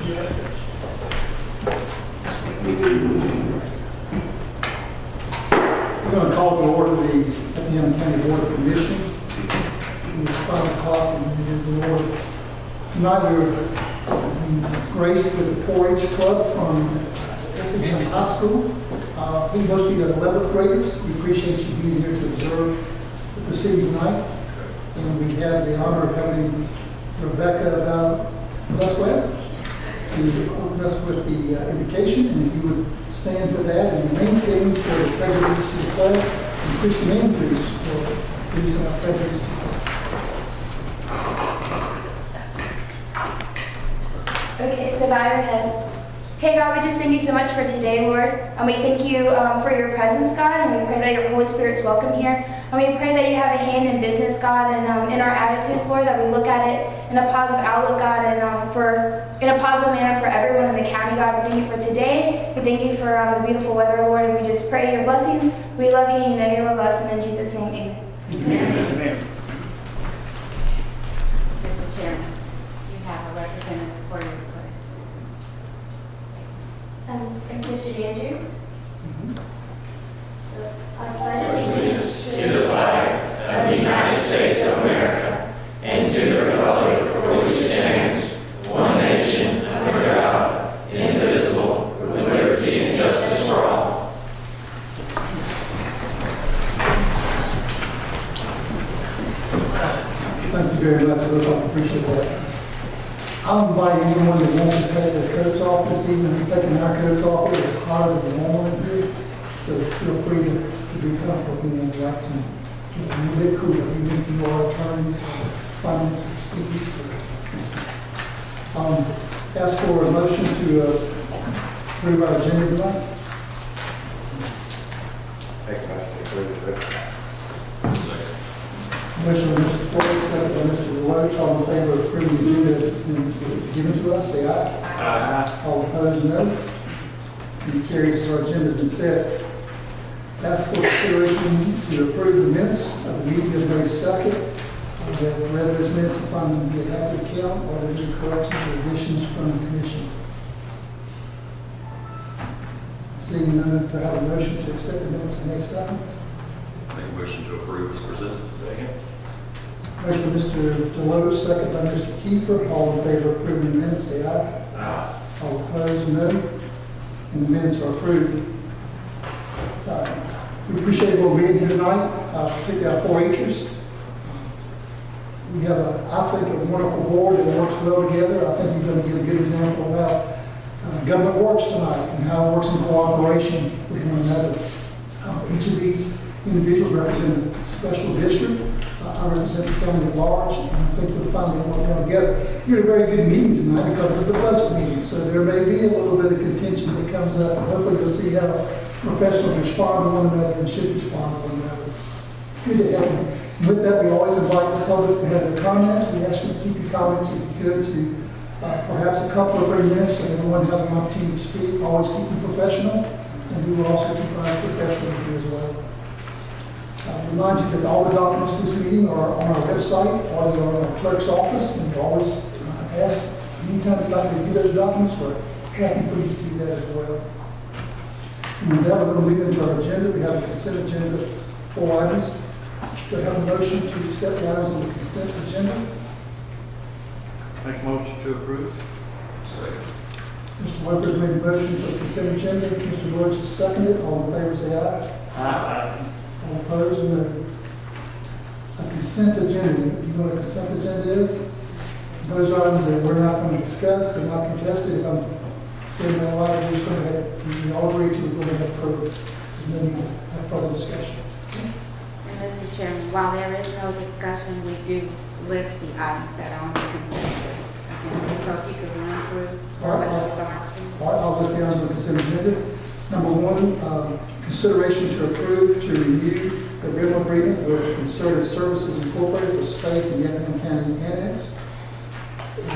We're going to call to order the Effingham County Board of Commission. It's 5 o'clock and it is the order. Tonight we were graced with the 4-H club from Effingham High School. We mostly got 11th graders. We appreciate you being here to observe the proceedings tonight. And we have the honor of having Rebecca Velasquez to open us with the invocation. And if you would stand for that and remain standing for the pledge of allegiance to the flag and Christian Andrews for these pledge of allegiance to the flag. Okay, so bow your heads. Hey God, we just thank you so much for today, Lord. And we thank you for your presence, God, and we pray that your Holy Spirit's welcome here. And we pray that you have a hand in business, God, and in our attitudes, Lord, that we look at it in a positive outlook, God, and in a positive manner for everyone in the county, God. We thank you for today. We thank you for the beautiful weather, Lord, and we just pray your blessings. We love you, you know you love us, and in Jesus' name, amen. Amen. Amen. Mr. Chairman, you have a representative for your report. I'm Christian Andrews. So, I pledge Allegiance to the flag of the United States of America and to the republic for which it stands, one nation, under God, indivisible, with liberty and justice for all. Thank you very much, I appreciate that. I'll invite anyone that wants to take their coats off this evening. We're taking our coats off. It is hotter than normal in here, so feel free to be comfortable if you like to keep it a little bit cooler, even if you are attorneys or finance proceedings. Ask for a motion to approve our agenda tonight. Make a motion to approve it. Motion by Mr. Floyd, second by Mr. Deloach. All in favor of approving the agenda as it's been given to us, say aye. Aye. All opposed, no. And carries, our agenda has been set. Ask for consideration to approve the minutes of the meeting of May 2nd. We have read those minutes and find them to be a happy account. Are there any corrections or additions from the commission? Seeing none, do I have a motion to accept the minutes of May 2nd? Make a motion to approve as presented. Second. Motion by Mr. Deloach, second by Mr. Kiefer. All in favor of approving the minutes, say aye. Aye. All opposed, no. And the minutes are approved. We appreciate what we're here tonight, particularly our 4-Hers. We have, I think, a wonderful board that works well together. I think you're going to get a good example of how government works tonight and how it works in cooperation with one another. Each of these individuals represent a special district. I represent the county at large, and I think you'll find that we'll come together. You're at a very good meeting tonight because it's a budget meeting, so there may be a little bit of contention that comes up, and hopefully you'll see how professionals respond to one another and should respond to one another. Good to have you. With that, we always invite the public to have their comments. We ask you to keep your comments, if you could, to perhaps a couple or 3 minutes so everyone has an opportunity to speak. Always keep them professional, and we will also keep ours professional here as well. Remind you that all the documents for this meeting are on our website or they are in our clerk's office, and we always ask anytime you'd like to view those documents, we're happy for you to do that as well. And with that, we're going to move into our agenda. We have a consent agenda, 4 items. Do I have a motion to accept the items on the consent agenda? Make a motion to approve. Second. Mr. Weber made a motion for the consent agenda. Mr. George has seconded. All in favor, say aye. Aye. All opposed, no. A consent agenda, you know what a consent agenda is? Those items that we're not going to discuss, they're not contested. If I'm saying that right, we're just going to have, we all agree to, we're going to have approval. There's no need to have further discussion. And Mr. Chairman, while there is no discussion, we do list the items that are on the consent agenda. So if you could run through what those are. All right, I'll list the items on the consent agenda. Number 1, consideration to approve to renew the rental agreement with Concerted Services Incorporated for space in the Effingham County Annex.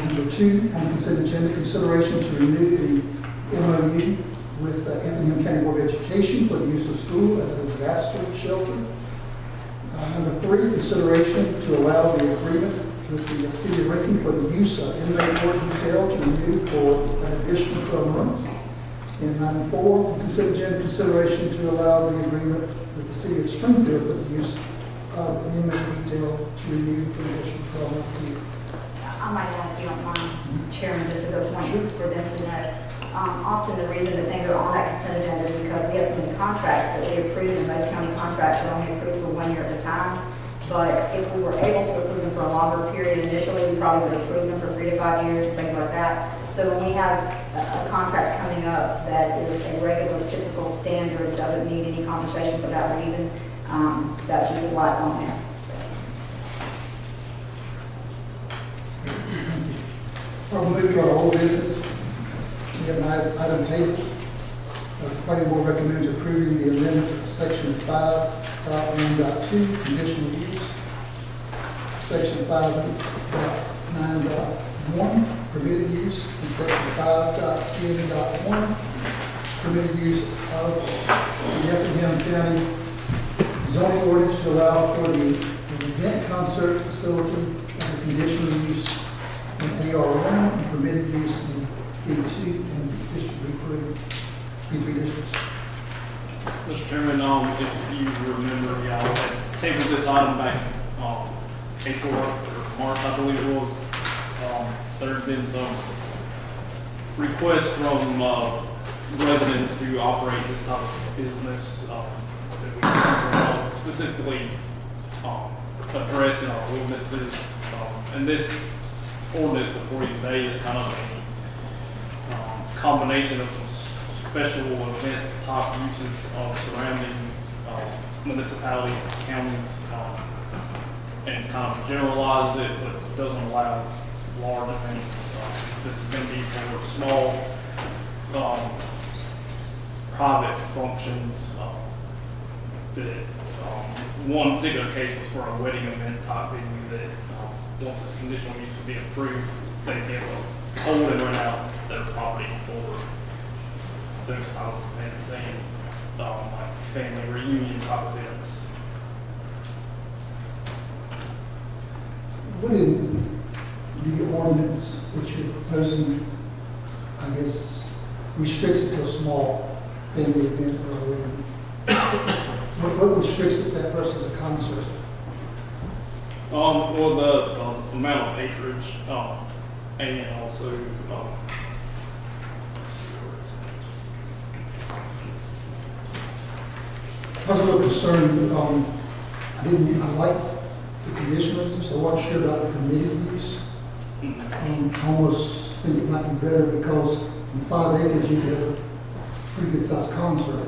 Number 2, on the consent agenda, consideration to renew the MOU with Effingham County Board of Education for the use of school as a disaster shelter. Number 3, consideration to allow the agreement with the city of Lincoln for the use of inmate court detail to renew for an additional 12 months. And item 4, consider agenda consideration to allow the agreement with the city of Springfield for the use of an inmate detail to renew for an additional 12-month period. I might add, if you don't mind, Chairman, just as a point Sure. for them to know. Often the reason that things are on that consent agenda is because we have some contracts that we approve, and most county contracts are only approved for 1 year at a time. But if we were able to approve them for a longer period initially, we probably would approve them for 3 to 5 years, things like that. So when we have a contract coming up that is a regular, typical standard, doesn't need any conversation for that reason, that's usually why it's on there. I'll move to our whole business. We have an item table. The planning board recommends approving the amendment of section 5.1.2, conditional use. Section 5.9.1, permitted use, and section 5.10.1, permitted use of the Effingham County zoning ordinance to allow for the event concert facility as a conditional use in AR1 and permitted use in B2 and District B3 districts. Mr. Chairman, if you remember, y'all had tabled this item back April or March, I believe it was. There have been some requests from residents to operate this type of business that we specifically address in our ordinances. And this ordinance before you today is kind of a combination of some special event type uses of surrounding municipalities, counties, and kind of generalizes it, but doesn't allow large events. This is going to be for small private functions. That one particular case was for a wedding event type venue that once this conditional use would be approved, they'd be able to hold and rent out their property for those type of events and like family reunion type events. What in the ordinance that you're proposing, I guess, restricts it to a small family event or a wedding? What restricts it that versus a concert? Well, the amount of acreage, and also, I was a little concerned, I like the conditional use, I wasn't sure about the permitted use. I almost think it might be better because in 5 acres you get a pretty good sized concert.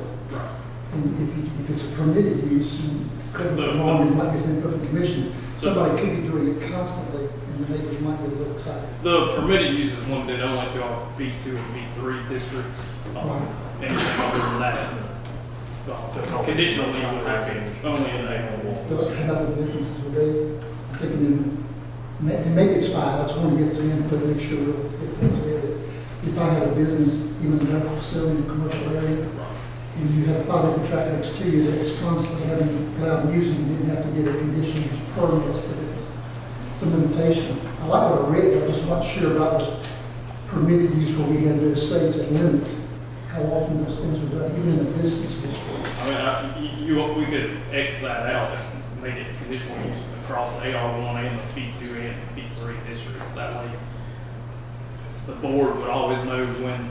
And if it's a permitted use, and correct me if I'm wrong, it might get been put in commission, somebody could be doing it constantly and the neighbors might get a little excited. the permitted use is limited only to our B2 and B3 districts. Anything other than that, conditional use would happen only in A1. But how about the businesses, would they, taking in, and maybe it's fine, I just want to get some input, make sure we'll get things there. If I had a business, even a medical facility in a commercial area, and you had a 5 acre tract next to you that was constantly having loud music, you didn't have to get a conditional use permit, so there was some limitation. I like what I read, I just wasn't sure about the permitted use where we had to say to limit how often those things were done, even in a business district. I mean, we could X that out and make it conditional use across the AR1 and the B2 and B3 districts. That way, the board would always know when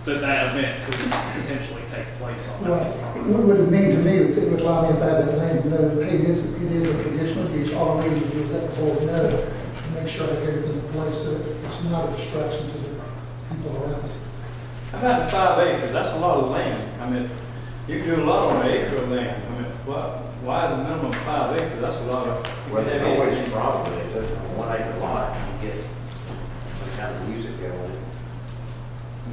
that event could potentially take place on Right. that. What would it mean to me, it would allow me if I had that land, to know, hey, it is a conditional use, all I need to do is let the board know, and make sure I have everything in place, so it's not a distraction to the people around us. How about the 5 acres? That's a lot of land. I mean, you can do a lot on an acre of land. I mean, why is the minimum 5 acres? That's a lot of. Well, there's always a problem with it, it's a 1 acre lot, you get some kind of music going.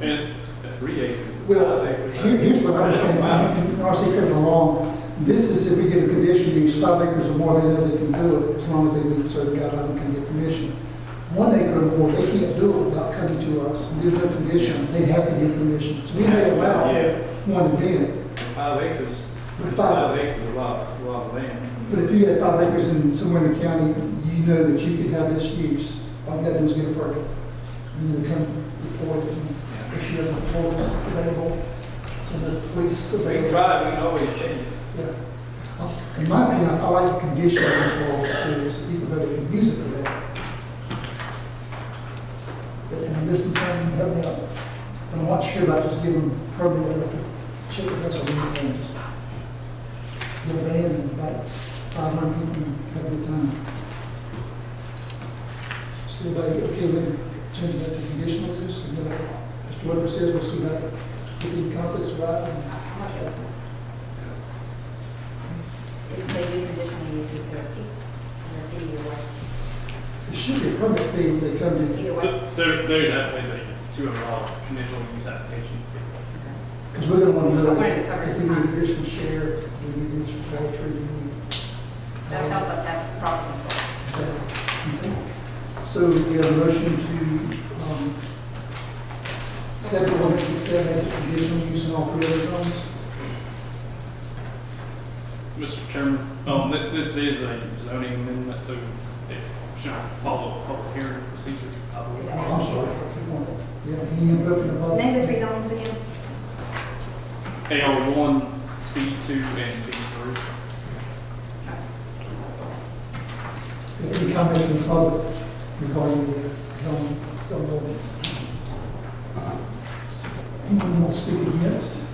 And 3 acres. Well, 5 acres. here's what I understand, and RC correct me wrong, this is if we get a conditional use, 5 acres or more, they know they can do it, as long as they meet certain guidelines and can get permission. 1 acre or more, they can't do it without coming to us, and there's no condition, they have to get permission. So we may allow one event, 5 acres. But 5 acres is a lot of land. but if you had 5 acres in somewhere in the county, you you know that you can have this use, all you gotta do is get a permit. You need to come report it, and make sure the patrol is available, and the police We can available. try, we can always change it. Yeah. In my opinion, I like the condition of this law, too, so people know they can use it for that. But, and this is something, help me out. I'm not sure about just giving them permit, I have to check it, that's what we need to just get a band and about 500 people and have a good time. So everybody, okay, then change that to conditional use, and then Mr. Weber says we'll see that, if the conflicts right, and If they do conditional uses, they're either way. it should be a permit fee when they come to, Either way. There's definitely a $200 conditional use application fee. because we're gonna want to know I wanted to cover if we the need time. additional share, if we need additional poultry, we need. That'll help us have proper control. Okay. So we have a motion to, set the ordinance at 7 conditional use in all 3 other zones. Mr. Chairman, this is a zoning amendment, so it should follow a public hearing procedure, I believe. Oh, I'm sorry. Yeah, any input from the public? Name the 3 zones again. AR1, B2, and B3. Any comments from the public regarding the zone ordinance? Anyone want to speak against?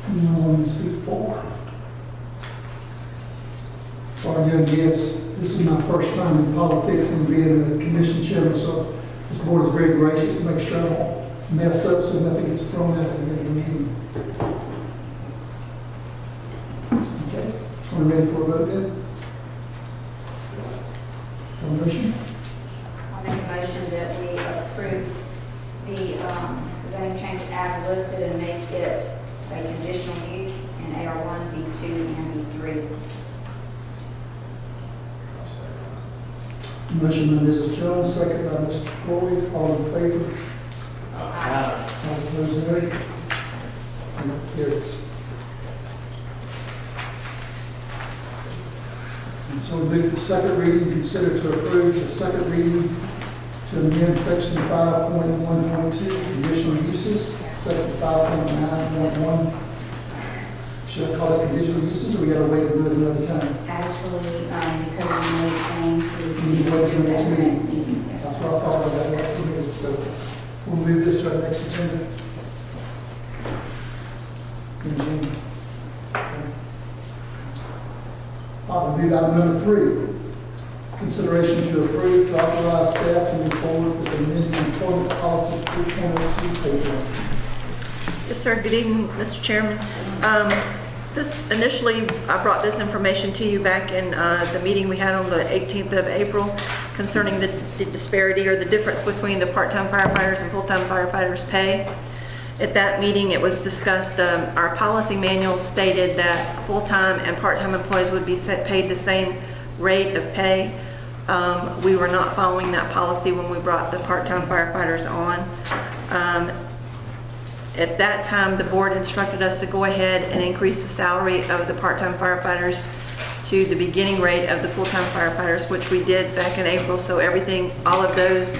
Anyone want to speak for? Or young yes, this is my first time in politics and being a commission chairman, so this board is very gracious to make sure I don't mess up so nothing gets thrown out at the end of the meeting. Okay, are we ready for a vote then? For a motion? I'll make a motion that we approve the zoning change as listed and make it a conditional use in AR1, B2, and B3. Motion by Mrs. Jones, second by Mr. Floyd, all in favor? All opposed, nay? And that carries. And so we move to the second reading, consider to approve the second reading to amend section 5.1.2, conditional uses, section 5.9.1. Should I call it conditional uses, or we gotta wait and do it another time? Actually, because we made a change, we We need to wait till do that next for meeting. next meeting. Yes. That's what I thought about that committee, so we'll move this to our next agenda. In June. Okay. We'll do item number 3. Consideration to approve to authorize staff to move forward with amending employment policy 3.02 page 1. Yes, sir. Good evening, Mr. Chairman. Initially, I brought this information to you back in the meeting we had on the 18th of April concerning the disparity or the difference between the part-time firefighters and full-time firefighters' pay. At that meeting, it was discussed, our policy manual stated that full-time and part-time employees would be paid the same rate of pay. We were not following that policy when we brought the part-time firefighters on. At that time, the board instructed us to go ahead and increase the salary of the part-time firefighters to the beginning rate of the full-time firefighters, which we did back in April. So all of those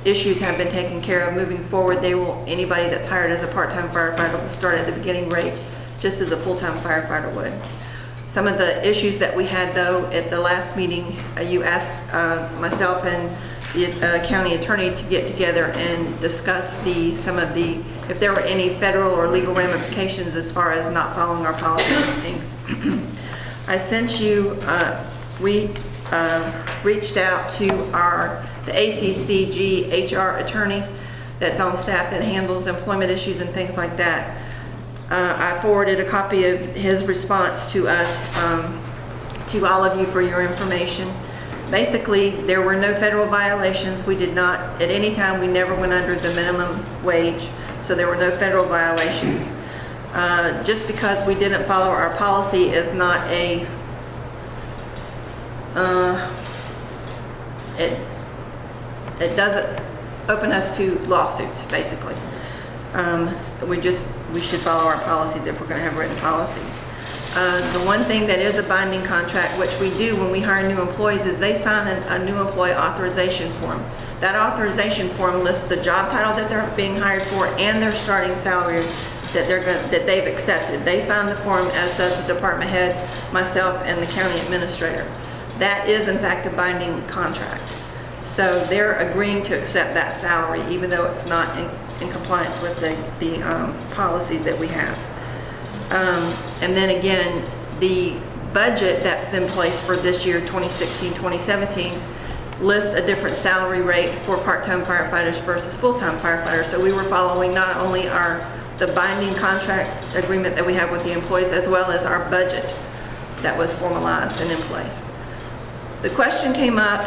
issues have been taken care of. Moving forward, anybody that's hired as a part-time firefighter will start at the beginning rate, just as a full-time firefighter would. Some of the issues that we had, though, at the last meeting, you asked myself and the county attorney to get together and discuss if there were any federal or legal ramifications as far as not following our policy and things. I sent you, we reached out to the ACCG HR attorney that's on staff that handles employment issues and things like that. I forwarded a copy of his response to us, to all of you for your information. Basically, there were no federal violations. We did not, at any time, we never went under the minimum wage, so there were no federal violations. Just because we didn't follow our policy is not it doesn't open us to lawsuits, basically. We should follow our policies if we're going to have written policies. The one thing that is a binding contract, which we do when we hire new employees, is they sign a new employee authorization form. That authorization form lists the job title that they're being hired for and their starting salary that they've accepted. They sign the form, as does the department head, myself, and the county administrator. That is in fact a binding contract. So they're agreeing to accept that salary, even though it's not in compliance with the policies that we have. And then again, the budget that's in place for this year, 2016-2017, lists a different salary rate for part-time firefighters versus full-time firefighters. So we were following not only the binding contract agreement that we have with the employees, as well as our budget that was formalized and in place. The question came up,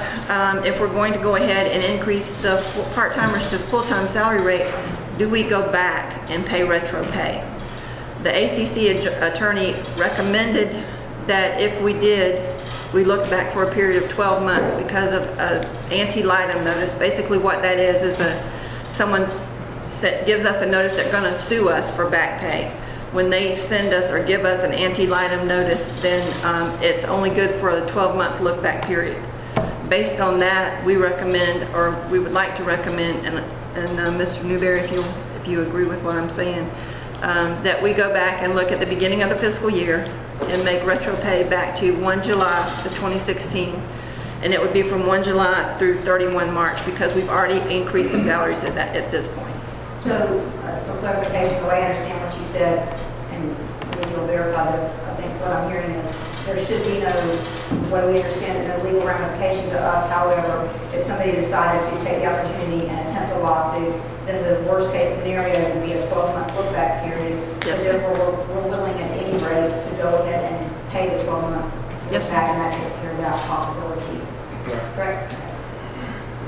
if we're going to go ahead and increase the part-timers to full-time salary rate, do we go back and pay retro pay? The ACC attorney recommended that if we did, we look back for a period of 12 months because of an ante-litem notice. Basically what that is someone gives us a notice they're going to sue us for back pay. When they send us or give us an ante-litem notice, then it's only good for a 12-month look-back period. Based on that, we recommend, or we would like to recommend, and Mr. Newberry, if you agree with what I'm saying, that we go back and look at the beginning of the fiscal year and make retro pay back to 1 July of 2016. And it would be from 1 July through 31 March because we've already increased the salaries at this point. So, for clarification, the way I understand what you said, and maybe you'll verify this, I think what I'm hearing is there should be no, what we understand, no legal ramification to us. However, if somebody decided to take the opportunity and attempt a lawsuit, then the worst case scenario would be a 12-month look-back period. Yes, so therefore, we're willing at any rate to go ahead and pay the 12-month yes, look-back, and that takes care of that possibility. Correct?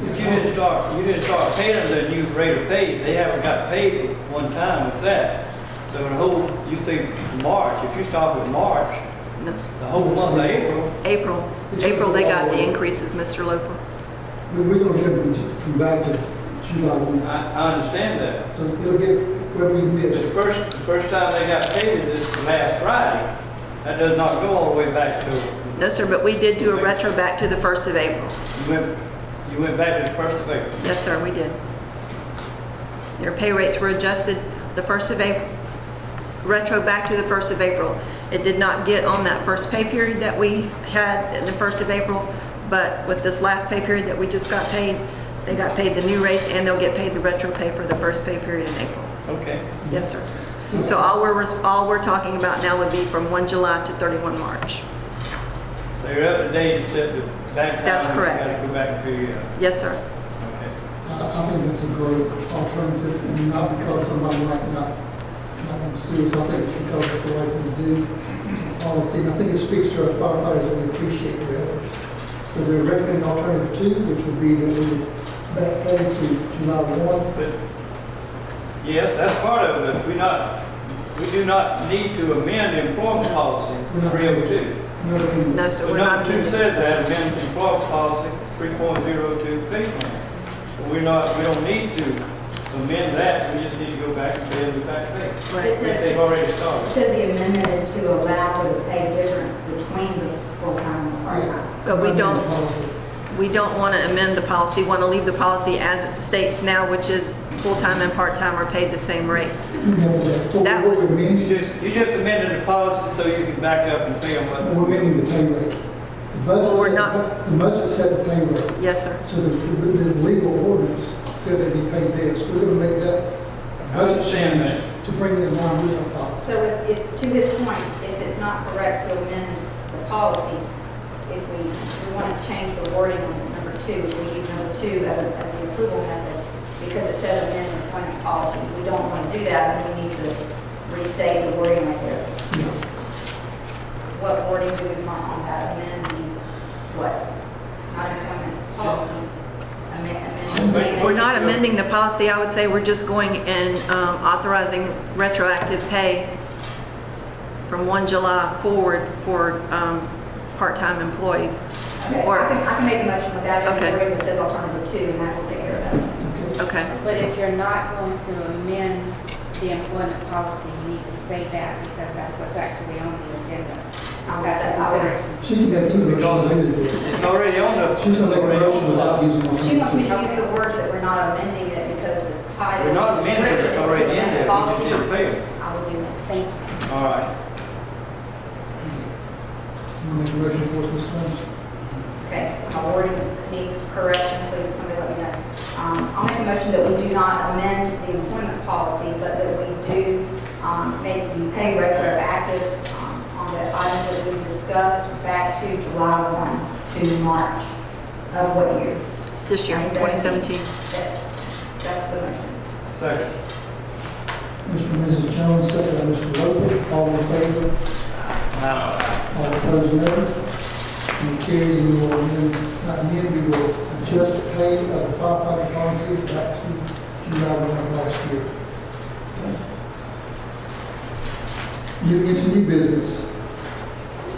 But you didn't start paying them the new rate of pay. They haven't got paid one time with that. So the whole, you say March, if you start with March, no, the whole month of April they got the increases, Mr. Loper. We're going to give them from back to July 1. I understand that. So it'll get where we missed. The first time they got paid is this last Friday. That does not go all the way back to. No, sir, but we did do a retro back to the 1st of April. You went back to the 1st of April. Yes, sir, we did. Their pay rates were adjusted the 1st of April, retro back to the 1st of April. It did not get on that first pay period that we had in the 1st of April, but with this last pay period that we just got paid, they got paid the new rates and they'll get paid the retro pay for the first pay period in April. Okay. Yes, sir. So all we're talking about now would be from 1 July to 31 March. So you're up to date except the back time. That's correct. You got to go back and figure it out. Yes, sir. Okay. I think that's a great alternative, and not because somebody might not want to sue us. I think it's because it's the right thing to do. It's a policy, and I think it speaks to our firefighters that we appreciate their efforts. So they're recommending alternative 2, which would be that we would back pay to July 1. But yes, that's part of it. We do not need to amend the employment policy 302. No, sir, So we're not. number 2 says that, amend employment policy 3.02 pay plan. So we don't need to amend that, we just need to go back and pay them the back pay. Right. It Which says, they've already it started. says the amendment is to allow for the pay difference between the full-time and the part-time. But we don't want to amend the policy, want to leave the policy as it states now, which is full-time and part-time are paid the same rate. That What was- we're amending, You just amended the policy so you can back up and pay them what. we're amending the pay rate. The Well, we're budget not- set, the budget set the pay rate. Yes, sir. So the legal ordinance said they'd be paid this. We're going to make that a I budget understand change to bring it in line with our policy. So to his point, if it's not correct to amend the policy, if we want to change the wording on number 2, we use number 2 as the approval method, because it says amend employment policy. If we don't want to do that, then we need to restate the wording right there. Yeah. What wording do we want on that? Amend the, what? Not employment policy. Amend. We're not amending the policy. I would say we're just going and authorizing retroactive pay from 1 July forward for part-time employees. Okay, Or- I can make a motion without any Okay. wording that says alternative 2, and that will take care of that. Okay. But if you're not going to amend the employment policy, you need to say that because that's what's actually on the agenda. I was- That's a I was- consideration. She can make any motion related to this. It's already on the. She's gonna make a motion without using the. She wants me to use the words that we're not amending it because the title. We're not amending it, it's already in there, we just Policy. didn't repeal it. I will do that. Thank you. All right. You make a motion for us, Ms. Jones? Okay, my wording needs correction, please, somebody let me know. I'll make a motion that we do not amend the employment policy, but that we do make the pay retroactive on the items that we discussed back to July 1 to March of what year? This year, 2017. That's the motion. Second. Mr. and Mrs. Jones, second by Mr. Roper, all in favor? All opposed, no. And carries, we will we will adjust the pay of the firefighter volunteers back to July 1 of last year. Okay. Moving into new business.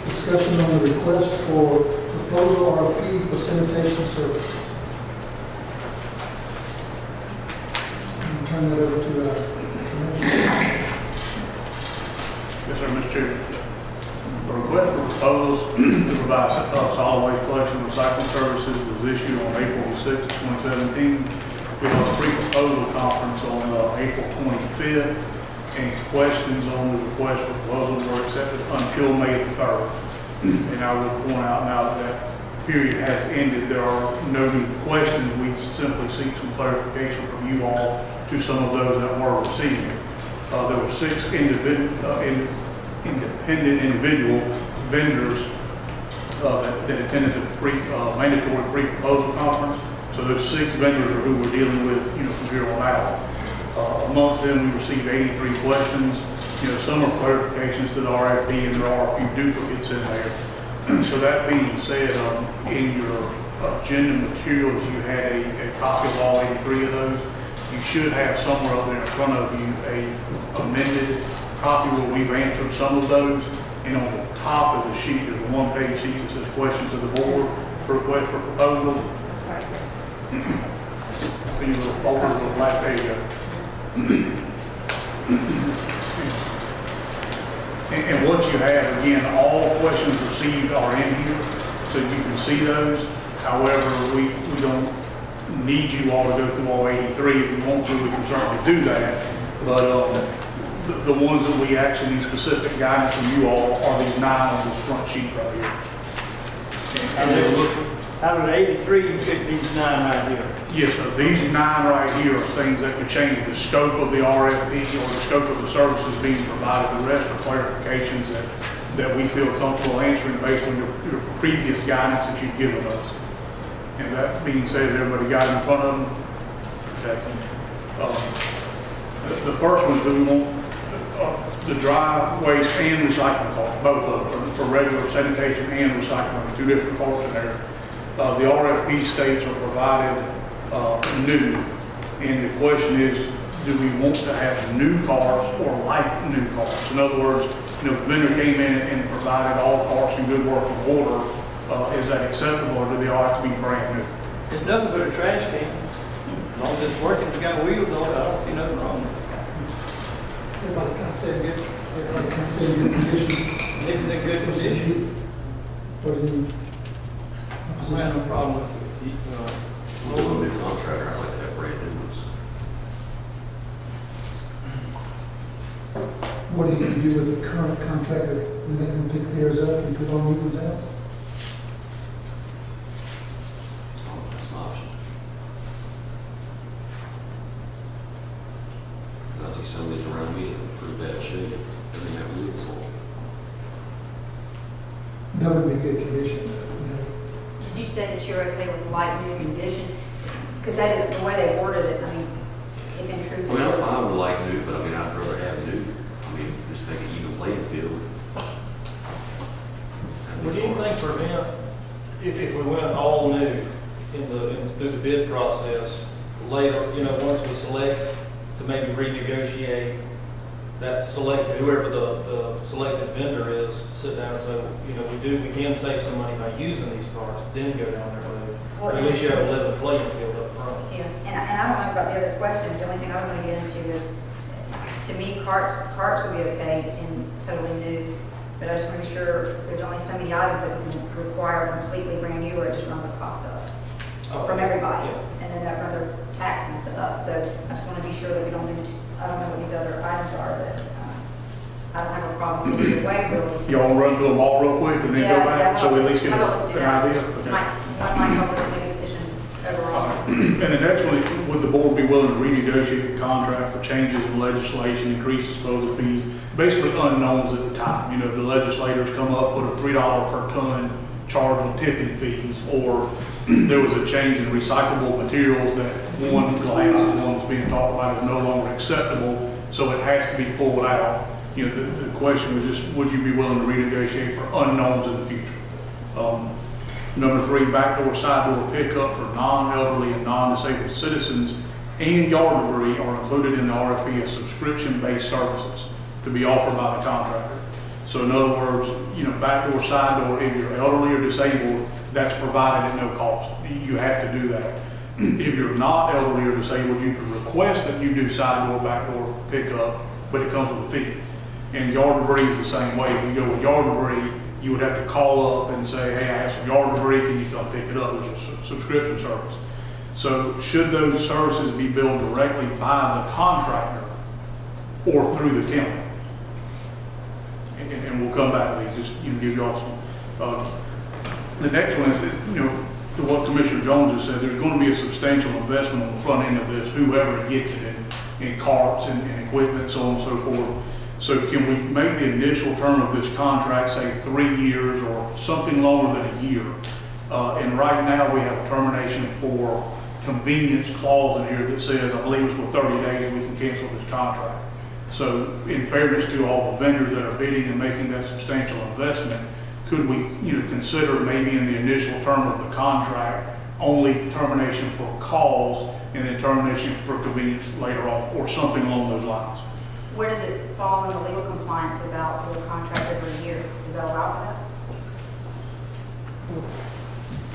Discussion on the request for proposal RFP for sanitation services. I'll turn that over to Commissioner. Yes, sir, Mr. Chairman. The request for proposals to provide solid waste collection and recycling services was issued on April 6, 2017. We held a pre-proposal conference on April 25th, and questions on the request for proposals were accepted until May 3rd. And I will point out now that that period has ended. There are no new questions. We simply seek some clarification from you all to some of those that were received. There were 6 independent individual vendors that attended the mandatory pre-proposal conference. So those 6 vendors are who we're dealing with, from here on out. Amongst them, we received 83 questions. Some are clarifications to the RFP, and there are a few duplicates in there. So that being said, in your agenda materials, you had a copy of all 83 of those. You should have somewhere up there in front of you a amended copy where we've answered some of those. And on the top of the sheet is a 1-page sheet that says questions to the board for request for proposal. It's like this. See your little folder, little black page. And what you have, again, all questions received are in here, so you can see those. However, we don't need you all to go through all 83. If you want to, we can certainly do that. But the ones that we actually need specific guidance from you all are these 9 on this front sheet right here. And they look. Out of the 83, you picked these 9 right here. Yes, sir. These 9 right here are things that could change the scope of the RFP or the scope of the services being provided. The rest are clarifications that we feel comfortable answering based on your previous guidance that you've given us. And that being said, everybody got it in front of them? Okay. The first one is, do we want the dry waste and recycling costs, both of them, for regular sanitation and recycling, 2 different parts in there. The RFP states are provided new, and the question is, do we want to have new cars or like new cars? In other words, the vendor came in and provided all parts in good working order. Is that acceptable, or do they all have to be brand new? It's nothing but a trash can. As long as it's working, it's got wheels on it, I don't see nothing wrong with it. Everybody kind of said good. Everybody kind of said good condition. If it's in good condition, What do you? I have no problem with it. I'm a little bit contractor, I like to have brand new ones. What do you do with the current contractor? We let them pick theirs up and put on new ones out? Oh, that's an option. I think some of these around me are in pretty bad shape. They didn't have wheels on. That would be a good condition. Did you say that you're okay with light new condition? Because that is the way they worded it, I mean, if in truth. I mean, I'm fine with like new, but I mean, I'd rather have new. I mean, just make an even playing field. What do you think for them, if we went all new through the bid process, later, once we select to maybe renegotiate that whoever the selected vendor is, sit down and say, we can save some money by using these cars, then go down that road. Well, At least you have a level playing field up front. Yeah, and I don't know about the other questions, the only thing I want to get into is, To me, carts would be okay and totally new, but I just want to be sure there's only so many items that we can require completely brand new, or it just runs our cost up from everybody. Yeah. And then that runs our taxes up. So I just want to be sure that we don't do, I don't know what these other items are, but I don't have a problem with either way, really. Y'all want to run through them all real quick and then go back, so we at least get How about let's do an that? idea? Okay. One might help us make a decision overall. And the next one, would the board be willing to renegotiate the contract for changes in legislation, increase disposal fees, basically unknowns at the time? You know, the legislators come up with a $3 per ton charge on tipping fees, or there was a change in recyclable materials that one glass is one that's being talked about is no longer acceptable, so it has to be pulled out. You know, the question was just, would you be willing to renegotiate for unknowns in the future? Number 3, backdoor, side door pickup for non-elderly and non-disabled citizens and yard debris are included in the RFP as subscription-based services to be offered by the contractor. So in other words, you know, backdoor, side door, if you're elderly or disabled, that's provided at no cost. You have to do that. If you're not elderly or disabled, you can request that you do side door, backdoor pickup, but it comes with a fee. And yard debris is the same way. If you go with yard debris, you would have to call up and say, hey, I have some yard debris, can you come pick it up? There's a subscription service. So should those services be billed directly by the contractor or through the county? And we'll come back to these, just give you all some. The next one is, you know, to what Commissioner Jones has said, there's going to be a substantial investment on the front end of this, whoever gets it in carts and equipment, so on and so forth. So can we make the initial term of this contract, say 3 years or something longer than a year? And right now we have a termination for convenience clause in here that says, I believe it's for 30 days, we can cancel this contract. So in fairness to all the vendors that are bidding and making that substantial investment, could we, consider maybe in the initial term of the contract, only termination for cause and then termination for convenience later on, or something along those lines? Where does it fall in the legal compliance about the contract every year? Is that allowed for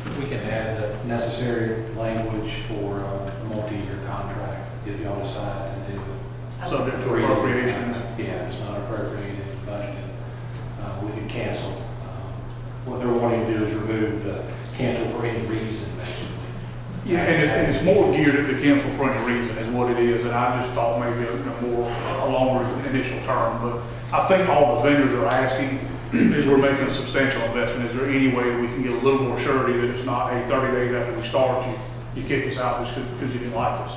that? We can add the necessary language for a multi-year contract if y'all decide to do it. Subject to appropriations. Yeah, it's not appropriated and budgeted. We can cancel. What they're wanting to do is remove the cancel for any reason, basically. Yeah, and it's more geared at the cancel for any reason is what it is, and I just thought maybe a longer initial term, but I think all the vendors are asking is we're making a substantial investment. Is there any way we can get a little more surety that it's not, hey, 30 days after we start, you kick us out just because you didn't like us?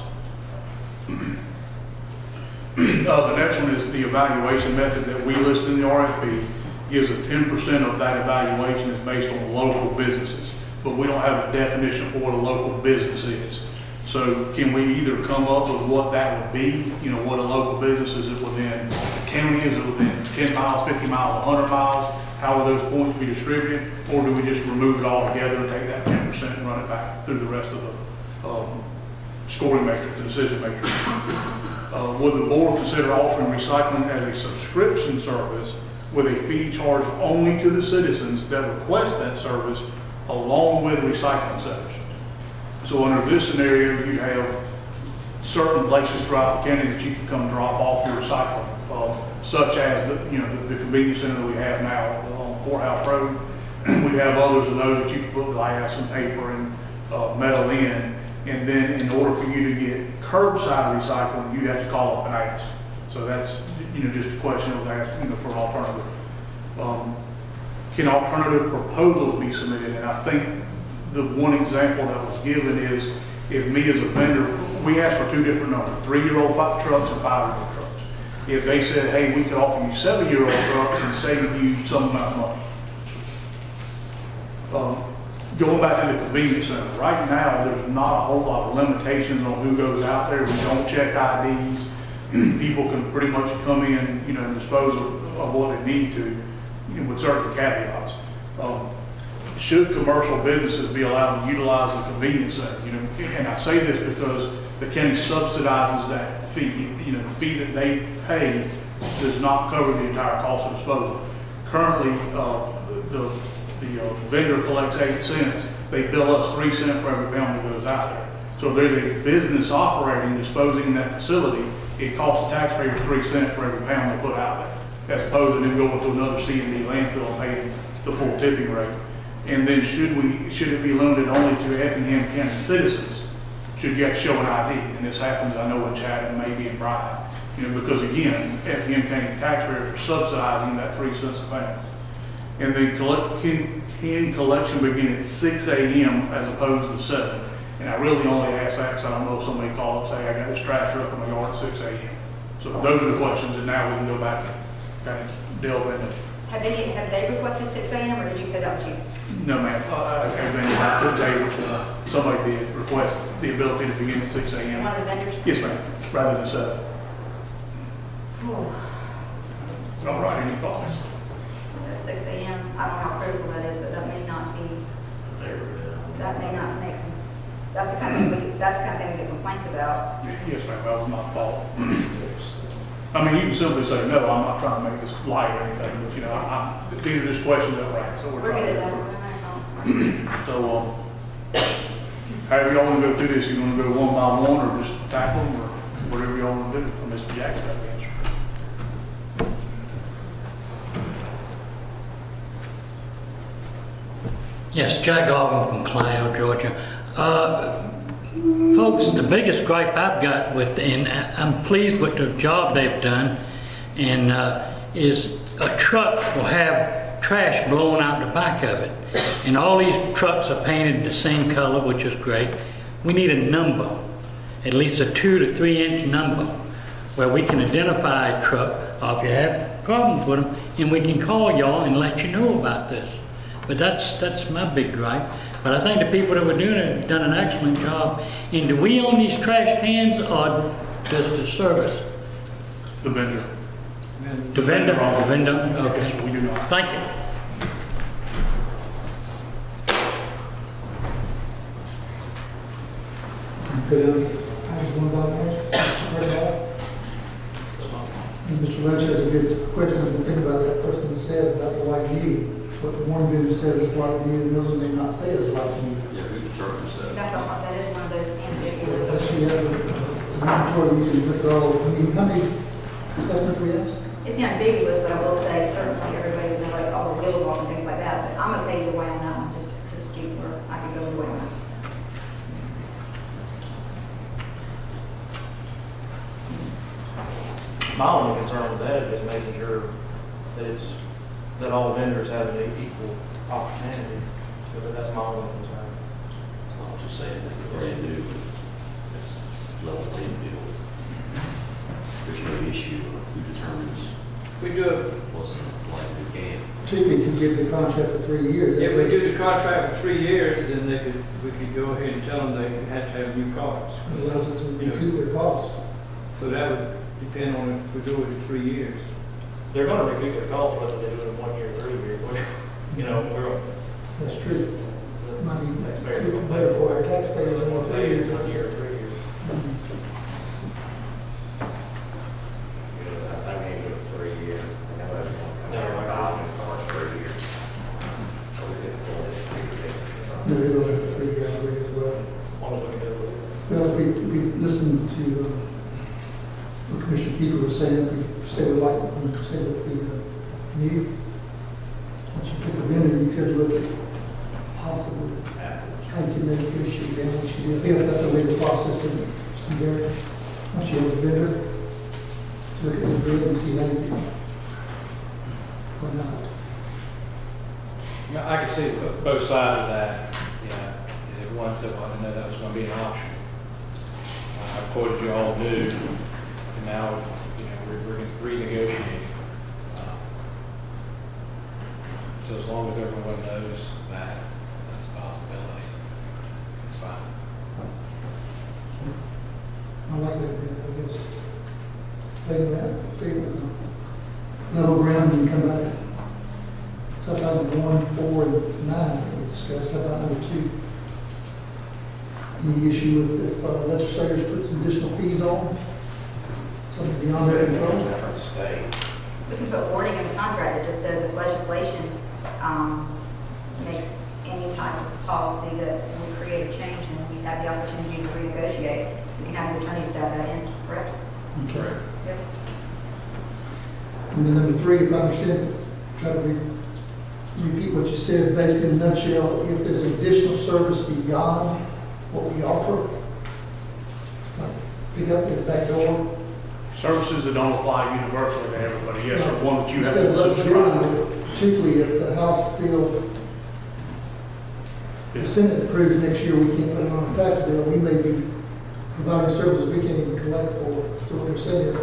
The next one is the evaluation method that we listed in the RFP. Gives a 10% of that evaluation is based on local businesses, but we don't have a definition for what a local business is. So can we either come up with what that would be, what a local business is, it within the county, is it within 10 miles, 50 miles, 100 miles? How will those points be distributed? Or do we just remove it all together and take that 10% and run it back through the rest of the scoring matrix, the decision matrix? Would the board consider offering recycling as a subscription service with a fee charged only to the citizens that request that service along with recycling centers? So under this scenario, you have certain places throughout the county that you can come drop off your recycling, such as the convenience center that we have now on Courthouse Road. We have others of those that you can put glass and paper and metal in. And then in order for you to get curbside recycling, you'd have to call up and ask. So that's, just a question that was asked, for an alternative. Can alternative proposals be submitted? And I think the one example that was given is if me as a vendor, we asked for 2 different numbers, 3-year-old trucks and 5-year-old trucks. If they said, hey, we could offer you 7-year-old trucks and save you some amount of money. Going back to the convenience center, right now, there's not a whole lot of limitations on who goes out there. We don't check IDs. People can pretty much come in, and dispose of what they need to, with certain caveats. Should commercial businesses be allowed to utilize the convenience center? And I say this because the county subsidizes that fee. The fee that they pay does not cover the entire cost of disposal. Currently, the vendor collects 8 cents. They bill us 3 cents for every pound that goes out there. So if there's a business operating, disposing in that facility, it costs the taxpayers 3 cents for every pound they put out there, as opposed to them going to another C&D landfill and paying the full tipping rate. And then should it be limited only to Effingham County citizens? Should you have to show an ID? And this happens, I know, in Chatham, maybe in Bryan. You know, because again, Effingham County taxpayers are subsidizing that 3 cents a pound. And then can collection begin at 6 a.m. as opposed to 7? And I really only ask that because I don't know if somebody called and say, I got this trash truck in my yard at 6 a.m. So those are the questions, and now we can go back and kind of delve into. Have they requested 6 a.m. or did you say that was you? No, ma'am. I've been about 2 days, somebody did request the ability to begin at 6 a.m. One of the vendors? Yes, ma'am, rather than 7. All right, any thoughts? At 6 a.m., I don't know how critical that is, but that may not make some, that's the kind of thing we get complaints about. Yes, ma'am, that was my fault. I mean, you can simply say, no, I'm not trying to make this light or anything, but, you know, these are just questions that were asked, so we're We're trying good to. at that. So, however y'all want to go through this, you want to go one by one or just tackle them or whatever y'all want to do, or Mr. Jackson, have the answer. Yes, Jack Alvin from Clio, Georgia. Folks, the biggest gripe I've got with, and I'm pleased with the job they've done, and is a truck will have trash blowing out the back of it. And all these trucks are painted the same color, which is great. We need a number, at least a 2 to 3 inch number, where we can identify a truck, or if you have problems with them, and we can call y'all and let you know about this. But that's my big gripe. But I think the people that were doing it have done an excellent job. And do we own these trash cans or does the service? The vendor. The vendor? The vendor? Okay. Yes, we do not. Thank you. Mr. Lynch has a good question. If you think about that person who said about the white view, what the one vendor says is white view, and those may not say it's white view. Yeah, who determines that? That is one of those ambiguous. Unless you have an inventory, you can look at all, I mean, how many customers we have? It's ambiguous, but I will say certainly everybody would know like all the wheels off and things like that, but I'm gonna pay your way on that one, just keep where I can go away on that. My only concern with that is making sure that all vendors have an equal opportunity. So that's my only concern. I was just saying, like, a brand new, it's level playing field. There's no issue of who determines We do it, what's like we can. Typically, can give the contract for 3 years. if we do the contract for 3 years, then we could go ahead and tell them they have to have new products. Allows it to recoup their costs. So that would depend on if we do it in 3 years. They're going to recoup their costs whether they do it in 1 year or 3 years. You know, That's true. Might be Taxpayer. better for our taxpayers than what 3 years. 1 year or 3 years. I mean, it was 3 years. No, I got it. No, we don't have a 3 year agree as well. As long as we can do it. Well, if we listen to what Commissioner Kiefer was saying, if we stay with the new, once you pick a vendor, you could look at possibly how you can negotiate down what you do. I think that's a legal process, and it's very, once you have a vendor, look at the bid and see how you can. So now, Yeah, I can see both sides of that, and everyone said, well, I didn't know that was gonna be an option. I quoted you all new, and now, we're renegotiating. So as long as everyone knows that, that's a possibility, it's fine. I like that, I guess. Play around, figure it out. Level ground and come back. So that's item 1, 4, and 9 that we discussed. How about number 2? Any issue with if legislators put some additional fees on? Something beyond their control? Different state. We can put wording in the contract that just says if legislation makes any type of policy that would create a change and we have the opportunity to renegotiate, we can have the attorney stab that in, correct? Okay. Yep. And then number three, if I understand, it, try to repeat what you said, basically in a nutshell, if there's additional service beyond what we offer, like pick up at the back door. Services that don't apply universally to everybody, yes, or one that you have Instead to of us subscribe doing to. it, particularly if the House bill, the Senate approves next year, we can't put it on a tax bill, we may be providing services we can't even collect for. So what they're saying is,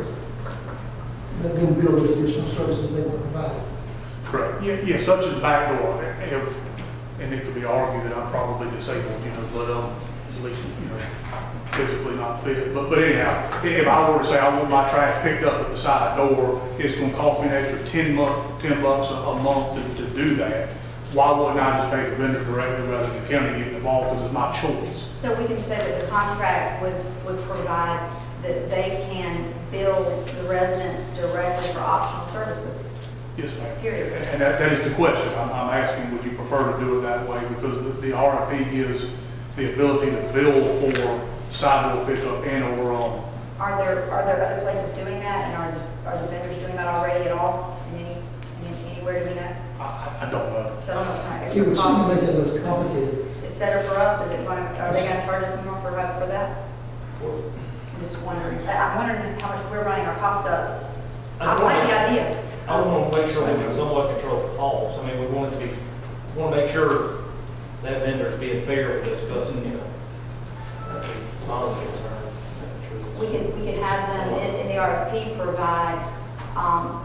that then bill is additional services they will provide. Correct. Yeah, such as backdoor, and it could be argued that I'm probably disabled, but at least, physically not fit. But anyhow, if I were to say I want my trash picked up at the side door, it's going to cost me an extra $10 a month to do that. Why wouldn't I just pay the vendor directly rather than the county getting involved, because it's my choice? So we can say that the contract would provide that they can bill the residents directly for optional services. Yes, ma'am. Period. And that is the question. I'm asking, would you prefer to do it that way? Because the RFP gives the ability to bill for sidewalk pickup and or Are there other places doing that, and are the vendors doing that already at all? Anywhere do we know? I don't know. So I don't know what kind of It would extra seem to cost. make it less complicated. It's better for us, are they gonna charge us more for that? I'm just wondering, I'm wondering how much we're running our cost up. I like the idea. I want to make sure we can somewhat control the costs. I mean, we want to make sure that vendor is being fair with this, because, that's my only concern. We could have them in the RFP provide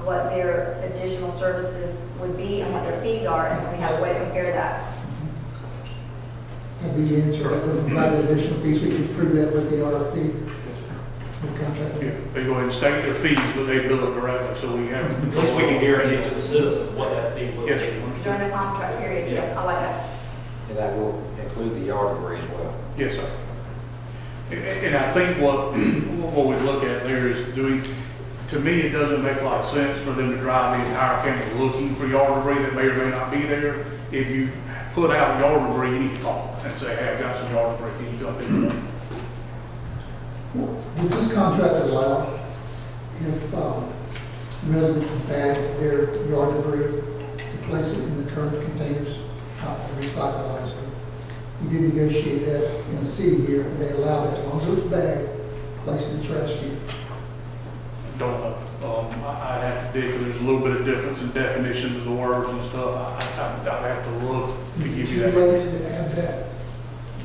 what their additional services would be and what their fees are, and we have a way to compare that. That'd be the answer, that would provide the additional fees, we can prove that with the RFP. The contract. Yeah, they go ahead and state their fees, but they bill it directly, so we have. At least we can guarantee to the citizens what that fee will be. Yes. During the contract period, yeah, I like that. And that will include the yard debris as well. Yes, sir. And I think what we look at there is to me, it doesn't make a lot of sense for them to drive the entire county looking for yard debris that may or may not be there. If you put out yard debris, you need to call and say, hey, I've got some yard debris, can you come pick it up? Does this contract allow if residents bag their yard debris to place it in the current containers, and recycle, obviously? We did negotiate that in the city here, and they allow that, as long as it's bagged, placed in the trash can. Don't know. I'd have to dig, because there's a little bit of difference in definitions of the words and stuff. I'd have to look to Is it give too you that. late to add that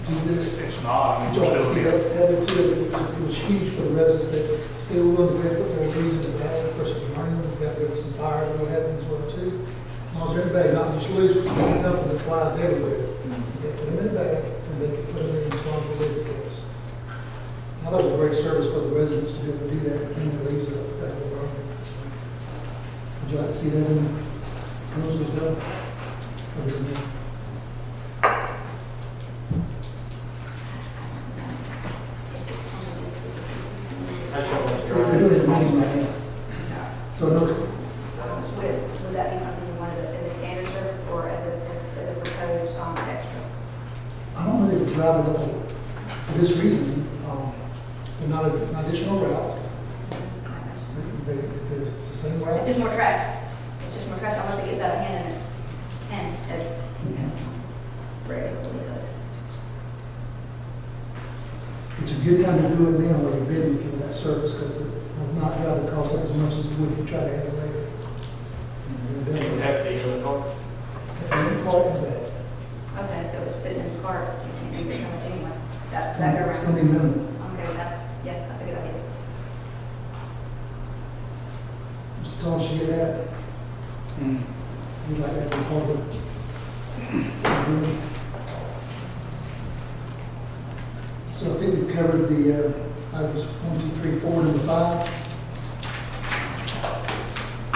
to this? It's not, I mean, Joy, we're still see, here. that added to it, it was huge for the residents, that they were willing to put their leaves in the bag, of course, it's running, we got rid of some fires, and what happened as well too. As long as they're in the bag, not just loose, it's going up and it flies everywhere. You put them in the bag, and they can put them in as long as they leave the case. I thought it was a great service for the residents to be able to do that, clean their leaves up, that whole run. Would you like to see that in the rules as well? Or is it me? That's what They're doing it in meetings right now. So no, Would that be something you wanted in the standard service or as a proposed extra? I don't know if they would drive it up for this reason. They're not an additional route. It's the same route. It's just more trash. It's just more trash unless it gets out of hand and it's 10, regularly does it. It's a good time to do it now when you're bidding for that service, because it will not drive the cost up as much as it would if you try to add it later. And it would have to be in the car. And then part of that, Okay, so it's fitting in the cart, you can't do so much anyway. That's that go it's going to around. be minimal. I'm okay with that. Yeah, that's a good idea. Mr. Thomas, you get that? You'd like that to be part of it? So I think we've covered the items 1, 2, 3, 4, and 5. I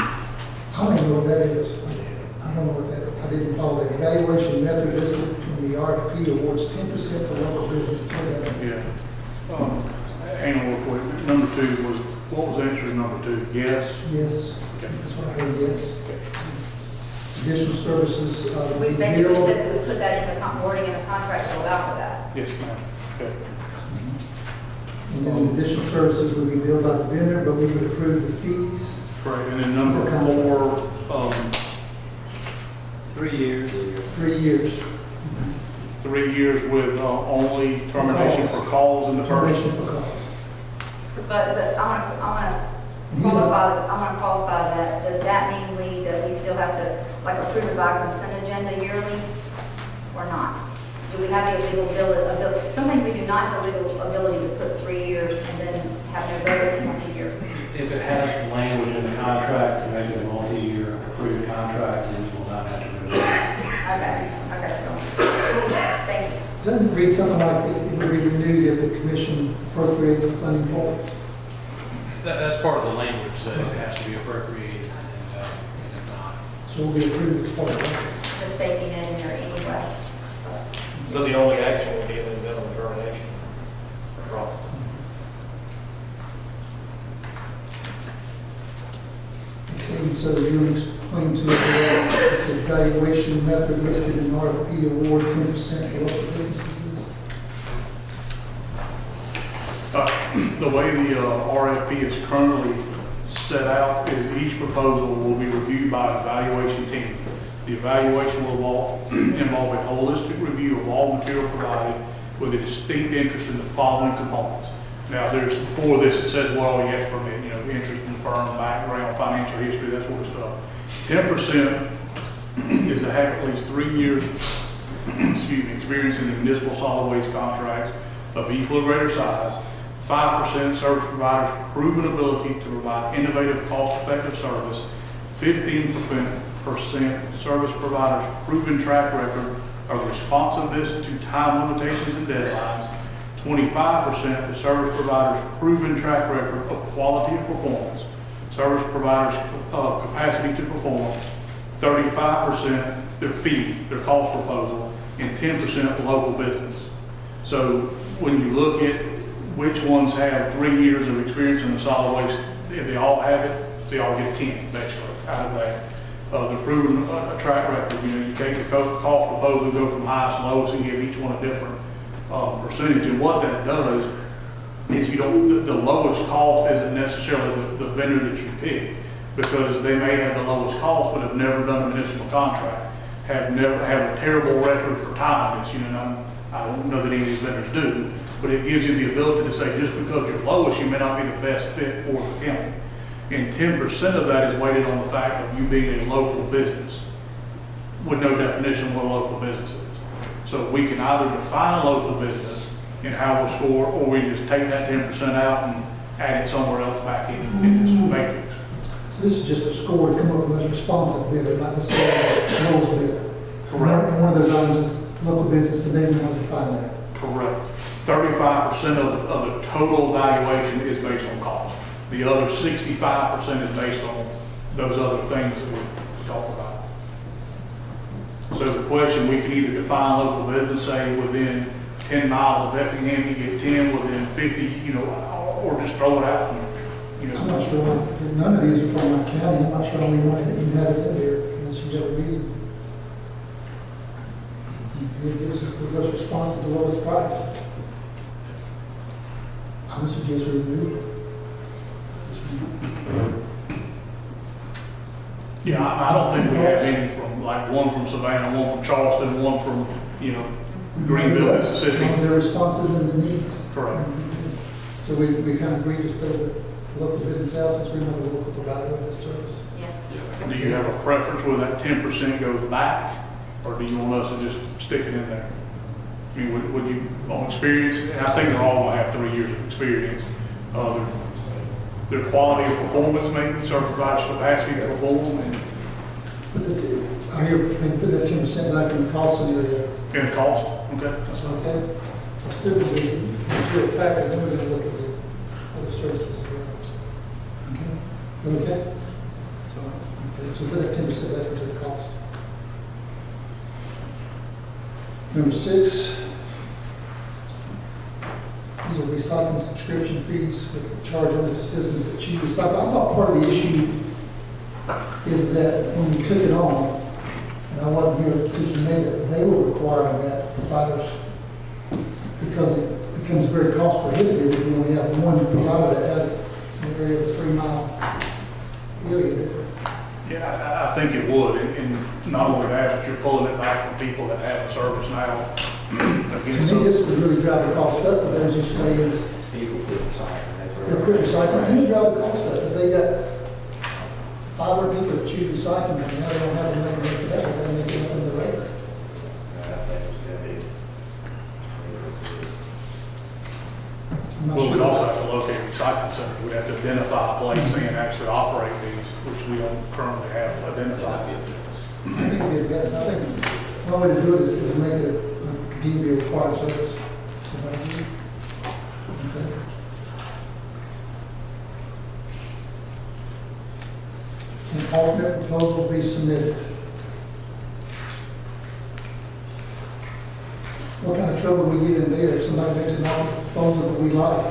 don't even know what that is. I don't know what that, I didn't follow that. Evaluation method listed in the RFP awards 10% for local businesses. What does that mean? Yeah. Hang on real quick. Number 2 was, what was the answer to number 2? Yes? Yes, that's what I heard, yes. Additional services, We basically bill. said that we put that in the wording in the contract to allow for that. Yes, ma'am. Okay. And And then additional services would be billed by the vendor, but we would approve the fees. Right, and then number 4, 3 years. 3 years. 3 years with only termination for cause in the first. Termination for cause. But I want to qualify that. Does that mean, Lee, that we still have to, like, approve it by consent agenda yearly or not? Do we have the legal ability? Sometimes we do not have the legal ability to put 3 years and then have no vote once a year. If it has the language in the contract to make it a multi-year approved contract, then we will not have to move it. Okay, so, thank you. Doesn't it read something like it would be renewed if the commission appropriates the funding for it? That's part of the language, that it has to be appropriated, and if not. So we'll be approved as part of that. Just safety net in there anyway. So the only action would be an internal termination. Right. Okay, so you explain to us this evaluation method listed in RFP award 10% for local businesses. The way the RFP is currently set out is each proposal will be reviewed by an evaluation team. The evaluation will involve a holistic review of all material provided with a distinct interest in the following components. Now, before this, it says what all you have to permit, interest in the firm, background, financial history, that sort of stuff. 10% is to have at least 3 years, experience in the municipal solid waste contracts of equal or greater size. 5% service providers' proven ability to provide innovative, cost-effective service. 15% service providers' proven track record of responsiveness to time limitations and deadlines. 25% the service providers' proven track record of quality and performance. Service providers' capacity to perform. 35% their fee, their cost proposal, and 10% local business. So when you look at which ones have 3 years of experience in the solid waste, if they all have it, they all get 10 basically out of that. The proven track record, you take the cost proposal, go from highest to lowest, and give each one a different percentage. And what that does is the lowest cost isn't necessarily the vendor that you pick, because they may have the lowest cost but have never done a municipal contract, have a terrible record for timeliness. I don't know that any of these vendors do, but it gives you the ability to say, just because you're lowest, you may not be the best fit for the county. And 10% of that is weighted on the fact of you being a local business with no definition of what a local business is. So we can either define local business in how we'll score, or we just take that 10% out and add it somewhere else back in this matrix. So this is just a score to come up with the most responsive bidder, not necessarily the lowest bidder. Correct. And one of those items is local business, and they know how to define that. Correct. 35% of the total evaluation is based on cost. The other 65% is based on those other things that we talked about. So the question, we can either define local business, say within 10 miles of Effingham, you get 10, within 50, or just throw it out. I'm not sure, none of these are from our county. I'm not sure we want to even have it in there unless you have a reason. It gives us the most responsive, the lowest price. I would suggest we remove it. Yeah, I don't think we have any from, like, one from Savannah, one from Charleston, one from, Greenville, Mississippi. As long as they're responsive to the needs. Correct. So we kind of agree to stay with local business out since we're not a local provider of this service. Yeah. Do you have a preference where that 10% goes back, or do you want us to just stick it in there? I mean, would you, on experience, and I think they're all going to have 3 years of experience, their quality of performance, maybe, service providers' capacity to perform, and I hear, put that 10% back in the cost scenario. in cost. Okay, that's So, okay. okay, let's do the material package, then we're going to look at the other services as well. Okay? Okay? So put that 10% back into the cost. Number 6, these are recycling subscription fees with charge only to citizens that choose recycle. I thought part of the issue is that when we took it on, and I wasn't here at the decision made, that they were requiring that providers, because if becomes very cost prohibitive if you only have one provider that has it in the area of a 3-mile area. Yeah, I think it would, and not only that, but you're pulling it back from people that have a service now. To Again, me, so this would really drive the cost up for those who stay in this. People quit recycling. They're quit recycling, and you drive the cost up. If they got 500 people that choose recycling, and now they don't have the money to make it up, they make it up in the rate. I'm not Well, we'd sure. also have to locate recycling centers. We'd have to identify a place and actually operate these, which we don't currently have identified. I think it'd be the best. I think one way to do it is make it a continue to be a required service. Okay. Can alternate proposals be submitted? What kind of trouble we get in there if somebody makes an alternate proposal that we like?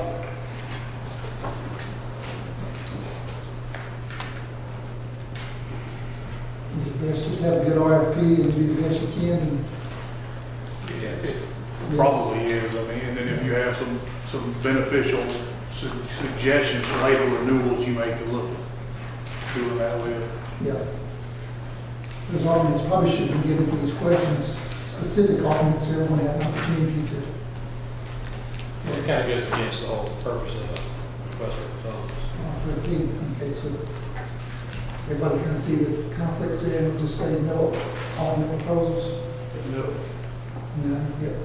Is it best just have a good RFP and do the best you can? And It probably is, I mean, and then if you have some beneficial suggestions for later renewals, you may could look at doing that with. yeah. Those arguments probably should be given for these questions, specific arguments, so everyone have an opportunity to. It kind of goes against the whole purpose of a request for proposals. Repeat. Okay, so everybody can see the conflicts there, and we'll just say no, alternate proposals. No. No, yeah.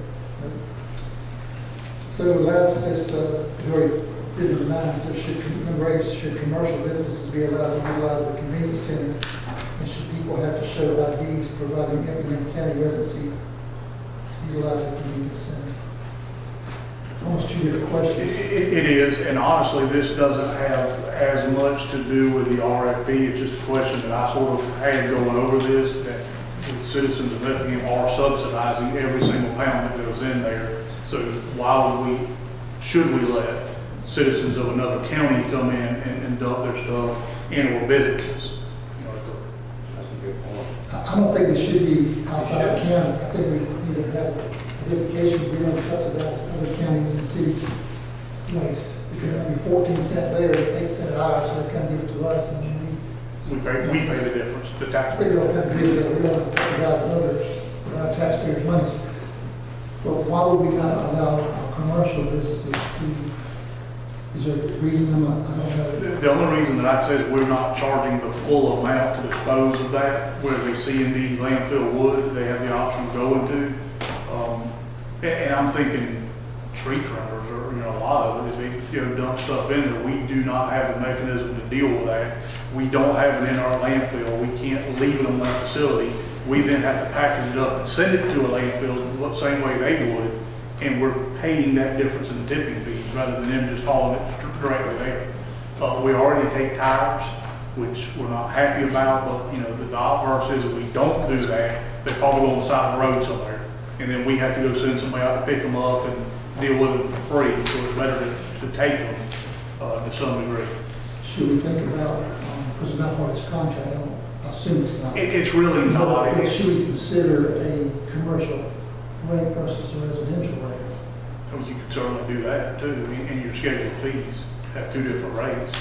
So the last is, very written in mind, so should commercial businesses be allowed to utilize the convenience center? And should people have to show IDs providing Effingham County residency to utilize the convenience center? It's almost two different questions. It is, and honestly, this doesn't have as much to do with the RFP. It's just a question that I sort of had going over this, that the citizens of Effingham are subsidizing every single pound that goes in there. So why would we, should we let citizens of another county come in and dump their stuff in our businesses? You know, That's a good point. I don't think it should be outside the county. I think we need to have identification, we don't subsidize other counties and cities' waste. Because I mean, 14 cent there, it's 8 cent ours, so they come give it to us, and then we pay the difference, the we taxpayer. don't have to do that, we don't subsidize others with our taxpayers' monies. But why would we not allow our commercial businesses to, is there a reason, I don't know. The only reason that I say is we're not charging the full amount to dispose of that, where they see in the landfill wood, they have the option of going to. And I'm thinking tree trimmers, or, you know, a lot of it, if they, you know, dump stuff in there, we do not have the mechanism to deal with that. We don't have it in our landfill, we can't leave it on that facility. We then have to package it up and send it to a landfill the same way they would, and we're paying that difference in the tipping fees rather than them just hauling it directly there. We already take tires, which we're not happy about, but, you know, the obverse is if we don't do that, they probably go on the side of the road somewhere. And then we have to go send somebody out to pick them up and deal with them for free, so it's better to take them to some degree. Should we think about, because it's not part of this contract, I don't assume it's not. It's really not. But should we consider a commercial rate versus a residential rate? You could certainly do that too, in your scheduled fees, have two different rates.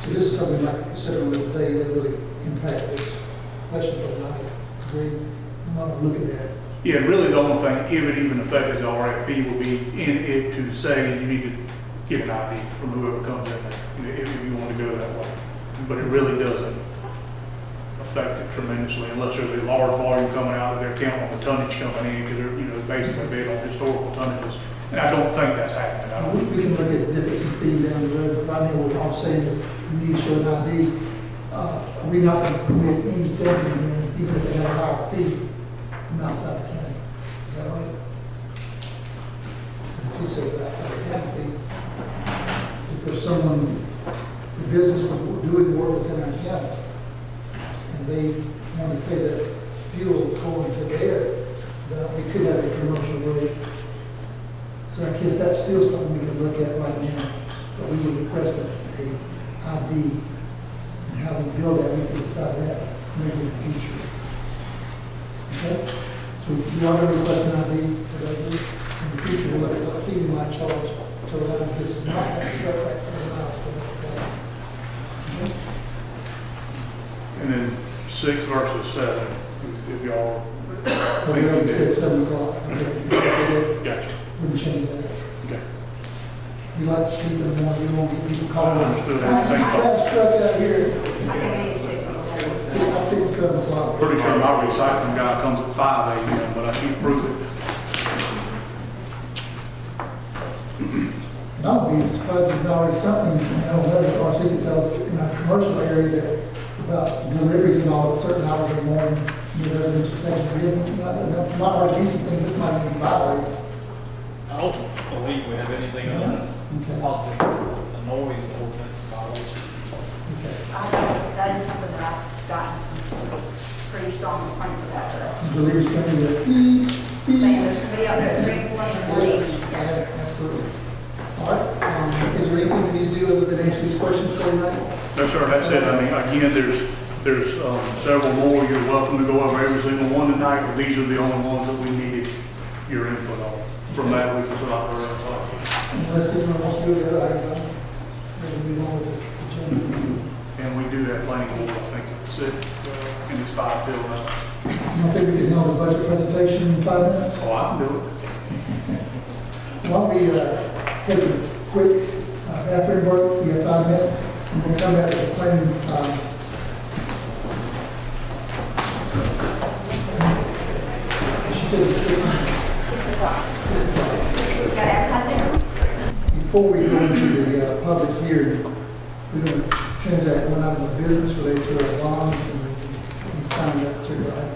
So this is something like considering that they really impact this question for tonight. Agree? I'm not looking at. Yeah, really the only thing, if it even affected the RFP, would be in it to say you need to get an ID from whoever comes in there, if you want to go that way. But it really doesn't affect it tremendously unless there's a large volume coming out of their count on the tonnage coming in, because they're, you know, basically bid on historical tonnages. And I don't think that's happening. I don't. We can look at the difference in fee down the road, but right now we're all saying that you need to show an ID. Are we not going to permit any dumping in, even if they have a higher fee from outside the county? Is that right? Who says that outside the county fee? Because someone, the business was doing work within our county, and they want to say that fuel going to there, that we could have a commercial rate. So I guess that's still something we can look at right now, but we would request a ID, and how we build that, we can decide that maybe in the future. Okay? So you are going to request an ID for that in the future, we'll look at fee you might charge to allow this is not have a truck like 30 miles per hour. And then 6 versus 7, if y'all We already said 7 o'clock. Gotcha. Wouldn't change that. Okay. We like to see them more, we won't get people calling us. Understood. Why is the trash truck out here? I think we need to stick to that. I'd say 7 o'clock. Pretty sure my recycling guy comes at 5 a.m., but I can't prove it. I would be surprised if there's already something, I don't know, that RC could tell us in our commercial area that about deliveries and all at certain hours in the morning, in the residential sections. There might already be some things this might even violate. I don't believe we have anything on Okay. possibly a noise ordinance violation. Okay. That is something that I've gotten some pretty strong complaints about, but Deliveries coming with beep, beep. saying there's somebody out there drinking one and leaving. Yeah, absolutely. All right, is there anything we need to do other than answer these questions for tonight? No, sir, that's it. I mean, again, there's several more. You're welcome to go over every single one tonight, but these are the only ones that we needed your input on. From that, we can put out the rest. Unless anyone wants to do the other items, maybe we want to agenda. And we do that planning board, I think, at 6, and it's 5 till now. You don't think we can handle the budget presentation in 5 minutes? Oh, I can do it. Why don't we take a quick bathroom break, we have 5 minutes, and we'll come back to the planning. She said it's 6 o'clock. Got advertising? Before we go into the public hearing, we're going to transact one item of business related to our bonds, and we find that particular item.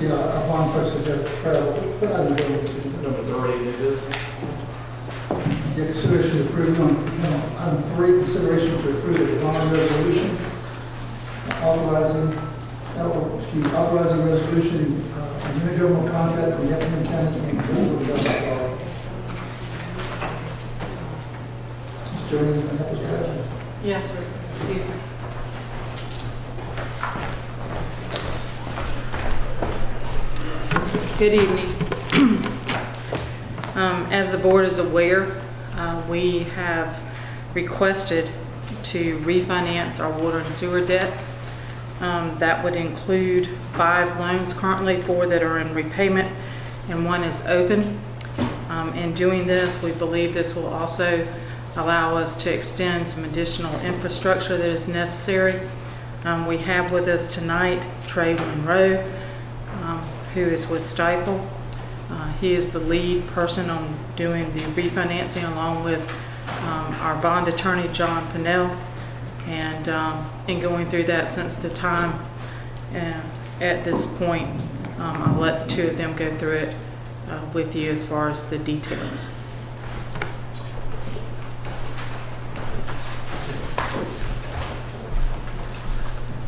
Yeah, a bond purchase of travel. What item is that? Number 3, it is. Yeah, consideration to approve item 3, consideration to approve the bond resolution authorizing resolution of intergovernmental contract for the Effingham County and Individual Development Authority. Ms. Joanne, can you help us with that? Yes, sir. Excuse me. Good evening. As the board is aware, we have requested to refinance our water and sewer debt. That would include 5 loans currently, 4 that are in repayment, and 1 is open. In doing this, we believe this will also allow us to extend some additional infrastructure that is necessary. We have with us tonight Trey Monroe, who is with Stifel. He is the lead person on doing the refinancing, along with our bond attorney, John Pinnell. And in going through that since the time at this point, I'll let the 2 of them go through it with you as far as the details.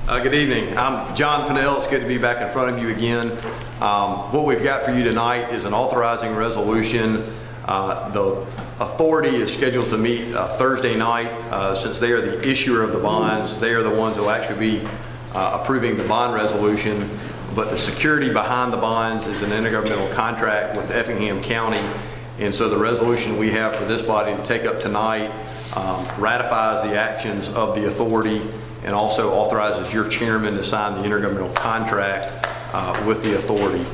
Good evening. I'm John Pinnell. It's good to be back in front of you again. What we've got for you tonight is an authorizing resolution. The authority is scheduled to meet Thursday night. Since they are the issuer of the bonds, they are the ones who will actually be approving the bond resolution. But the security behind the bonds is an intergovernmental contract with Effingham County. And so the resolution we have for this body to take up tonight ratifies the actions of the authority and also authorizes your chairman to sign the intergovernmental contract with the authority.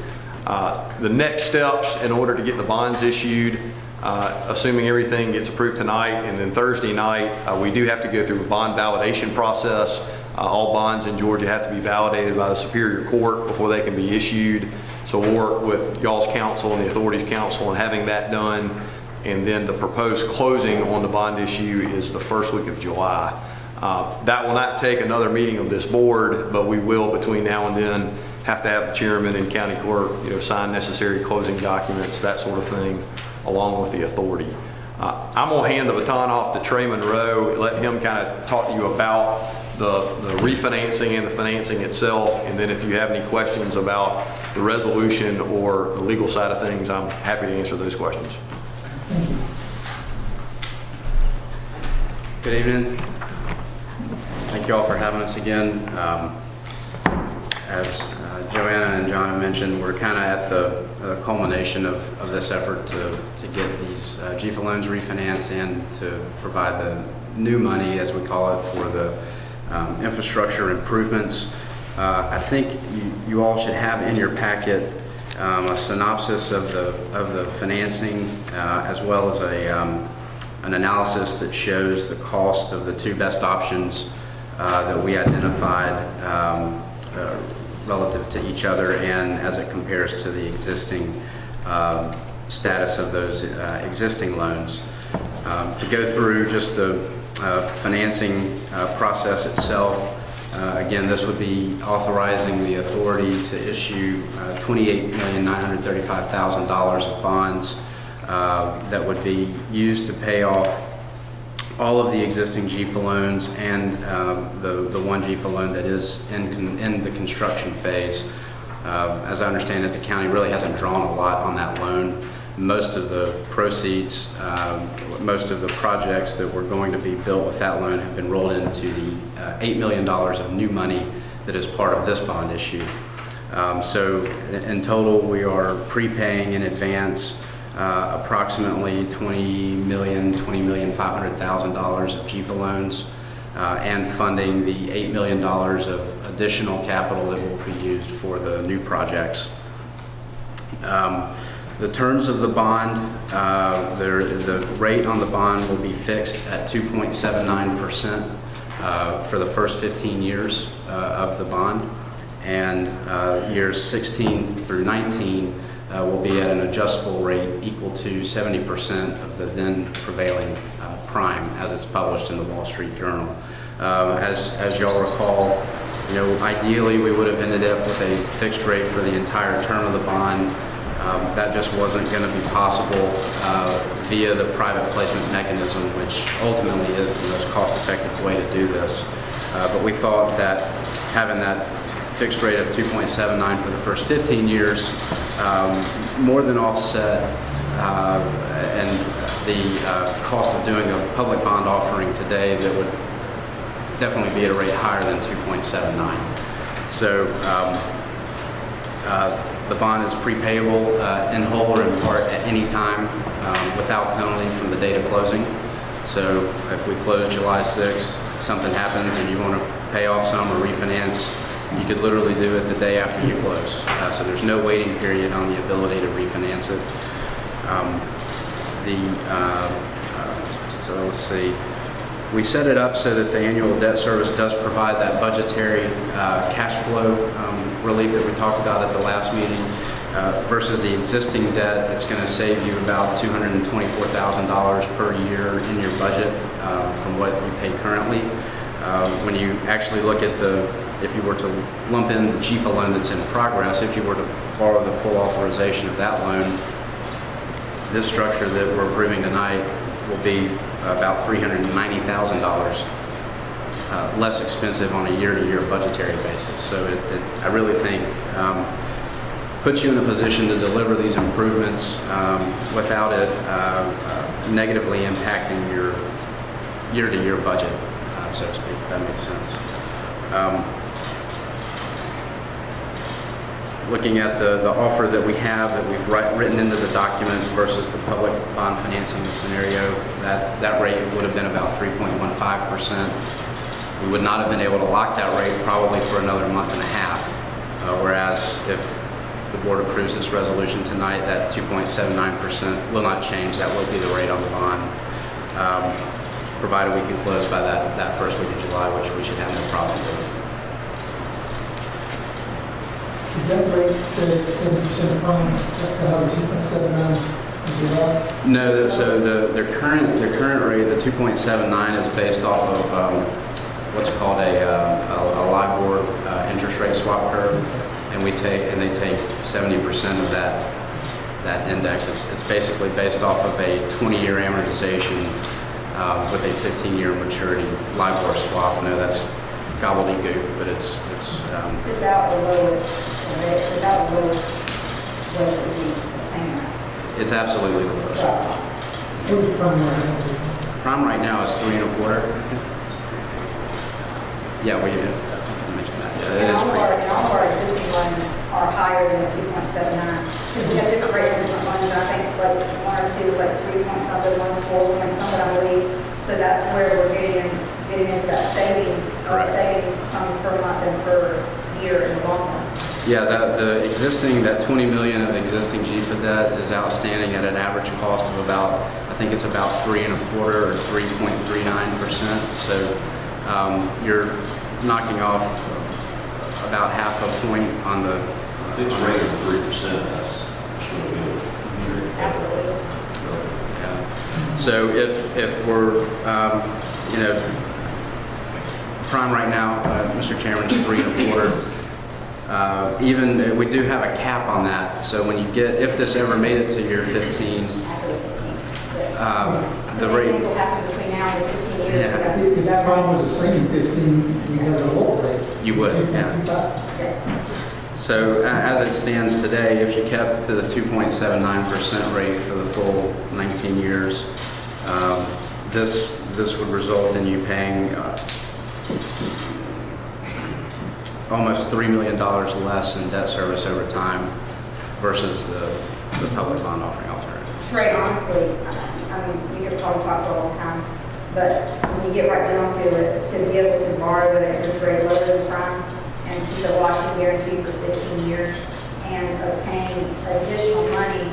The next steps in order to get the bonds issued, assuming everything gets approved tonight, and then Thursday night, we do have to go through a bond validation process. All bonds in Georgia have to be validated by the Superior Court before they can be issued. So we'll work with y'all's counsel and the authority's counsel in having that done. And then the proposed closing on the bond issue is the first week of July. That will not take another meeting of this board, but we will between now and then have to have the chairman and county clerk, sign necessary closing documents, that sort of thing, along with the authority. I'm gonna hand the baton off to Trey Monroe, let him kind of talk to you about the refinancing and the financing itself, and then if you have any questions about the resolution or the legal side of things, I'm happy to answer those questions. Thank you. Good evening. Thank you all for having us again. As Joanna and John have mentioned, we're kind of at the culmination of this effort to get these GFA loans refinanced and to provide the new money, as we call it, for the infrastructure improvements. I think you all should have in your packet a synopsis of the financing, as well as an analysis that shows the cost of the two best options that we identified relative to each other and as it compares to the existing status of those existing loans. To go through just the financing process itself, again, this would be authorizing the authority to issue $28,935,000 of bonds that would be used to pay off all of the existing GFA loans and the one GFA loan that is in the construction phase. As I understand it, the county really hasn't drawn a lot on that loan. Most of the proceeds, most of the projects that were going to be built with that loan have been rolled into the $8 million of new money that is part of this bond issue. So in total, we are prepaying in advance approximately $20,500,000 of GFA loans and funding the $8 million of additional capital that will be used for the new projects. The terms of the bond, the rate on the bond will be fixed at 2.79% for the first 15 years of the bond, and years 16 through 19 will be at an adjustable rate equal to 70% of the then prevailing prime as it's published in the Wall Street Journal. As y'all recall, ideally we would have ended up with a fixed rate for the entire term of the bond. That just wasn't going to be possible via the private placement mechanism, which ultimately is the most cost-effective way to do this. But we thought that having that fixed rate of 2.79 for the first 15 years more than offset and the cost of doing a public bond offering today that would definitely be at a rate higher than 2.79. So the bond is prepayable in whole or in part at any time without penalty from the date of closing. So if we close July 6th, something happens and you want to pay off some or refinance, you could literally do it the day after you close. So there's no waiting period on the ability to refinance it. So let's see. We set it up so that the annual debt service does provide that budgetary cash flow relief that we talked about at the last meeting. Versus the existing debt, it's going to save you about $224,000 per year in your budget from what you pay currently. When you actually look at if you were to lump in the GFA loan that's in progress, if you were to borrow the full authorization of that loan, this structure that we're approving tonight will be about $390,000 less expensive on a year-to-year budgetary basis. So I really think puts you in a position to deliver these improvements without it negatively impacting your year-to-year budget, so to speak, if that makes sense. Looking at the offer that we have that we've written into the documents versus the public bond financing scenario, that rate would have been about 3.15%. We would not have been able to lock that rate probably for another month and a half, whereas if the board approves this resolution tonight, that 2.79% will not change. That will be the rate on the bond, provided we can close by that first week of July, which we should have no problem doing. Is that rate set at 70% prime? That's how the 2.79 is derived? No, so the current rate, the 2.79, is based off of what's called a LIBOR interest rate swap curve, and they take 70% of that index. It's basically based off of a 20-year amortization with a 15-year maturity LIBOR swap. No, that's gobbledygook, but it's about the lowest. It's about the lowest rate that we obtain. It's absolutely the lowest. What is prime right now? Prime right now is 3.25. Yeah, we did mention that. Yeah, it is All of our existing loans higher than the 2.79. We have different rates on different ones, I think like one or two is like 3 point something, one's 4 point something, I believe. So that's where we're getting into that savings, Correct. savings some per month and per year in the long run. Yeah, that 20 million of existing GFA debt is outstanding at an average cost of about, I think it's about 3.25% or 3.39%. So you're knocking off about half a point on the Fixed rate of 3%, that's really good. Absolutely. Yeah. So if we're, prime right now, Mr. Chairman, is 3.25. Even, we do have a cap on that. So when you get, if this ever made it to year 15, After the 15. the rate, Things will happen between now and the 15 years. Yeah. So that's- If that problem was the same in 15, you have a lower rate. you would, yeah. 2.25. So as it stands today, if you kept to the 2.79% rate for the full 19 years, this would result in you paying almost $3 million less in debt service over time versus the public bond offering alternative. Trey, honestly, I mean, you could probably talk for a long time, but when you get right down to it, to be able to borrow at an interest rate lower than prime and keep it locked and guaranteed for 15 years and obtain additional money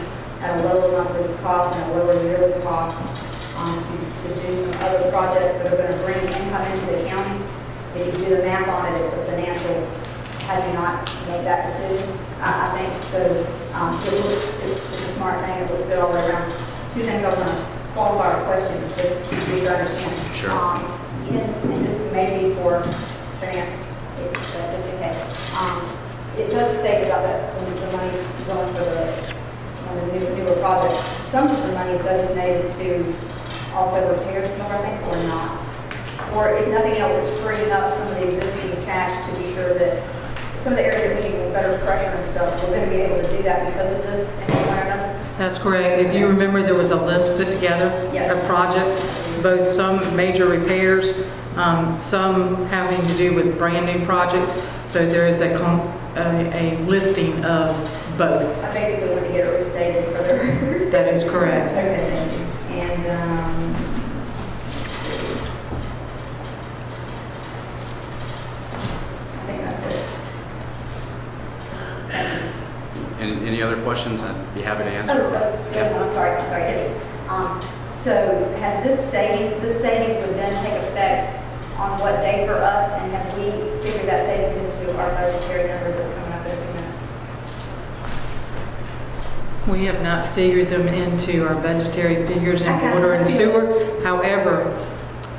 at a lower monthly cost and a lower yearly cost to do some other projects that are going to bring income into the county. If you do the math on it, it's a financial, how do you not make that decision? I think so. It's a smart thing. It looks good all the way around. Two things I want to qualify our question, just to be sure I understand. Sure. And this may be for finance, just in case. It does state about that when the money going for the newer projects. Some of the money is designated to also repairs, I think, or not. Or if nothing else, it's freeing up some of the existing cash to be sure that some of the areas that we need better pressure and stuff, we're going to be able to do that because of this in one or another. That's correct. If you remember, there was a list put together Yes. of projects, both some major repairs, some having to do with brand new projects. So there is a listing of both. I basically want to get it restated for the. That is correct. Okay, thank you. And, I think that's it. And any other questions? I'd be happy to answer. I'm sorry. So has this savings would then take effect on what day for us? And have we figured that savings into our budgetary numbers that's coming up in a few minutes? We have not figured them into our budgetary figures in water and sewer. However,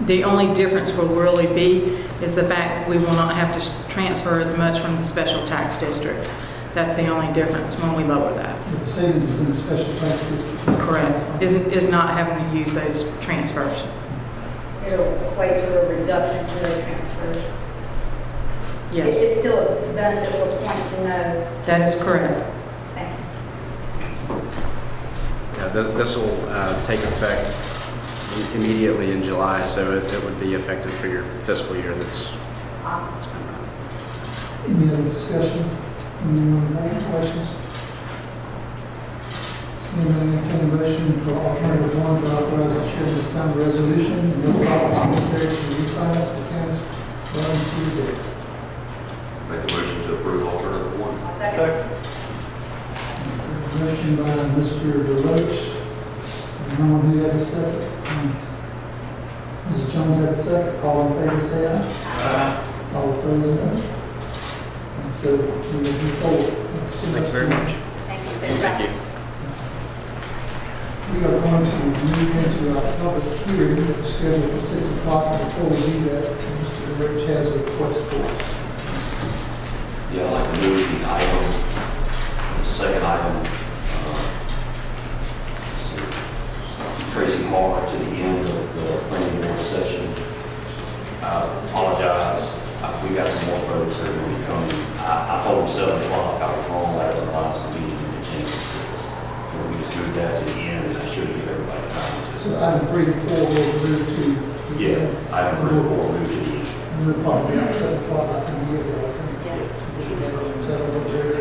the only difference will really be is the fact we will not have to transfer as much from the special tax districts. That's the only difference when we lower that. The savings is in the special tax district. Correct. Is not having to use those transfers. It'll equate to a reduction from those transfers. Yes. It's still a beneficial point to know. That is correct. Thank you. Yeah, this will take effect immediately in July, so it would be effective for your fiscal year that's Awesome. coming up. Any other discussion? Any questions? Seeing none, entertain a motion for alternative one to authorize the chairman to sign the resolution and no problems necessary to refinance the county's water and sewer debt. Make a motion to approve alternative one. I'll second. Motion by Mr. Deloach. And no one who had a second. Mrs. Jones had a second. All in favor, say aye. Aye. All opposed, no. And so we will move forward. Thank you very much. Thank you. Thank you. We are going to move into our public hearing that's scheduled for 6 o'clock. Before we do that, Mr. Rich has a request for us. Yeah, I'd like to move the item, the second item, Tracy Hart to the end of the planning board session. I apologize. We got some more folks that are going to be coming. I told them 7 o'clock. I was wrong at the last meeting and it changed to 6. But we just moved that to the end and I should give everybody time. So item 3 and 4 will move to. Yeah, item 3 and 4 move to the end. And we'll probably be at 7 o'clock. I think we get there. I think. Yeah. Is that what we're doing?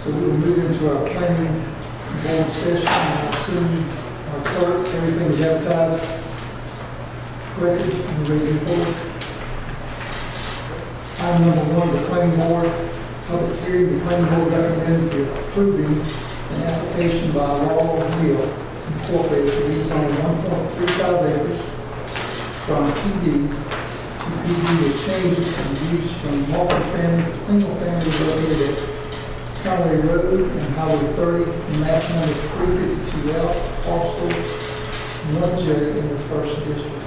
So we'll move into our planning board session. I assume our clerk, everything is advertised correctly and ready to report. Item number 1, the planning board public hearing. The planning board recommends the approving an application by Laurel Hill Incorporated to rezone 1.35 acres from PD to PD with changes in use from multifamily to single-family located at Conway Road and Highway 30, and map number 352L, parcel 1J in the first district.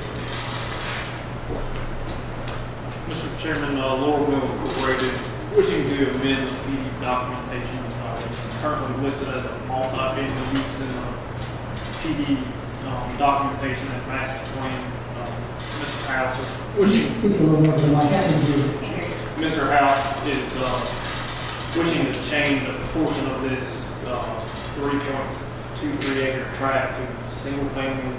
Mr. Chairman, Laurel Hill Incorporated, wishing to amend the PD documentation, which is currently listed as a multi-family use in the PD documentation and master plan. Mr. House is wishing. Speak a little more than my hand here. Mr. House is wishing to change a portion of this 3.23 acre tract to single family.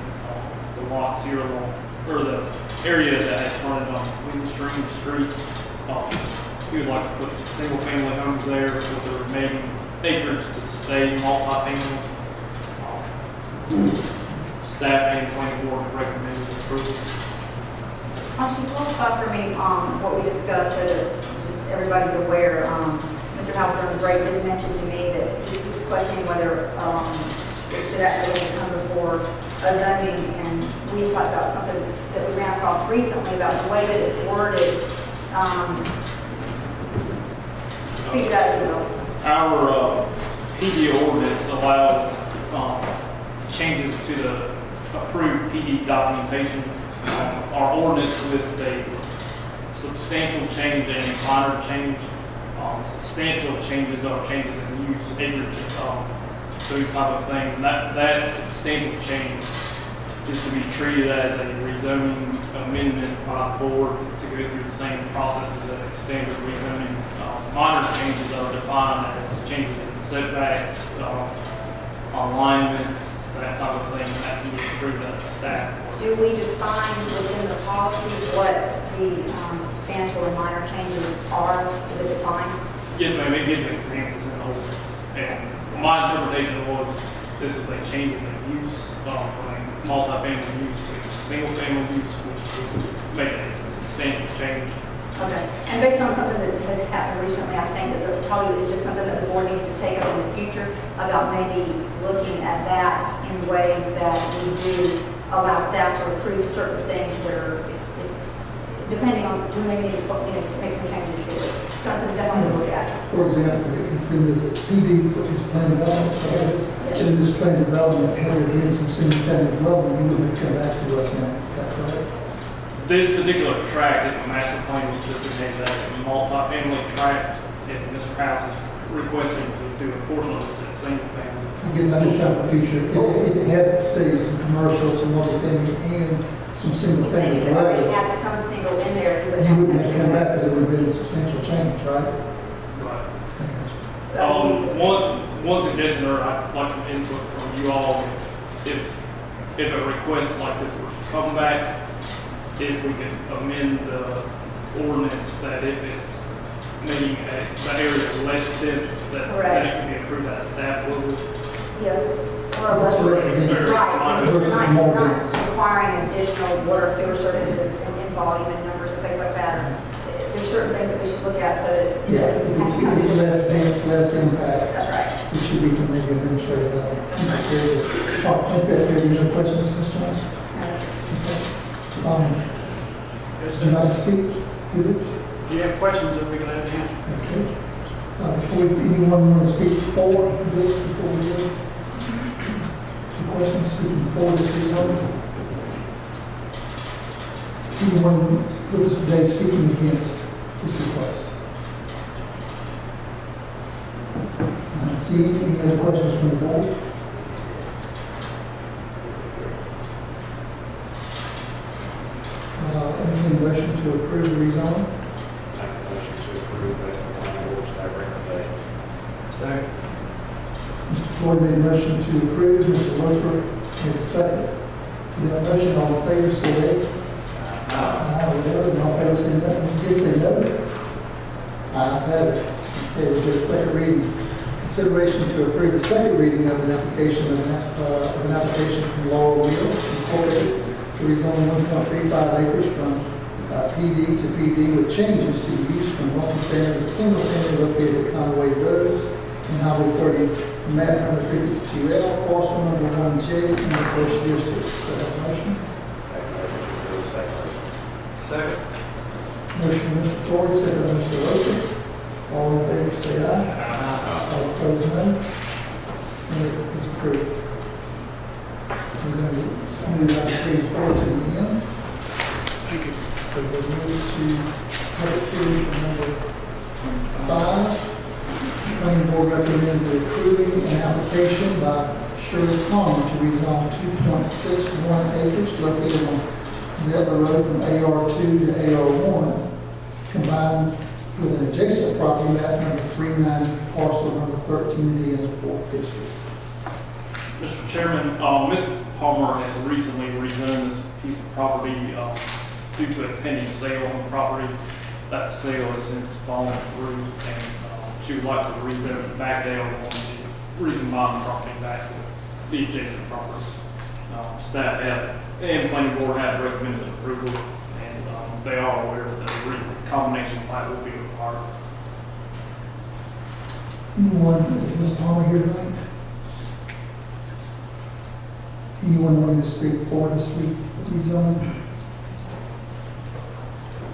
The lots here along, or the area that has frontage on Queen Street. He would like to put some single family homes there with the remaining acreage to stay multi-family. Staff and planning board recommend approval. She qualified for me what we discussed, so that just everybody's aware. Mr. Hauser on the break did mention to me that he was questioning whether it should actually come before a zoning, and we talked about something that we ran across recently about the way that it's worded. Speak that, you know. Our PD ordinance allows changes to the approved PD documentation. Our ordinance lists a substantial change and a minor change. Substantial changes are changes in use, acreage, those type of things. And that substantial change is to be treated as a rezoning amendment by the board to go through the same process as a standard rezoning. Minor changes are defined as changes in setbacks, alignments, that type of thing, that can be approved by the staff. Do we define within the policy what the substantial and minor changes are? Is it defined? Yes, ma'am, it gives examples in the ordinance. And my interpretation was this was a change in the use from a multi-family use to a single-family use, which would make it a substantial change. Okay. And based on something that has happened recently, I think that there probably is just something that the board needs to take up in the future about maybe looking at that in ways that we do allow staff to approve certain things that are, depending on, we maybe need to make some changes to it. Something definitely to look at. For example, if in this PD for his plan development, in this plan development, had there been some single-family dwelling, you would have come back to us now. Is that correct? This particular tract, if the master plan was designated as a multi-family tract, if Mr. House is requesting to do a portion of this as single family. Again, I'm just trying for the future. If it had, say, some commercials, some multi-family, and some single-family If it already dwelling, had some single in there, you wouldn't have come back because it would have been a substantial change, right? Right. I got you. One suggestion, or I'd like some input from you all, if a request like this were to come back, if we could amend the ordinance that if it's making the area less dense, that it can be approved by staff level. yes. Or less, So that's the difference. right. Versus more Not dense. requiring additional water and sewer services in volume and numbers and things like that. There's certain things that we should look at so that. Yeah, if it's less dense, less impact. That's right. It should be from maybe administrative level. Very good. Oh, I think that there any other questions, Ms. Jones? Do you like to speak to this? If you have questions, I'll be glad to answer. Okay. Before anyone want to speak for this, before we go? Any questions speaking for this rezone? Anyone with us today speaking against this request? I don't see any other questions from the board. Entertained motion to approve the rezone. Make a motion to approve that the board staff recommendation. Second. Mr. Floyd made a motion to approve, Mr. Loper made a second. The motion, all in favor, say aye. Aye. Whatever, and all in favor, say no. You can say no. Ayes have it. Okay, we'll get a second reading. Consideration to approve the second reading of an application from Laurel Mill Incorporated to rezone 1.35 acres from PD to PD with changes to the use from multifamily to single family located at Conway Road and Highway 30, map number 52L, parcel number 1J in the first district. Do I have a motion? Second. Motion by Mr. Floyd, second by Mr. Roper. All in favor say aye. All opposed, no. And it is approved. We're going to move item 34 to the end. Thank you. So we'll move to public hearing number 5. Planning board recommends approving an application by Shirley Palmer to rezone 2.61 acres located on Zebra Road from AR2 to AR1, combined with an adjacent property map number 39, parcel number 13D in the 4th district. Mr. Chairman, Ms. Palmer has recently rezoned this piece of property due to a pending sale on the property. That sale has since fallen through, and she would like to rezone it back down to recombine the property back with the adjacent property. Staff and planning board have recommended approval, and they are aware that the combination plat will be required. Anyone, is Ms. Palmer here tonight? Anyone wanting to speak for this rezoning?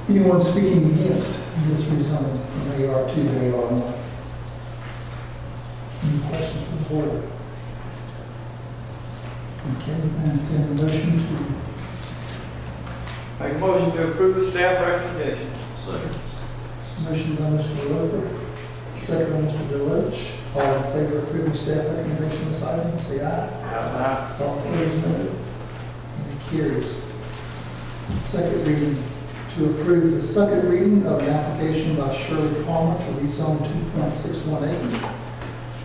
Anyone speaking against this rezoning from AR2 to AR1? Any questions from the board? Okay, and entertain a motion to Make a motion to approve staff recommendation. Second. motion by Mr. Roper, second by Mr. Deloach. All in favor of approving staff recommendation on this item, say aye. Aye. All opposed, no. And it carries. Second reading, to approve the second reading of an application by Shirley Palmer to rezone 2.61 acres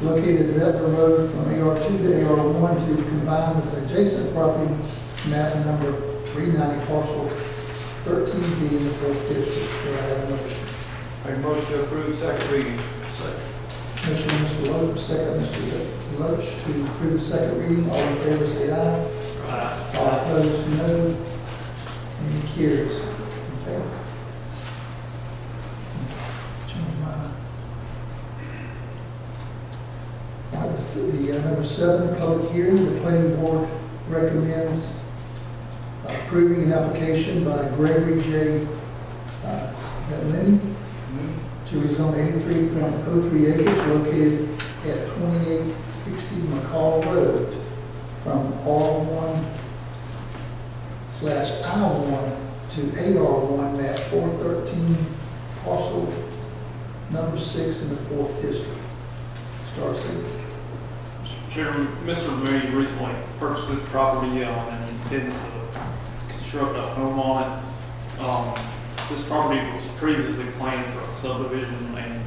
located at Zebra Road from AR2 to AR1 to combine with an adjacent property map number 390, parcel 13B in the 4th district. Do I have a motion? Make a motion to approve second reading. Second. Motion by Mr. Loach, second by Mr. Loach to approve the second reading. All in favor say aye. Aye. All opposed, no. And it carries. Okay. Change my. All right, the number 7, public hearing. The planning board recommends approving an application by Gregory J. Is that Lenny? To rezone 83.03 acres located at 2860 McCall Road from R1/I1 to AR1 map 413, parcel number 6 in the 4th district. Start seeing. Mr. Chairman, Mr. Mooney recently purchased this property and intends to construct a home on it. This property was previously planned for a subdivision, and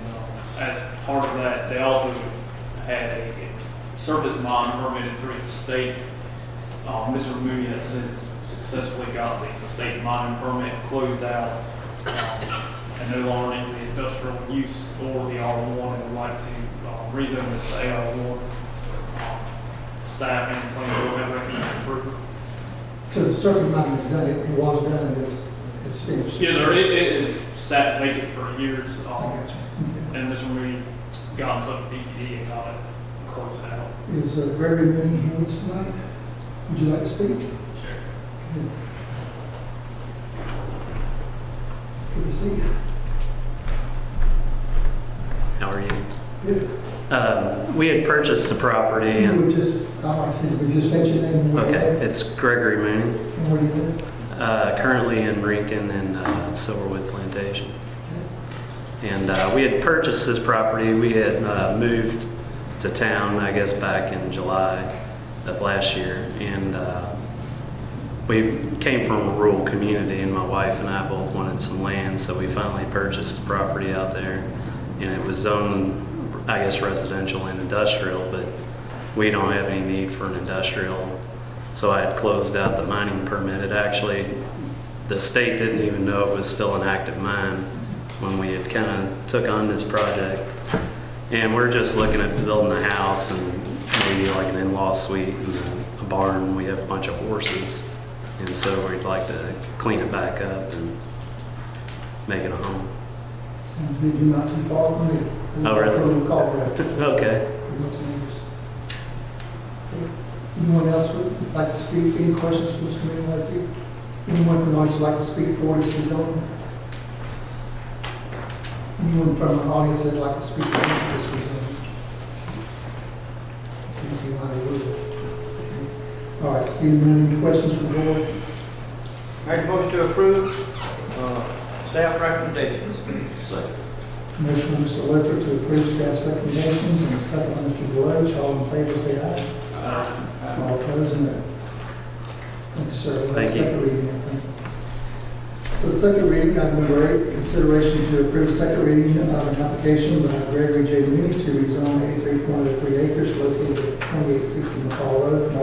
as part of that, they also had a surface mine permitted through the state. Mr. Mooney has since successfully got the state mining permit closed out and no longer needs the industrial use or the R1, and would like to rezone this to AR1. Staff and planning board have recommended approval. So the circuit mining is done, it was done, and it's finished. Yeah, it sat vacant for years. I got you. Okay. And Mr. Mooney got into DPD and got it closed out. Is Gregory Mooney here with us tonight? Would you like to speak? Sure. Good. Good to see you. How are you? Good. We had purchased the property. You would just, I see, we just state your name and where you Okay, live. it's Gregory Mooney. And where do you live? Currently in Rincon and Silverwood Plantation. And we had purchased this property. We had moved to town, I guess, back in July of last year. And we came from a rural community, and my wife and I both wanted some land, so we finally purchased the property out there. And it was zoned, I guess, residential and industrial, but we don't have any need for an industrial. So I had closed out the mining permit. It actually, the state didn't even know it was still an active mine when we had kind of took on this project. And we're just looking at building a house and maybe like an in-law suite and a barn. We have a bunch of horses. And so we'd like to clean it back up and make it a home. Sounds good, you're not too far from me. Oh, really? Okay. Okay. Pretty much neighbors. Okay. Anyone else would like to speak? Any questions from this committee last year? Anyone from the audience would like to speak for this rezoning? Anyone from the audience that'd like to speak against this rezoning? Didn't see why they would. Okay. All right, seeing none, any questions from the board? Make a motion to approve, staff recommendations. Second. Motion by Mr. Luther to approve staff's recommendations, and a second by Mr. Deloach. All in favor, say aye. Uh, All opposed, no. Thank you, sir. We'll have Thank you. second reading now. Thank you. So the second reading, item number 8, consideration to approve second reading of an application by Gregory J. Mooney to rezone 83.03 acres located at 2860 McCall Road from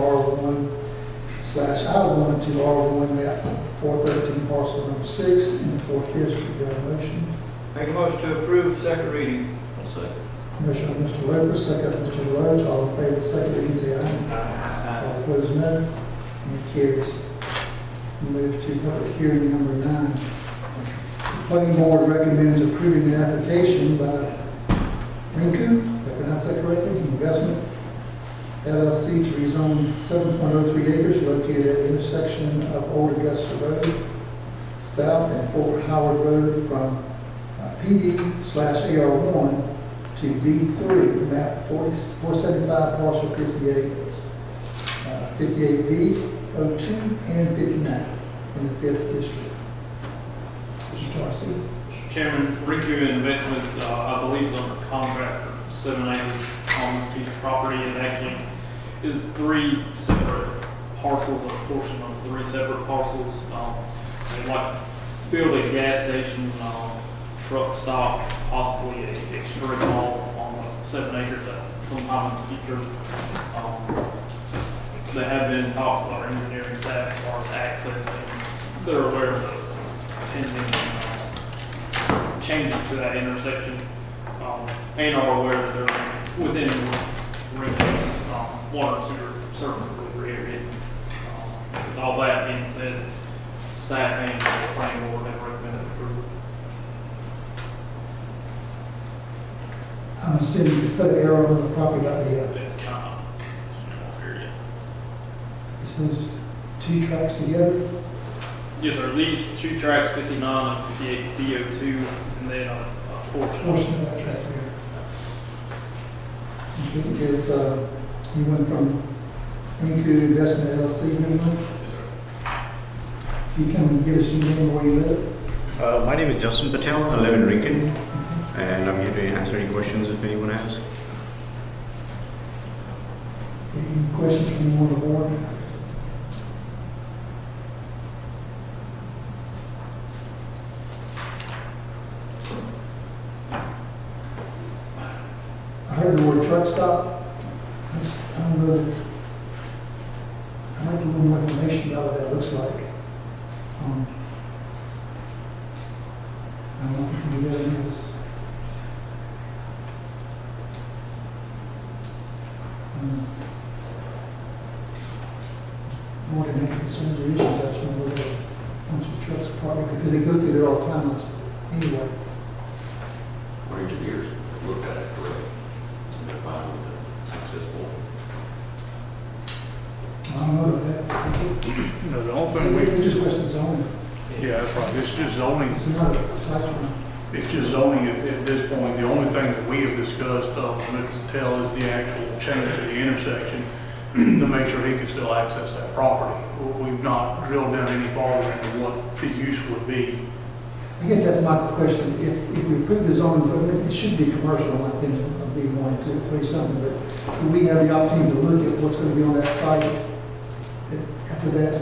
R1/I1 to R1 map 413 parcel number 6 in the 4th district. Do I have a motion? Make a motion to approve second reading. Second. Motion by Mr. Roper, second by Mr. Deloach. All in favor of the second reading, say aye. All opposed, no. And it carries. We move to public hearing number 9. The planning board recommends approving the application by Rinku, did I pronounce that correctly, Investment LLC to rezone 7.03 acres located at the intersection of Old Augusta Road South and Fort Howard Road from PD/AR1 to B3, map 475, parcel 58, 58B, 02, and 59 in the 5th district. Mr. Darcy. Mr. Chairman, Rinku Investments, I believe, is under contract for 7 acres on this piece of property. It actually is 3 separate parcels, a portion of 3 separate parcels. They'd like to build a gas station, truck stop, possibly a strip mall on the 7 acres at some time in the future. They have been in talks with our engineering staff as far as access, and they're aware of the pending changes to that intersection, and are aware that they're within Ringo's water and sewer service delivery area. With all that being said, staff and the planning board have recommended approval. I'm assuming you put an arrow on the property by the, That's kind of area. it's those 2 tracks together. Yes, sir. These 2 tracks, 59 and 58 DO2, and then a portion. Portion of that track there. Okay, is, you went from Rinku Investment LLC, remember? You come and give us your name where you live? My name is Justin Patel. I live in Lincoln, and I'm here to answer any questions if anyone has. Any questions from anyone on the board? I heard the word truck stop. I don't know. I'd like a little more information about what that looks like. I don't know if you can do that in this. More than any concerns or issues, that's when we're going to trucks parked, because they go through there all the time, anyway. Our engineers looked at it correctly, and they're fine with the access point. I don't know about that. You know, the only thing It's just a question of zoning. yeah, that's right, it's just zoning. It's not a site plan. It's just zoning at this point. The only thing that we have discussed, Mr. Patel, is the actual change to the intersection to make sure he can still access that property. We've not drilled down any farther into what the use would be. I guess that's my question. If we approve the zoning, for it should be commercial, in my opinion, of being 1, 2, 3, something, but do we have the opportunity to look at what's going to be on that site after that,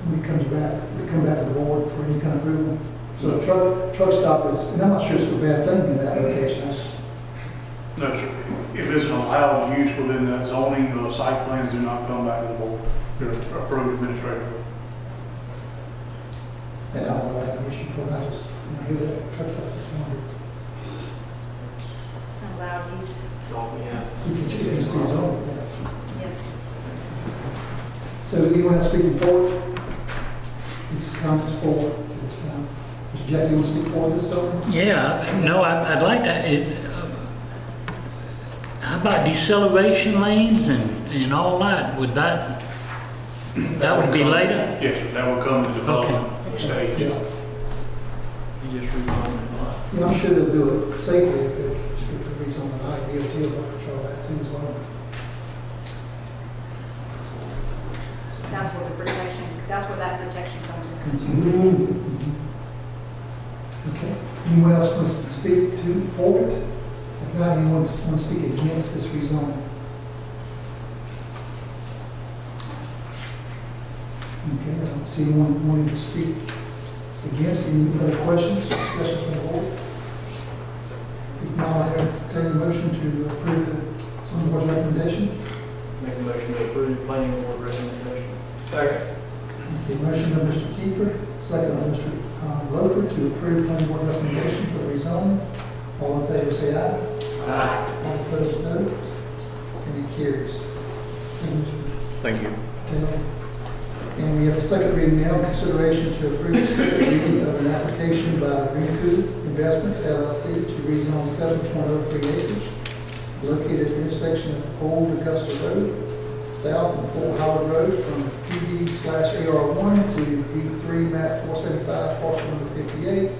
when it comes back, we come back to the board for any kind of approval? So the truck stop is, and I'm not sure it's a bad thing in that location. No, sir. If it's an allowed use within that zoning, the site plans do not come back to the board. They're approved administratively. And I don't know if I have an issue for it, I just, do that truck stop, just wondered. So allowed use. You can choose to rezone, yeah. Yes. So anyone else speaking forward? This is conference forward at this time. Mr. Jackie, you want to speak forward this summer? Yeah, no, I'd like that. How about deceleration lanes and all that? Would that would be later? Yes, sir, that will come to development stage. Yeah. Yeah, I'm sure they'll do it safely if for reason the night. DOT will control that too as well. That's where that protection comes in. Okay. Anyone else want to speak forward? If not, anyone want to speak against this rezoning? Okay, I don't see anyone wanting to speak against. Any other questions, discussions from the board? If not, I entertain a motion to approve the zoning board's recommendation. Make a motion to approve planning board recommendation. Second. Okay, motion by Mr. Kiefer, second by Mr. Loper to approve planning board recommendation for the rezoning. All in favor say aye. Aye. All opposed, no. And it carries. Thank you, Mr. Thank you. Taylor. And we have a second reading now, consideration to approve the second reading of an application by Rinku Investments LLC to rezone 7.03 acres located at the intersection of Old Augusta Road, South and Fort Howard Road from PD/AR1 to B3 map 475, parcel number 58,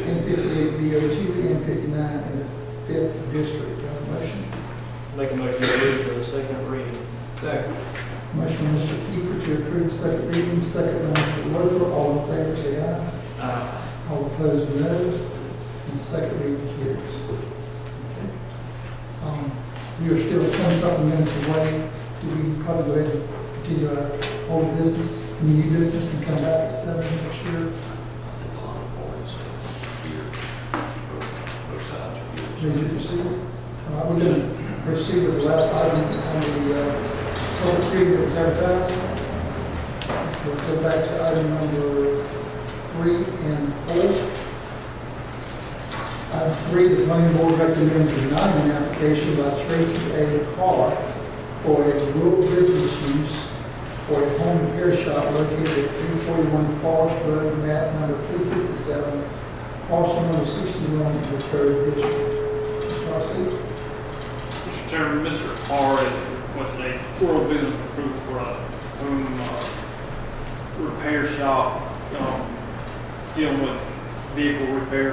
and 58 BO2 and 59 in the 5th district. Do I have a motion? Make a motion to approve for the second reading. Second. Motion by Mr. Kiefer to approve the second reading, second by Mr. Loper. All in favor say aye. Aye. All opposed, no. And the second reading carries. Okay. We are still 20-something minutes away. Do we probably go ahead and continue our old business, new business, and come back at 7 next year? Ready to proceed? All right, we're going to proceed with the last item on the public hearing that was advertised. We'll go back to item number 3 and 4. Item 3, the planning board recommends denying an application by Tracy A. Hart for a rural business use for a home repair shop located at 341 Forest Road, map number 367, parcel number 61 in the 3rd district. Mr. Arcee? Mr. Chairman, Mr. Hart requested a rural business approval for a home repair shop dealing with vehicle repair.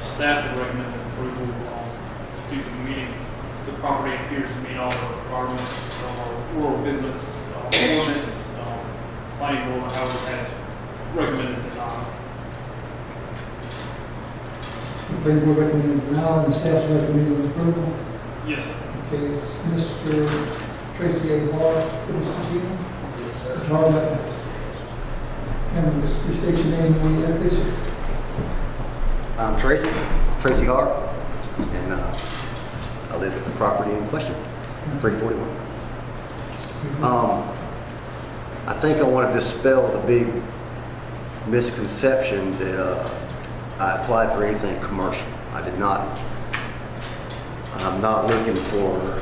Staff would recommend approval due to meeting the property appears to meet all the requirements of our rural business ordinance. Planning board, however, has recommended denial. The planning board recommended denial and staff's recommending approval. Yes, sir. Okay, it's Mr. Tracy A. Hart, this evening. Yes, sir. Mr. Hart, can you just restate your name and where you live, please? I'm Tracy Hart, and I live at the property in question, 341. I think I want to dispel the big misconception that I applied for anything commercial. I did not. I'm not looking for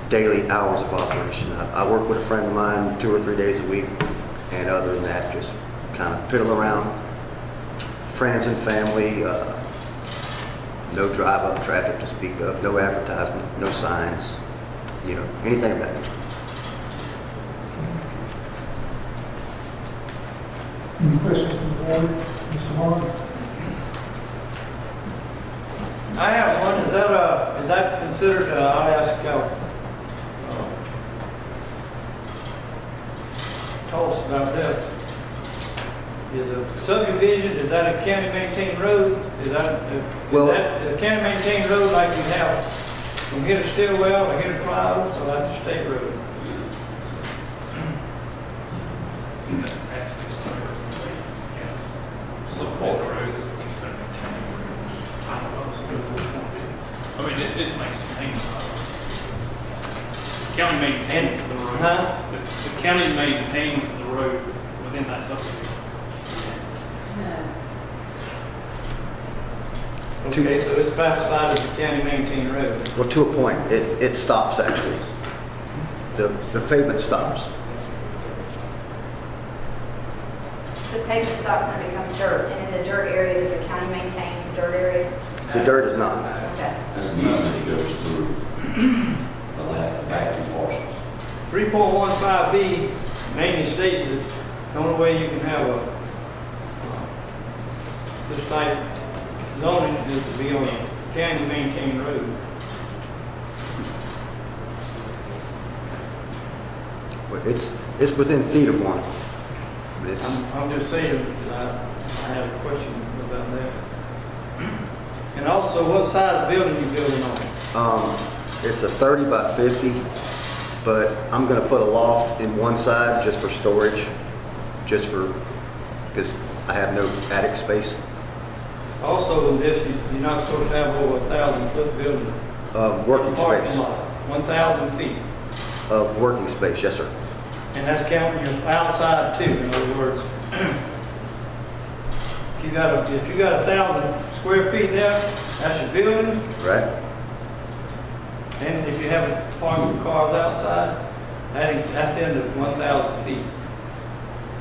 daily hours of operation. I work with a friend of mine 2 or 3 days a week, and other than that, just kind of piddle around. Friends and family, no drive-up traffic to speak of, no advertisement, no signs, anything of that nature. Any questions from the board? Mr. Hart? I have one. Is that considered, I'll ask, tell us about this. Is a subdivision, is that a county maintained road? Is that a county maintained road like you have from here to Stillwell or here to Clyde, so that's a state road? I mean, it's maintained. The county maintains the road. Huh? The county maintains the road within that subdivision. Okay, so it's classified as a county maintained road. Well, to a point, it stops actually. The pavement stops. The pavement stops and it becomes dirt, and in the dirt area, does the county maintain the dirt area? The dirt is not. Okay. That's an easement that goes through the land, back through parcels. 3.15B mainly states that the only way you can have this type of zoning is to be on a county maintained road. But it's within feet of one. But it's, I'm just saying, I have a question about that. And also, what size building you building on? it's a 30 by 50, but I'm gonna put a loft in one side just for storage, because I have no attic space. Also, in this, you're not supposed to have over 1,000-foot building. Working Parking space. lot, 1,000 feet. Working space, yes, sir. And that's counting your outside too, in other words. If you got 1,000 square feet there, that's your building. Right. And if you have parked some cars outside, that's the end of 1,000 feet.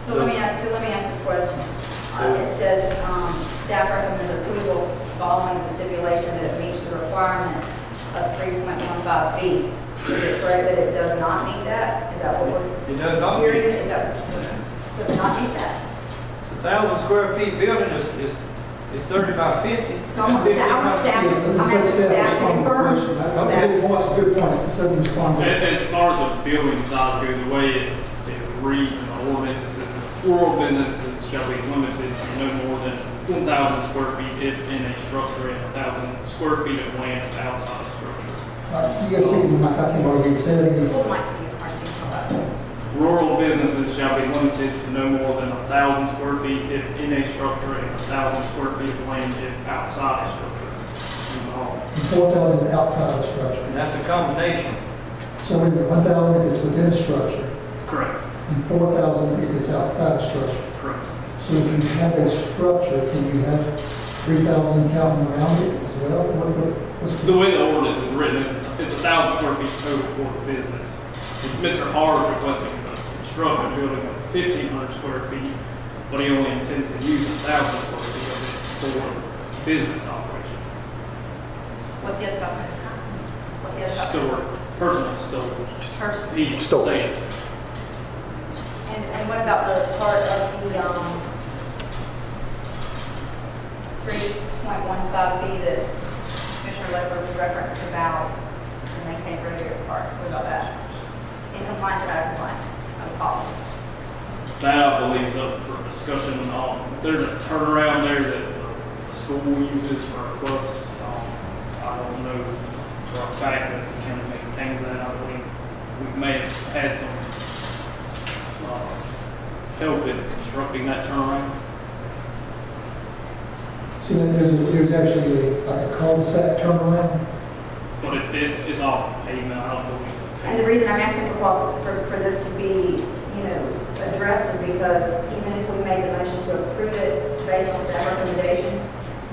So let me ask this question. It says, staff recommends approval following the stipulation that it meets the requirement of 3.15 feet. Is it correct that it does not meet that? Is that what we're It does not hearing? meet. Is that, does it not meet that? 1,000 square feet building is 30 by 50. So I'm asking staff to confirm That's a good point. It doesn't respond to it. As far as the building side goes, the way it reads in the ordinance, it says rural businesses shall be limited to no more than 1,000 square feet if in a structure and 1,000 square feet of land outside the structure. You guys see, I can't already say that again. Hold mic to you, Marcy. Rural businesses shall be limited to no more than 1,000 square feet if in a structure and 1,000 square feet of land if outside a structure. And 4,000 outside of the structure. And that's a combination. So we get 1,000 if it's within a structure, Correct. and 4,000 if it's outside a structure. Correct. So if you have a structure, can you have 3,000 counting around it as well? What's The way the ordinance is written, it's 1,000 square feet total for the business. Mr. Harr is requesting to construct a building of 1,500 square feet, but he only intends to use 1,000 square feet of it for business operation. What's the other topic? What's the other topic? Storage, personal storage. Personal. Heating Storage. station. And what about the part of the 3.15 that Commissioner Ledford was referenced about the maintained road part? What about that? In compliance or out of compliance of the policy? That I believe is up for discussion. There's a turnaround there that the school uses for a bus. I don't know for a fact that the county maintains that. I believe we may have had some help in constructing that turnaround. See, there's actually a cul-de-sac turnaround. But it's off pavement. I don't believe. And the reason I'm asking for this to be, addressed is because even if we made the motion to approve it based on staff recommendation,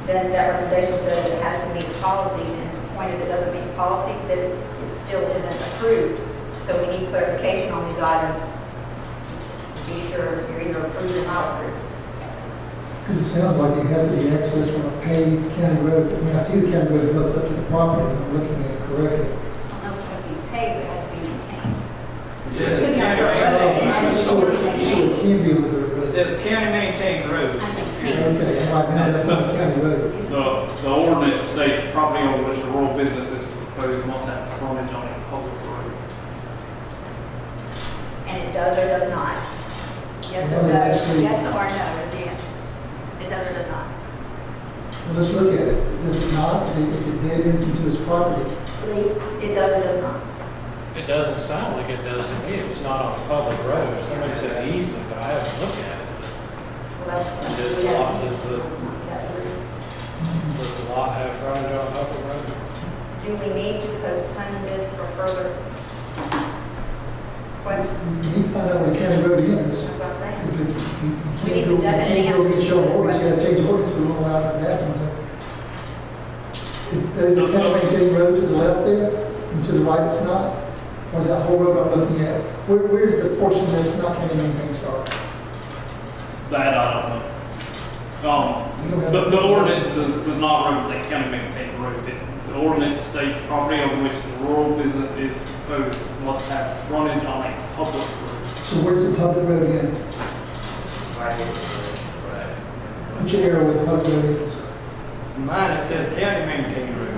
then staff recommendation says it has to meet policy, and the point is it doesn't meet policy, that it still isn't approved. So we need clarification on these items to be sure you're either approved or not approved. Because it sounds like it has to be accessed from a paved county road. I mean, I see the county road that hooks up to the property, and I'm looking at it correctly. I don't know if it's going to be paid, but it has to be maintained. It says county So it can be on the road. It says county maintained road. Okay, right now, that's not a county road. The ordinance states property on which the rural business is proposed must have frontage on a public road. And it does or does not? Yes or Well, no? actually- Yes or no is the answer. It does or does not? Well, let's look at it. Does it not? If it dead ends into his property, It does or does not? It doesn't sound like it does to me. It was not on a public road. Somebody said easement, but I haven't looked at it. Well, that's. Does the lot have frontage on a public road? Do we need to postpone this for further questions? you need to find out where the county road ends. That's what I'm saying. Because We need some definite you can't go answers get to your this ordinance, you question. gotta change the ordinance, we won't allow that to happen, so. That is a county maintained road to the left there, and to the right it's not? Or is that whole road I'm looking at? Where's the portion that's not county maintained start? That I don't know. The ordinance does not regulate county maintained road. The ordinance states property on which the rural business is proposed must have frontage on a public road. So where's the public road again? Right. Which area where the public road is? Mine, it says county maintained road.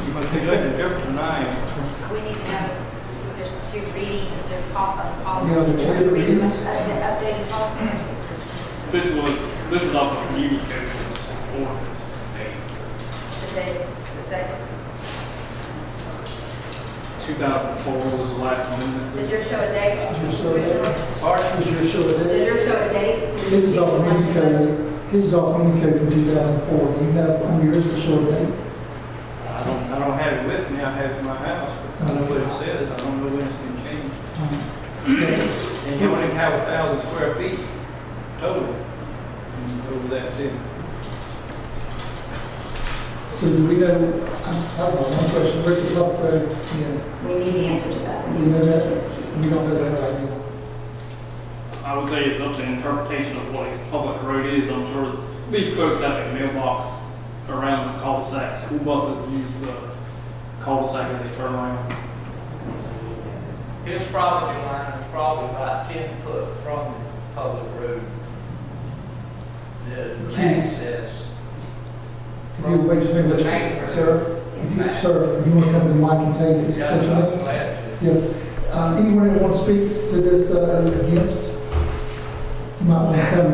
You must be looking different than I am. We need to know, there's 2 readings of their policy. Yeah, the 2 different readings. Updated policy. This is off the community code's ordinance. To say, 2004 was the last amendment. does yours show a date? Does yours show a date? Pardon? Does yours show a Does date? yours show a date? This is our community code. This is our community code from 2004. Do you have on yours to show a date? I don't have it with me, I have it in my house, but I know what it says, I don't know when it's been changed. And you only have 1,000 square feet total, and you throw that too. So do we know, I don't know, one question, where's the public road in? We need the answer to that. Do we know that? We don't know that right now. I would say it's up to interpretation of what a public road is. I'm sure these folks have a mailbox around this cul-de-sac. School buses use the cul-de-sac as they turn around. His property line is probably about 10 foot from the public road. The access. If you wait just a minute, sir, if you want to come to the mic and tell you, Yes, I'm glad to. yeah. Anyone that wants to speak to this against, you might want to come,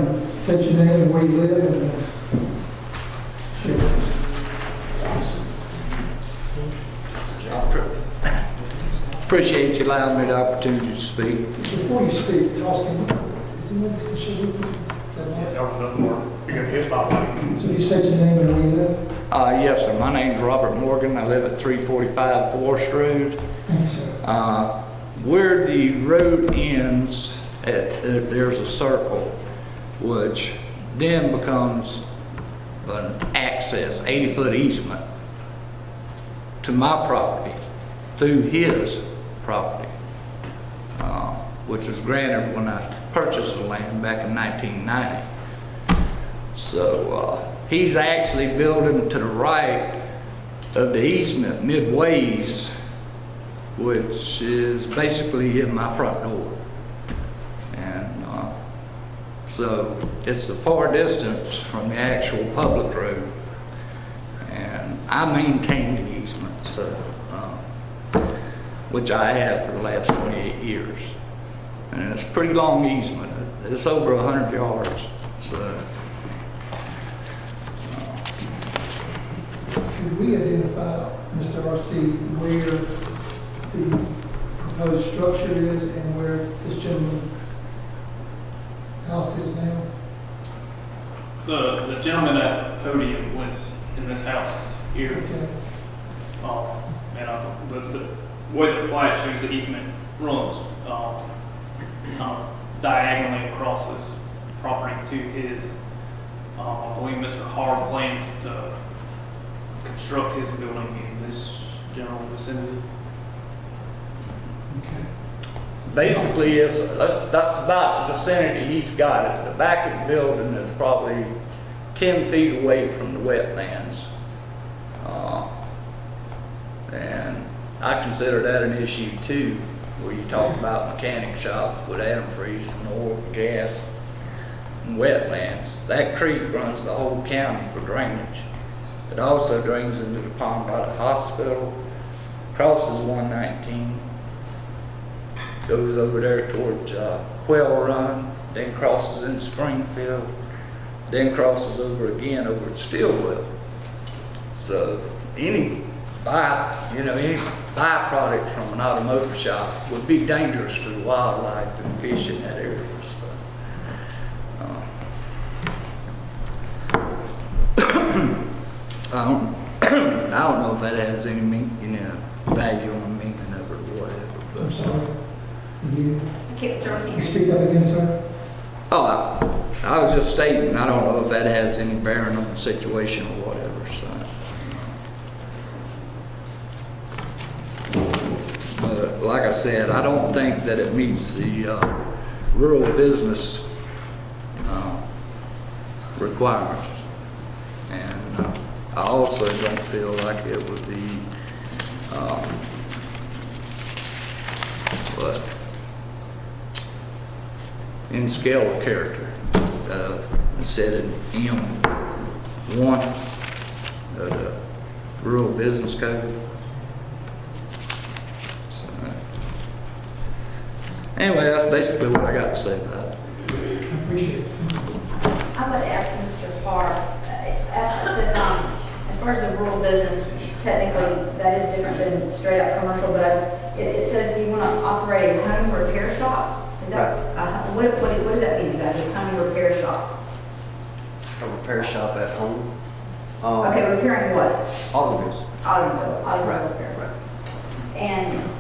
state your name and where you live and share this. Appreciate you allowing me the opportunity to speak. Before you speak, toss him, is he ready to show you? So if you state your name and where you live? Yes, sir. My name's Robert Morgan. I live at 345 Forest Road. Thank you, sir. Where the road ends, there's a circle, which then becomes an access, 80-foot easement to my property through his property, which was granted when I purchased the land back in 1990. So he's actually building to the right of the easement midways, which is basically in my front door. And so it's a far distance from the actual public road. And I maintain the easement, so, which I have for the last 28 years. And it's a pretty long easement. It's over 100 yards. So. Could we identify, Mr. R.C., where the proposed structure is and where this gentleman's house is now? The gentleman at the podium lives in this house here. Okay. And the way the plat shows the easement runs diagonally across this property to his. I believe Mr. Hard plans to construct his building in this general vicinity. Okay. Basically, that's about the vicinity he's got it. The back of the building is probably 10 feet away from the wetlands. And I consider that an issue too, where you talk about mechanic shops with antifreeze and oil, gas, and wetlands. That creek runs the whole county for drainage. It also drains into the pond by the hospital, crosses 119, goes over there towards Quail Run, then crosses into Springfield, then crosses over again over at Stillwell. So any byproduct from an automotive shop would be dangerous to the wildlife and fish in that area. So, I don't know if that has any value on the meaning of it or whatever. I'm sorry. You Okay, sir. you speak up again, sir? Oh, I was just stating, I don't know if that has any bearing on the situation or whatever. like I said, I don't think that it meets the rural business requirements. And I also don't feel like it would be, in scale of character, set in M1 of the rural business code. So, anyway, that's basically what I got to say about it. I appreciate it. I would ask Mr. Parr, it says, as far as the rural business, technically that is different than straight up commercial, but it says you want to operate a home repair shop. Is that, what does that mean exactly, home repair shop? A repair shop at home. Okay, repairing what? Automobiles. Automobile repair. Right. And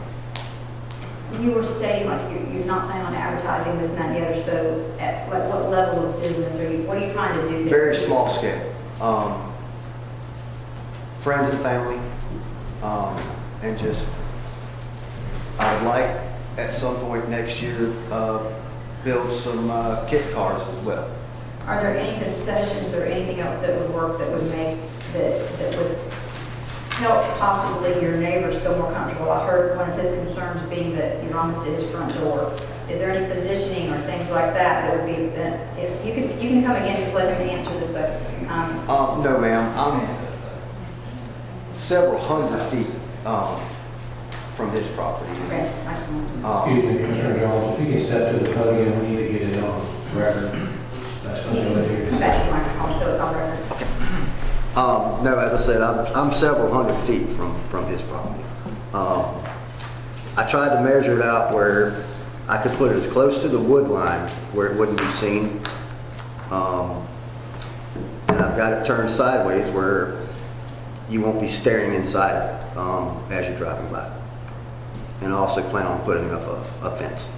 you were stating like you're not planning on advertising this and that and the other, so at what level of business what are you trying to do there? Very small scale. Friends and family, and just, I would like at some point next year, build some kit cars as well. Are there any concessions or anything else that would work that would make, that would help possibly your neighbors feel more comfortable? I heard one of his concerns being that you're almost at his front door. Is there any positioning or things like that would be, if you can come again, just let him answer this. No ma'am, I'm several hundred feet from his property. Okay, nice. Excuse me, Commissioner Jones, if you can step to the podium, we need to get it on record. That's what we'll do. Back to microphone, so it's on record. No, as I said, I'm several hundred feet from his property. I tried to measure it out where I could put it as close to the wood line where it wouldn't be seen. And I've got it turned sideways where you won't be staring inside it as you're driving by. And I also plan on putting up a fence.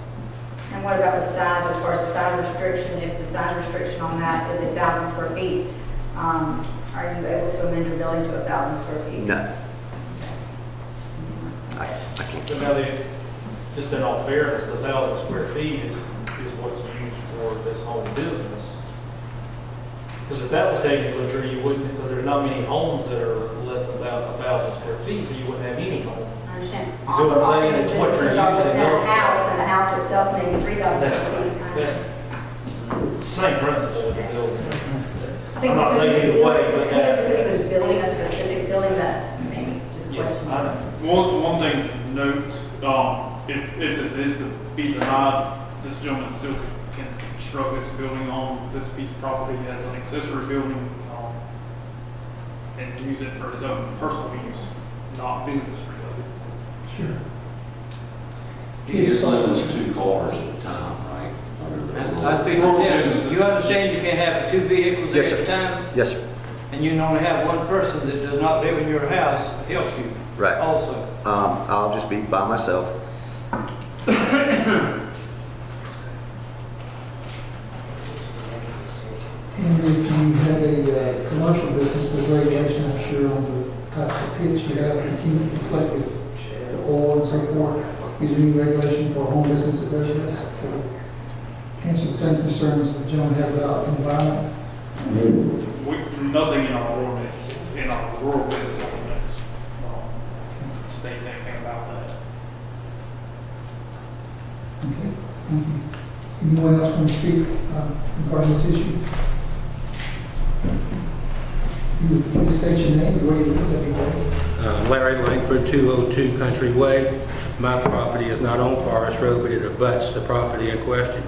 And what about the size, as far as the size restriction? If the size restriction on that is 1,000 square feet, are you able to amend your building to 1,000 square feet? No. I can't. So now, just in all fairness, the 1,000 square feet is what's used for this home business. Because if that was taken to true, you wouldn't, because there's not many homes that are less than 1,000 square feet, so you wouldn't have any home. I understand. You see what I'm saying? It's what you're using. The house, and the house itself maybe 3,000 square feet. Same principle with the building. I think I'm not saying either way, but because he was building a specific building that maybe just question. One thing to note, if this is to be denied, this gentleman still can construct this building on this piece of property as an accessory building, and use it for his own personal use, not business related. Sure. He just limits 2 cars at a time, right? I speak for him. You understand you can't have 2 vehicles Yes, at sir. a time? Yes, sir. And you can only have one person that does not live in your house help you. Right. Also. I'll just be by myself. And if you had a commercial business, there's regulation, I'm sure, on the types of pits you have to collect the oil and so forth. Is there any regulation for a home business that does this? That would answer the same concerns that John had about the environment? Nothing in our ordinance, in our rural business ordinance, states anything about that. Okay, thank you. Anyone else want to speak regarding this issue? You would please state your name and where you live, that'd be great. Larry Langford, 202 Country Way. My property is not on Forest Road, but it abuts the property in question.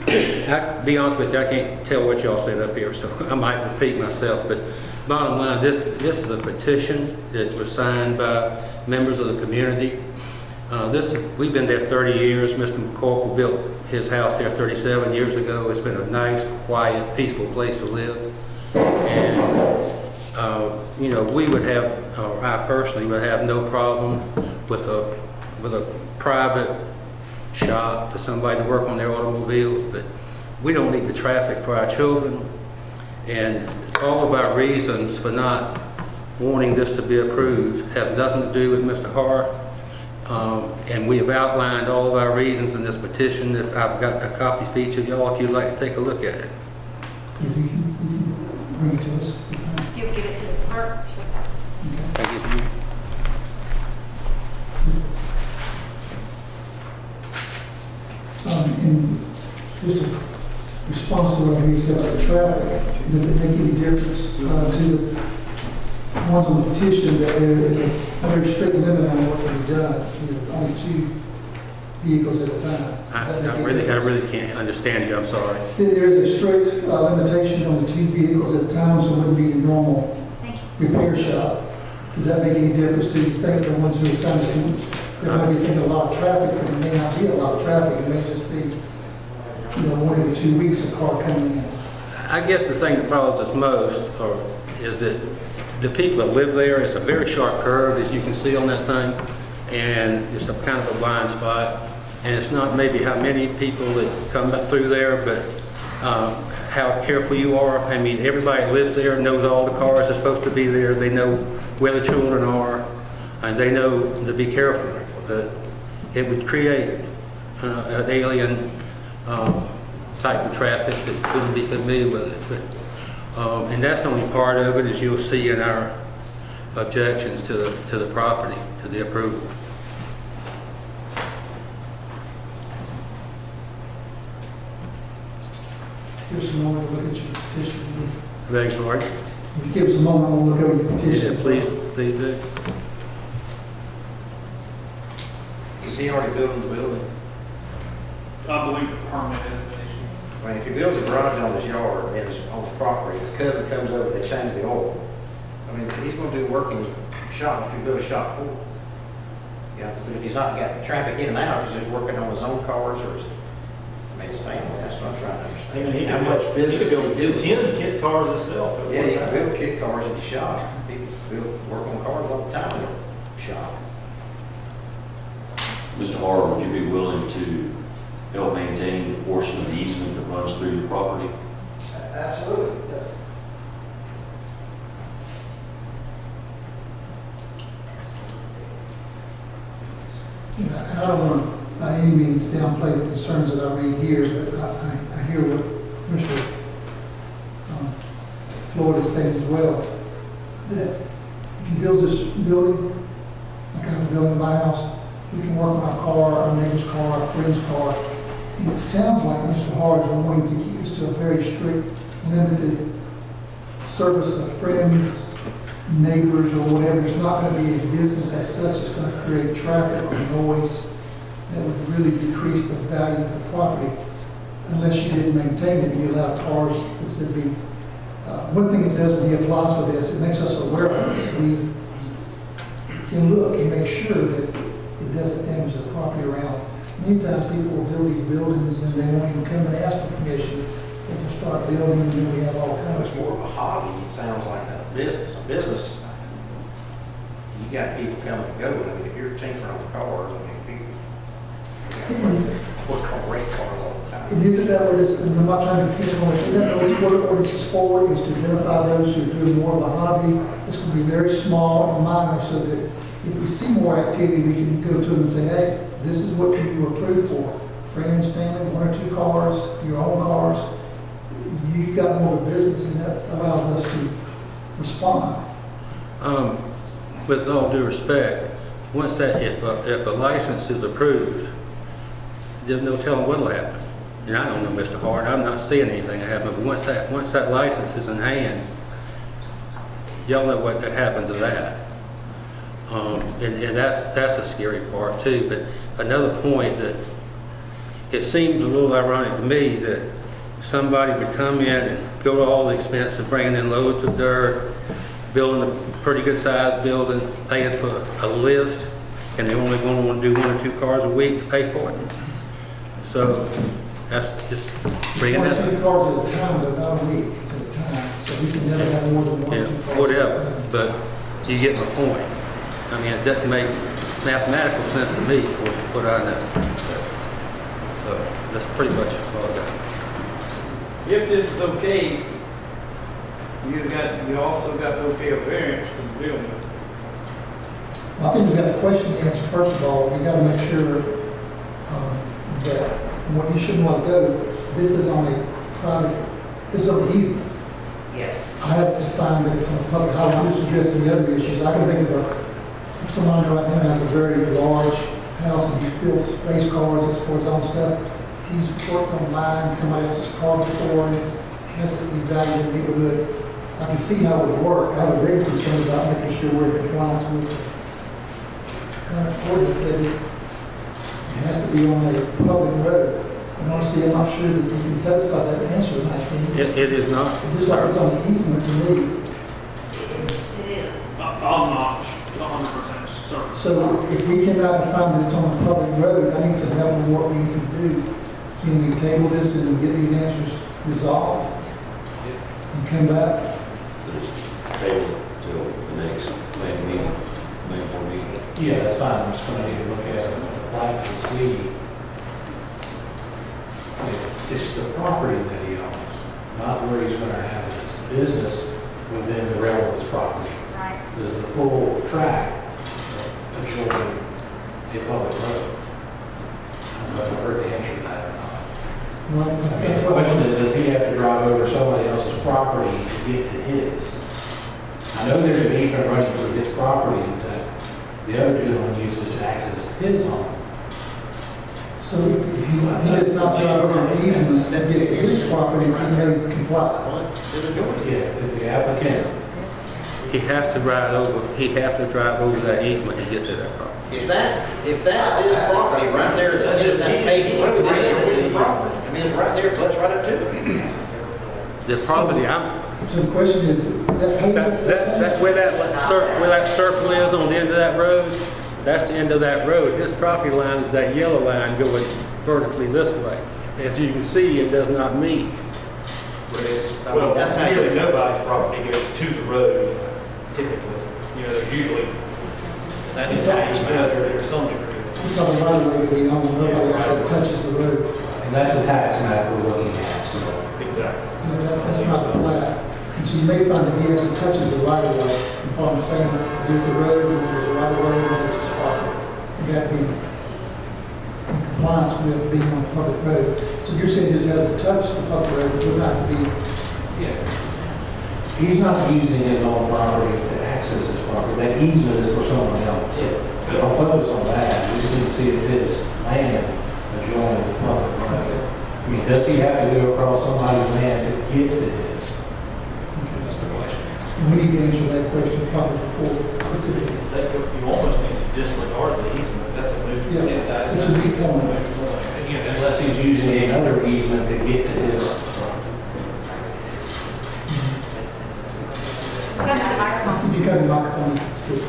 To be honest with you, I can't tell what y'all said up here, so I might repeat myself, but bottom line, this is a petition that was signed by members of the community. We've been there 30 years. Mr. McCorkle built his house there 37 years ago. It's been a nice, quiet, peaceful place to live. And, we would have, or I personally would have no problem with a private shop for somebody to work on their automobiles, but we don't need the traffic for our children. And all of our reasons for not wanting this to be approved has nothing to do with Mr. Hart. And we have outlined all of our reasons in this petition. If I've got a copy for each of y'all, if you'd like to take a look at it. You can bring it to us. You give it to the clerk. Thank you. And just a response to what you said about the traffic, does it make any difference to the ones on the petition that there is a very strict limit on what can be done, only 2 vehicles at a time? I really can't understand you, I'm sorry. There is a strict limitation on the 2 vehicles at a time, so it wouldn't be a normal repair shop. Does that make any difference to you? Think the ones who are assigned to, there might be thinking a lot of traffic, but it may not be a lot of traffic. It may just be, 1 every 2 weeks a car coming in. I guess the thing that bothers us most is that the people that live there, it's a very sharp curve, as you can see on that thing, and it's a kind of a blind spot. And it's not maybe how many people that come through there, but how careful you are. I mean, everybody that lives there knows all the cars are supposed to be there. They know where the children are, and they know to be careful. But it would create an alien type of traffic that wouldn't be familiar with it. But, and that's only part of it, as you'll see in our objections to the property, to the approval. Give us a moment to look at your petition. Beg your pardon? If you give us a moment, we'll look over your petition. Yeah, please do. Is he already building the building? I believe the permit has been issued. I mean, if he builds a garage on his yard, on his property, his cousin comes over, they change the oil. I mean, he's gonna do work in his shop, if you build a shop for him. Yeah, but if he's not got traffic in and out, he's just working on his own cars or his family, that's what I'm trying to understand. I mean, How much business he can he do? 10 kit cars himself. Yeah, you can build kit cars in the shop. People work on cars all the time in the shop. Mr. Harder, would you be willing to help maintain the portion of the easement that runs through the property? Absolutely. Yeah, I don't want to by any means downplay the concerns that I read here, but I hear what Mr. Floyd is saying as well, that if he builds this building, like I'm building my house, we can work on our car, our neighbor's car, our friend's car. And it sounds like Mr. Hart is wanting to keep us to a very strict, limited service of friends, neighbors, or whatever. It's not going to be a business as such. It's going to create traffic or noise that would really decrease the value of the property unless you didn't maintain it and you allow cars, which would be, one thing it does when he applies for this, it makes us aware of it. So we can look and make sure that it doesn't damage the property around. Many times people will build these buildings and they won't even come and ask for permission. They just start building and then we have all kinds It's more of a hobby, it sounds like, than a business. A business, you got people coming and going. I mean, if you're tinkering on cars, I mean, work on race cars all the time. And isn't that what it's, and I'm not trying to fix one, isn't that what this is for, is to identify those who are doing more of a hobby? It's going to be very small and minor so that if we see more activity, we can go to them and say, hey, this is what you were approved for. Friends, family, 1 or 2 cars, your own cars. You got more of a business and that allows us to respond. With all due respect, once that, if a license is approved, there's no telling what'll happen. And I don't know, Mr. Hart, I'm not seeing anything happen, but once that license is in hand, y'all know what could happen to that. And that's a scary part too. But another point that it seems a little ironic to me that somebody would come in and go to all the expense of bringing in loads of dirt, building a pretty good sized building, paying for a lift, and they only going to want to do 1 or 2 cars a week to pay for it. So that's just bringing that. 1 or 2 cars at a time, but not a week, it's at a time. So we can never have more than 1 or 2 cars. Whatever, but you get my point. I mean, it doesn't make mathematical sense to me, of course, what I know. So that's pretty much all I got. If this is okay, you also got to okay a variance for the building. Well, I think we've got a question to answer. First of all, we got to make sure that what you shouldn't want to go, this is on a private, this is on the easement. Yes. I have to find that it's on a public highway. I'm just addressing the other issues. I can think of someone right now has a very large house and he builds race cars as for his own stuff. He's worked on buying somebody else's car before and it hasn't evaluated the neighborhood. I can see how it would work. I have a big concern about making sure we're in compliance with the current ordinance that it has to be on a public road. And honestly, I'm not sure that you can satisfy that answer tonight, can you? It is not. It looks like it's on the easement to me. I'm not 100% certain. So if we come out and find that it's on a public road, I need some help with what we need to do. Can we table this and get these answers resolved? And come back? Table till the next meeting, May board meeting. Yeah, that's fine, I'm just gonna need to look at it, I'd like to see if it's the property that he owns, not where he's gonna have his business within the realm of his property. Right. Does the full tract adjoin a public road? I don't know if I've heard the answer to that or not. Right, I mean, that's the what question is, does he have to drive over somebody else's property to get to his? I know there's an easement running through his property that the other gentleman uses to access his home. So if he does not drive over an easement to get to his property, he may comply. Yeah, if the applicant, He has to drive over that easement to get to that property. If that's his property right there, that's just that pavement. I mean, it's right there, but it's right up to it. The property, So the question is that where that circle is on the end of that road, that's the end of that road. His property line is that yellow line going vertically this way. As you can see, it does not meet. Well, that's really nobody's property goes to the road typically. You know, there's usually, that's a tax matter to some degree. It's on the right of way, we own, nobody actually touches the road. and that's a tax map we're looking at, so. Exactly. That's not the plat. And so you may find that he actually touches the right of way. If I'm saying, there's the road, and there's a right of way, and there's his property. And that be in compliance with being on a public road. So you're saying just has to touch the public road, it would not be. Yeah. He's not using his own property to access his property. That easement is for someone else. So don't focus on that. We just need to see if his land adjoins a public road. I mean, does he have to go across somebody's land to get to his? That's the question. And we need to answer that question probably before. You almost need to disregard the easement, that's a moot. Yeah, it's a big point. Again, unless he's using another easement to get to his property. Come to the microphone. If you cut the microphone, it's good.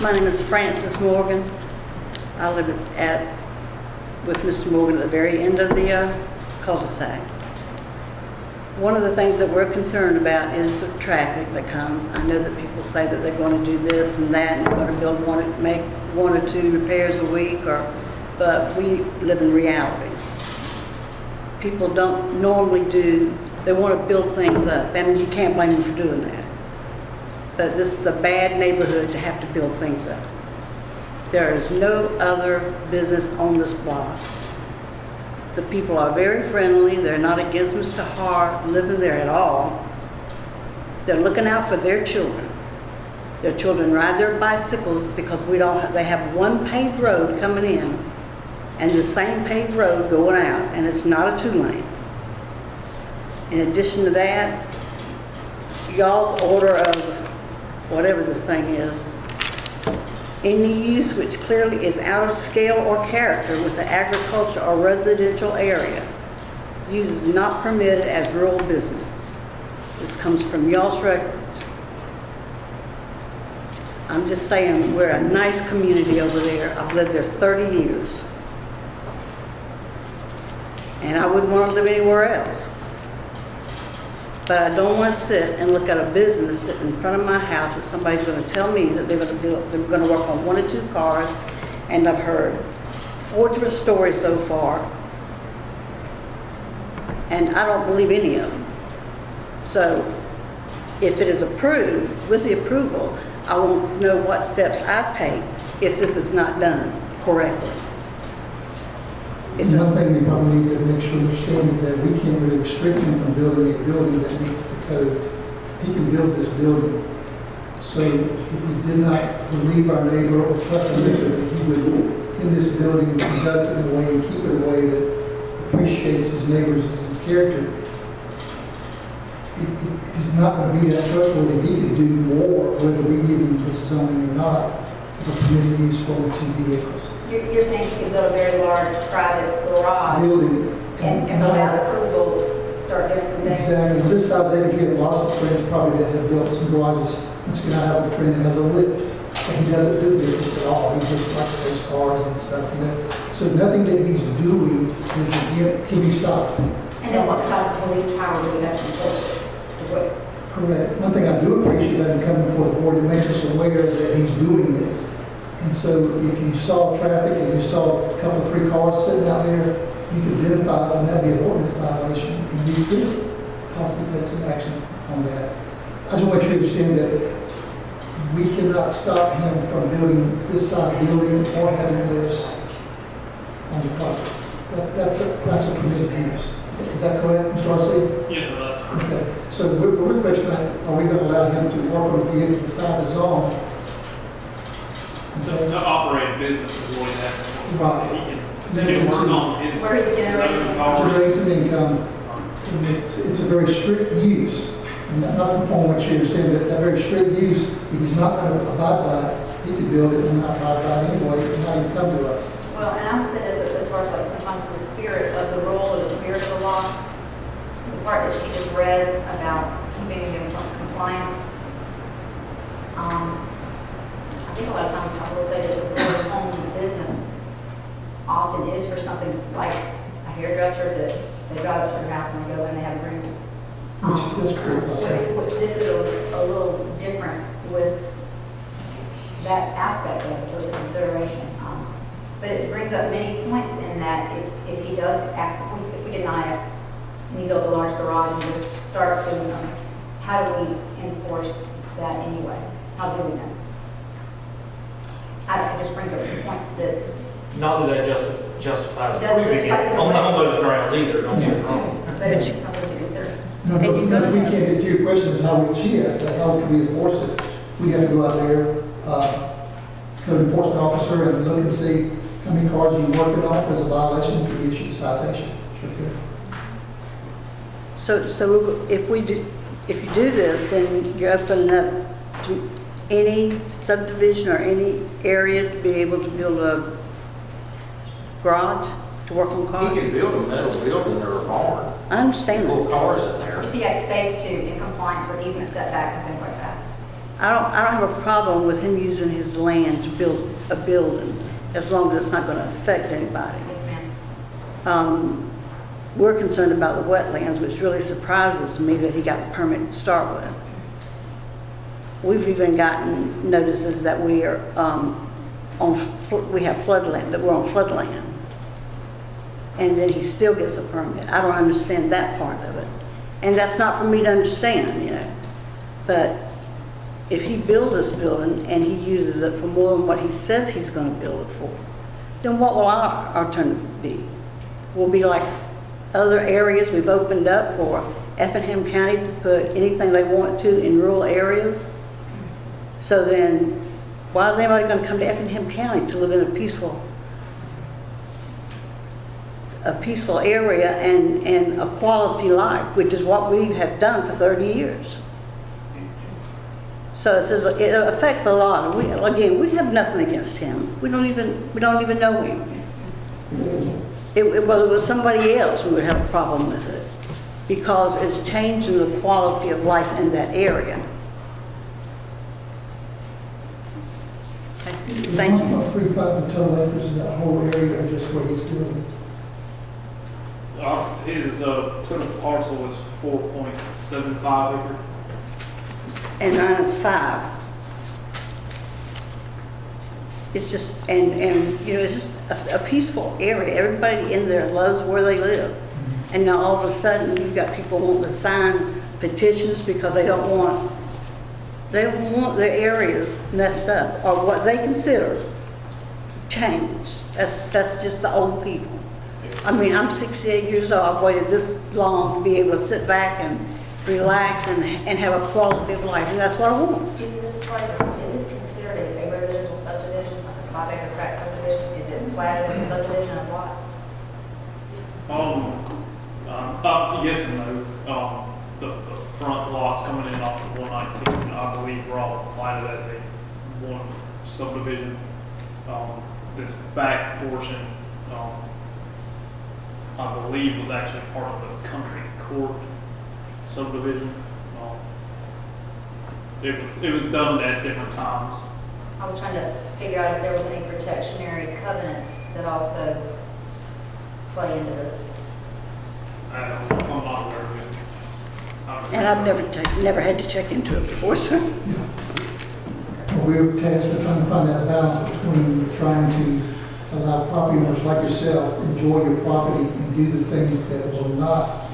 My name is Frances Morgan. I live with Mr. Morgan at the very end of the cul-de-sac. One of the things that we're concerned about is the traffic that comes. I know that people say that they're going to do this and that, and they're going to build make one or two repairs a week, but we live in reality. People don't normally they want to build things up, and you can't blame them for doing that. But this is a bad neighborhood to have to build things up. There is no other business on this block. The people are very friendly. They're not against Mr. Hart living there at all. They're looking out for their children. Their children ride their bicycles because they have one paved road coming in and the same paved road going out, and it's not a 2-lane. In addition to that, y'all's order of whatever this thing is, any use which clearly is out of scale or character with the agriculture or residential area, use is not permitted as rural businesses. This comes from y'all's records. I'm just saying, we're a nice community over there. I've lived there 30 years. And I wouldn't want to live anywhere else. But I don't want to sit and look at a business sitting in front of my house that somebody's going to tell me that they're going to work on 1 or 2 cars. And I've heard 4 different stories so far. and I don't believe any of them. So if it is approved, with the approval, I won't know what steps I take if this is not done correctly. If there's- One thing we probably need to make sure we understand is that we can't really restrict him from building a building that meets the code. He can build this building. So if we did not believe our neighbor or trust our neighbor that he would, in this building, conduct it in a way and keep it a way that appreciates his neighbors and his character, if he's not going to be that trustworthy, he can do more, whether we give him this zoning or not, of a permitted use for the 2 vehicles. You're saying you can build a very large private garage Building. and without approval, start doing some things? Exactly. On this side of the age, we have lots of friends probably that have built some garages. Once again, I have a friend that has a lift, and he doesn't do business at all. He just likes those cars and stuff, you know. So nothing that he's doing is, again, can be stopped. And then what type of police power do we have to enforce it? Is what, Correct. One thing I do appreciate about him coming before the board, it makes us aware that he's doing it. And so if you saw traffic and you saw a couple, 3 cars sitting out there, you could identify us, and that'd be an ordinance violation, and you could possibly take some action on that. I just want to make sure you understand that we cannot stop him from building this size building or having lifts on the property. That's a permitted use. Is that correct, Mr. Arcee? Yes, sir, that's correct. Okay, so we're questioning, are we going to allow him to work on a vehicle the size of his own? To operate a business is what he has. Right. He can work on his. Where he's generating- Generates some income, and it's a very strict use. And that's the point, make sure you understand that very strict use, if he's not going to abide by it, he could build it and not abide by it anyway, and not even come to us. well, and I'm gonna say this as far as like sometimes the spirit of the rule or the spirit of the law, the part that she just read about keeping in compliance, I think a lot of times I will say that the word home business often is for something like a hairdresser that they drive up to their house and they go in, they have a room. That's correct. This is a little different with that aspect of it, so it's a consideration. But it brings up many points in that if he does act, if we deny it, and he builds a large garage and just starts doing something, how do we enforce that anyway? How do we know? It just brings up some points that, Not that justifies It doesn't approving it justify- on those grounds either, don't get me wrong. but it's just something to consider. No, we can't get to your question, is how would she ask that, how can we enforce it? We have to go out there, code enforcement officer, and look and see how many cars you're working on, if there's a violation, we could issue a citation. Sure could. So if you do this, then you're opening up to any subdivision or any area to be able to build a garage to work on cars? He can build a metal building or a barn. I understand Put that. cars in there. If he had space to, in compliance with easement setbacks and things like that. I don't have a problem with him using his land to build a building, as long as it's not going to affect anybody. Yes, ma'am. We're concerned about the wetlands, which really surprises me that he got the permit to start with. We've even gotten notices that we are we have floodland, that we're on floodland. And then he still gets a permit. I don't understand that part of it. And that's not for me to understand, you know. But if he builds this building and he uses it for more than what he says he's going to build it for, then what will our alternative be? We'll be like other areas we've opened up for Effingham County to put anything they want to in rural areas. So then, why is anybody going to come to Effingham County to live in a peaceful area and a quality life, which is what we have done for 30 years? So it affects a lot. And we have nothing against him. We don't even know him. If it was somebody else, we would have a problem with it, because it's changing the quality of life in that area. Okay. Thank you. 1.35 the total acres in that whole area, or just where he's building? His total parcel is 4.75 acres. And mine is 5. It's just, and you know, it's just a peaceful area. Everybody in there loves where they live. And now all of a sudden, you've got people wanting to sign petitions because they don't want their areas messed up, or what they consider changed. That's just the old people. I mean, I'm 68 years old, I've waited this long to be able to sit back and relax and have a quality of life, and that's what I want. Is this considered a residential subdivision, like a 5 acre tract subdivision? Is it platted as a subdivision of lots? Yes and no. The front lots coming in off of 119, I believe, were all platted as a one subdivision. This back portion, I believe, was actually part of the country court subdivision. It was done at different times. I was trying to figure out if there was any protectionary covenants that also play into this. I'm not aware of it. And I've never had to check into it before, so. Well, we're tasked with trying to find that balance between trying to allow property owners like yourself enjoy your property and do the things that will not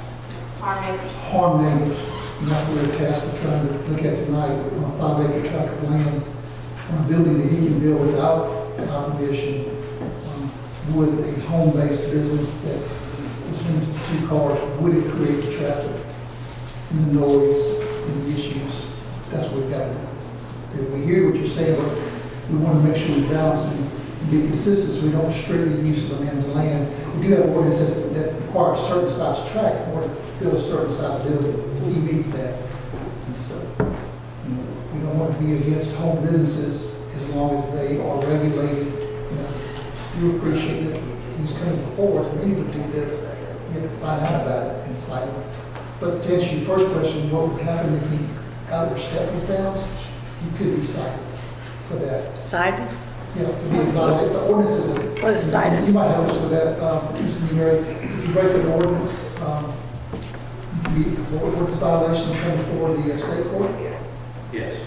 harm neighbors. And that's what we're tasked with trying to look at tonight on a 5 acre tract of land, on a building that he can build without our permission. Would a home-based business that was limited to 2 cars, would it create the traffic and the noise and the issues? That's what we've got to do. We hear what you're saying, but we want to make sure we balance and be consistent so we don't restrict the use of a man's land. We do have ordinances that require a certain size tract in order to build a certain size building. He meets that. And so, we don't want to be against home businesses as long as they are regulated. You appreciate that he's coming before us, we would do this. We have to find out about it and cite it. But to answer your first question, what would happen if he outstepped his bounds? You could be cited for that. Cited? Yeah, it'd be a violation. The ordinance is. What is cited? You might help us with that, Mr. Newberry. If you break an ordinance, you can be, ordinance violation coming before the state court. Yes.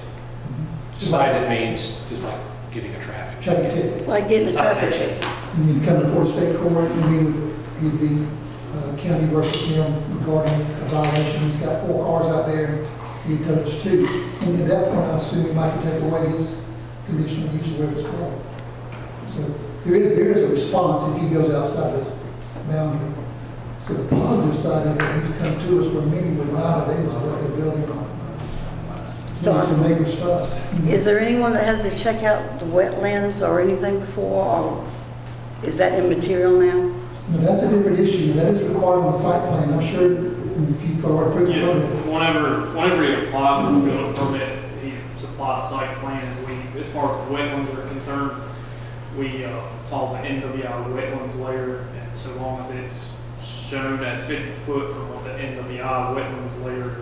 Cited means just like getting a traffic ticket. Like getting a traffic ticket. And you'd come before the state court, and he'd be county versus him regarding a violation. He's got 4 cars out there, he touched 2. And at that point, I assume he might take away his conditional use of where it's called. So there is a response if he goes outside his boundary. So the positive side is that he's come to us where many would not have. They was built a building on. So the neighbors first. Is there anyone that has to check out the wetlands or anything before, or is that immaterial now? No, that's a different issue. That is required on the site plan. I'm sure if you go or put it Whenever he applied for a building permit, he supplied a site plan. As far as the wetlands are concerned, we follow the NWI wetlands layer, and so long as it's shown as 50 foot from what the NWI wetlands layer,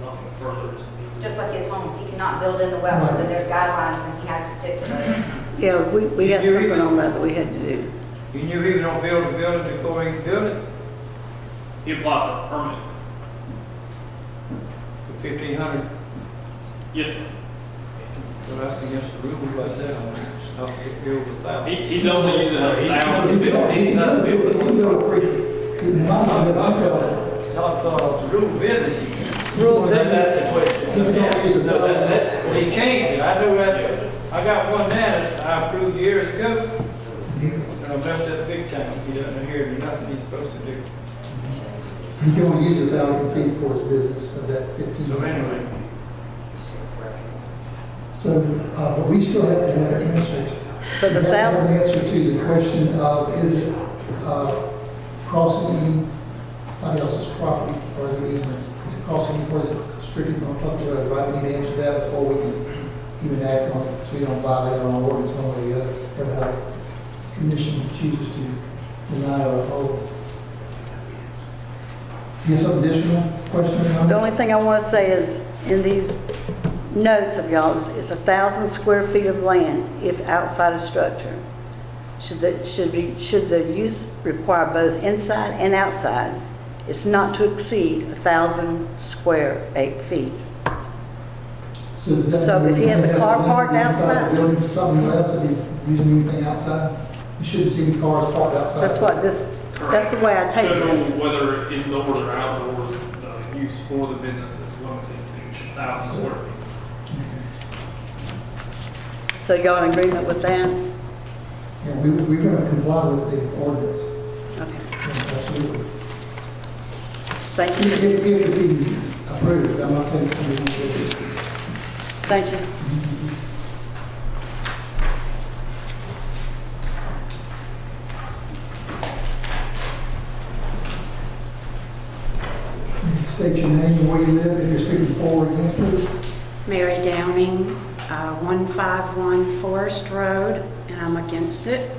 nothing further is needed. Just like his home, he cannot build in the wetlands, and there's guidelines, and he has to stick to those. Yeah, we got something on that we had to do. You knew he was gonna build a building before he could build it? He applied for a permit. For 1,500? Yes, sir. Well, that's against the rules like that. Not to get billed with that. He's only using 1,000. He's not building. It's not rural business. Rural business. That's the question. No, that's, he changed it. I know that's, I got one now that I approved years ago. And I messed up big time. He doesn't hear me, nothing he's supposed to do. He can only use 1,000 feet for his business of that 15. So anyway. So, but we still have to have an answer. But the We have to have 1,000. an answer to the question of, is it crossing anybody else's property or the easement? Is it crossing, or is it strictly on public road? Right, we need to answer that before we can even act on it, so we don't violate our own ordinance one way or the other. Ever have a commission chooses to deny or uphold. You have some additional question? The only thing I want to say is, in these notes of y'all's, it's 1,000 square feet of land if outside a structure. Should the use require both inside and outside, it's not to exceed 1,000 square feet. So does that So mean if he has a car parked inside outside? the building to something else, if he's using anything outside, you shouldn't see any cars parked outside. That's what this That's the way I take So this. whether indoor or outdoor, use for the business is limited to 6,000 square feet. So y'all in agreement with that? Yeah, we're going to comply with the ordinance. Okay. Yeah, absolutely. Thank you. If it's even approved, I'm not saying it's going to be approved. Thank you. State your name and where you live, if you're speaking for or against, please. Mary Downing, 151 Forest Road, and I'm against it.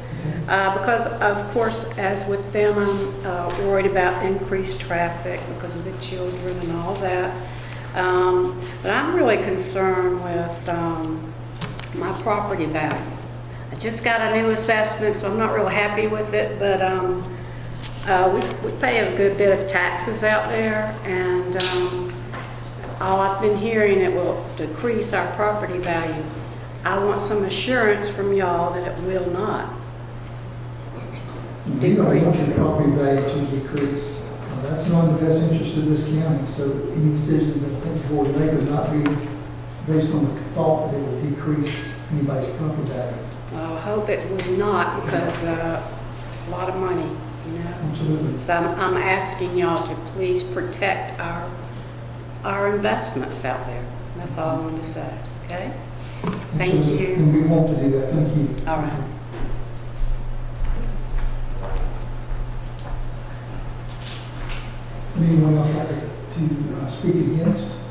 Because, of course, as with them, I'm worried about increased traffic because of the children and all that. But I'm really concerned with my property value. I just got a new assessment, so I'm not real happy with it, but we pay a good bit of taxes out there, and all I've been hearing, it will decrease our property value. I want some assurance from y'all that it will not You don't want decrease. your property value to decrease. That's not in the best interest of this county, so any decision that the board make would not be based on the thought that it will decrease anybody's property value. I hope it would not, because it's a lot of money, you know? Absolutely. So I'm asking y'all to please protect our investments out there. That's all I wanted to say, okay? Thank Absolutely. you. And we want to do that, thank you. All right. Would anyone else like to speak against?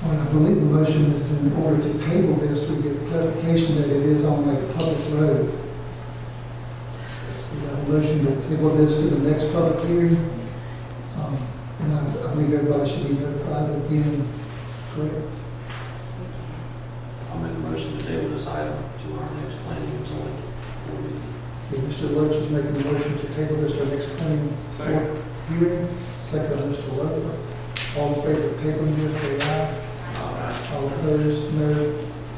Well, I believe the motion is in order to table this, we get clarification that it is on a public road. So we have a motion to table this to the next public hearing. And I believe everybody should be notified again, correct? I'll make a motion to table this item to our next planning and zoning board meeting. Okay, Mr. Lurch is making a motion to table this to our next planning board hearing. Second by Mr. Lowe. All in favor of tabling this, say aye. All opposed, no.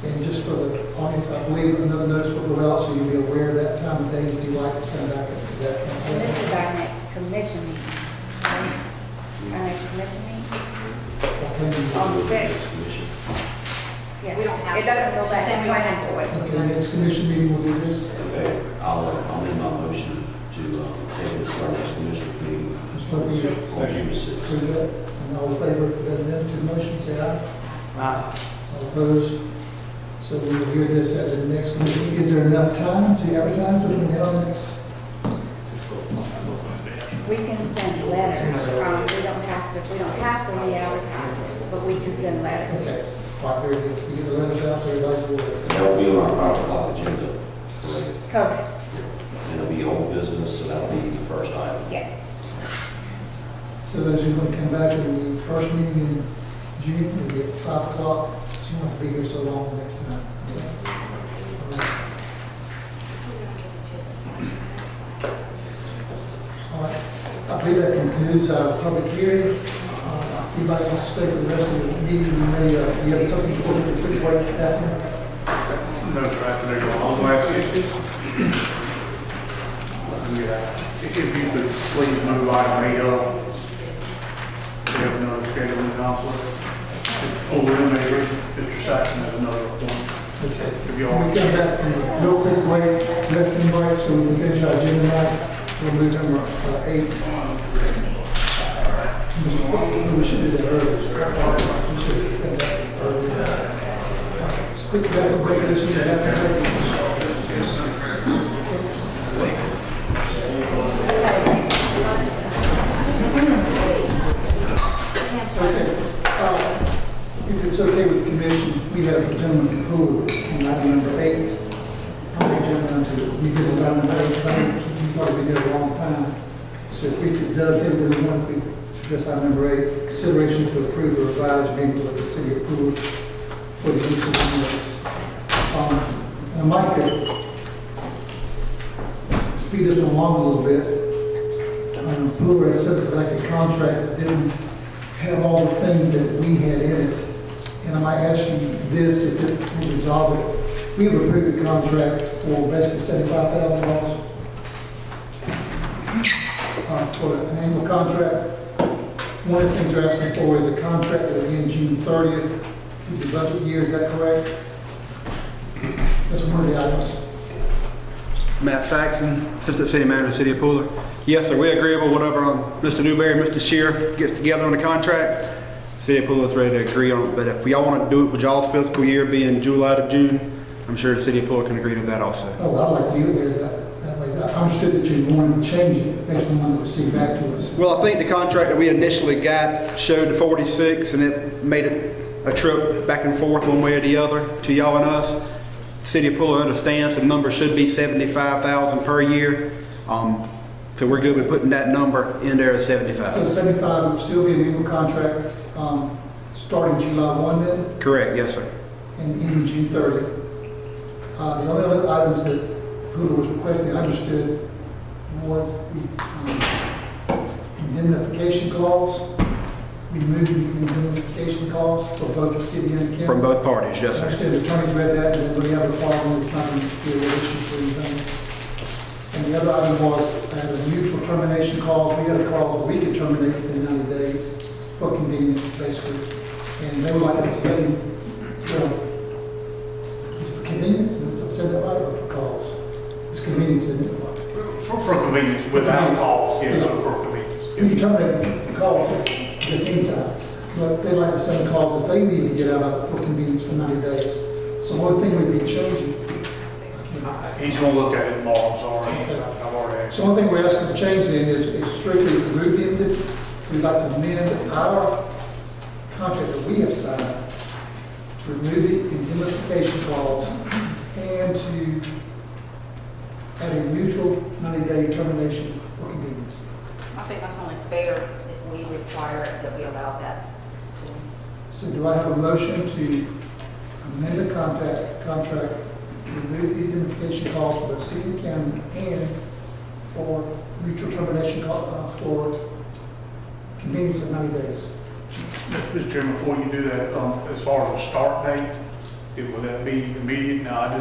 And just for the audience, I believe another notice will go out, so you'll be aware of that time of day if you'd like to come back at that time. And this is our next commission meeting, right? Our next commission meeting? On the 6th. Yeah, We don't have it doesn't go back to Send me planning back. board. Okay, next commission meeting will do this. Okay, I'll make my motion to table this to our next commissioners meeting Mr. Lowe, on June 6th. approve that. And all in favor of that amendment to the motion, say aye. Aye. All opposed? So we will hear this at the next committee. Is there enough time to advertise between now and the next? We can send letters, we don't have to re-advertise it, but we can send letters. Okay, quite very good. You get the letters out, so everybody's aware. That will be on our 5 o'clock agenda, correct? Correct. And it'll be old business, so that'll be the first item. Yes. So those who are going to come back in the first meeting in June, will be at 5 o'clock. So you won't be here so long the next time. All right. All right. I believe that concludes our public hearing. If anybody wants to stay for the rest of the meeting, we may, you have something for us to quick break after. No, sir, after they go home, if you could please move item 8 up. We have another scheduling conflict. Eliminate Mr. Saxon as another one. Okay. If We you come all, back from a real quick break, restroom break, so we can finish our agenda tonight. We'll move number 8. We should do that earlier. We should do that earlier. Quick bathroom break, this is bathroom break. If it's okay with the commission, we have a gentleman to prove on item number 8. I'll be jumping to, because it's item number 8, he's already been here a long time. So if we could, is that okay with everyone, if we address item number 8, consideration to approve the revised agreement with the city of Poole for the use of the units. And I might could speed this along a little bit. Poole has sent us back a contract that didn't have all the things that we had in it. And I might ask you this, if it will resolve it, we've approved a contract for basically $75,000 for an annual contract. One of the things they're asking for is a contract that will end June 30th of the budget year. Is that correct? That's one of the items. Matt Saxon, Assistant City Manager, City of Pooler. Yes, sir, we agreeable whatever Mr. Newberry and Mr. Shear gets together on the contract. City of Pooler is ready to agree on it, but if y'all want to do it with y'all's fiscal year being July to June, I'm sure the City of Pooler can agree to that also. Oh, well, I'd like to leave it there that way. I understood that you wanted to change it based on the one that was received back to us. Well, I think the contract that we initially got showed the 46 and it made it a trip back and forth one way or the other to y'all and us. City of Pooler understands the number should be $75,000 per year. So we're good with putting that number in there at 75. So 75 would still be an annual contract, starting July 1 then, Correct, yes, sir. and ending June 30th. The only other items that Pooler was requesting, I understood, was the indemnification clause. We moved the indemnification clause for both the city and the county. From both parties, yes, I sir. understand the attorneys read that, and everybody have a problem, it's not going to be a real issue for anything. And the other item was a mutual termination clause. We had a clause where we could terminate within 90 days for convenience, basically. And they would like to say, well, is it for convenience? I've said that right, or for cause? It's convenience, isn't it? For convenience, without cause, yes, for convenience. You can terminate the cause at this anytime. But they like the same cause that they need to get out of it for convenience for 90 days. So one thing we'd be changing. He's gonna look at it tomorrow, I'm sorry. I've already asked. So one thing we're asking to change then is strictly to remove the indemnification. We'd like to amend our contract that we have signed to remove the indemnification clause and to add a mutual 90-day termination for convenience. I think that's only fair if we require it that we allow that. So do I have a motion to amend the contract to remove the indemnification clause for both city and county and for mutual termination for convenience of 90 days? Mr. Chairman, before you do that, as far as the start date, will that be immediate? Now,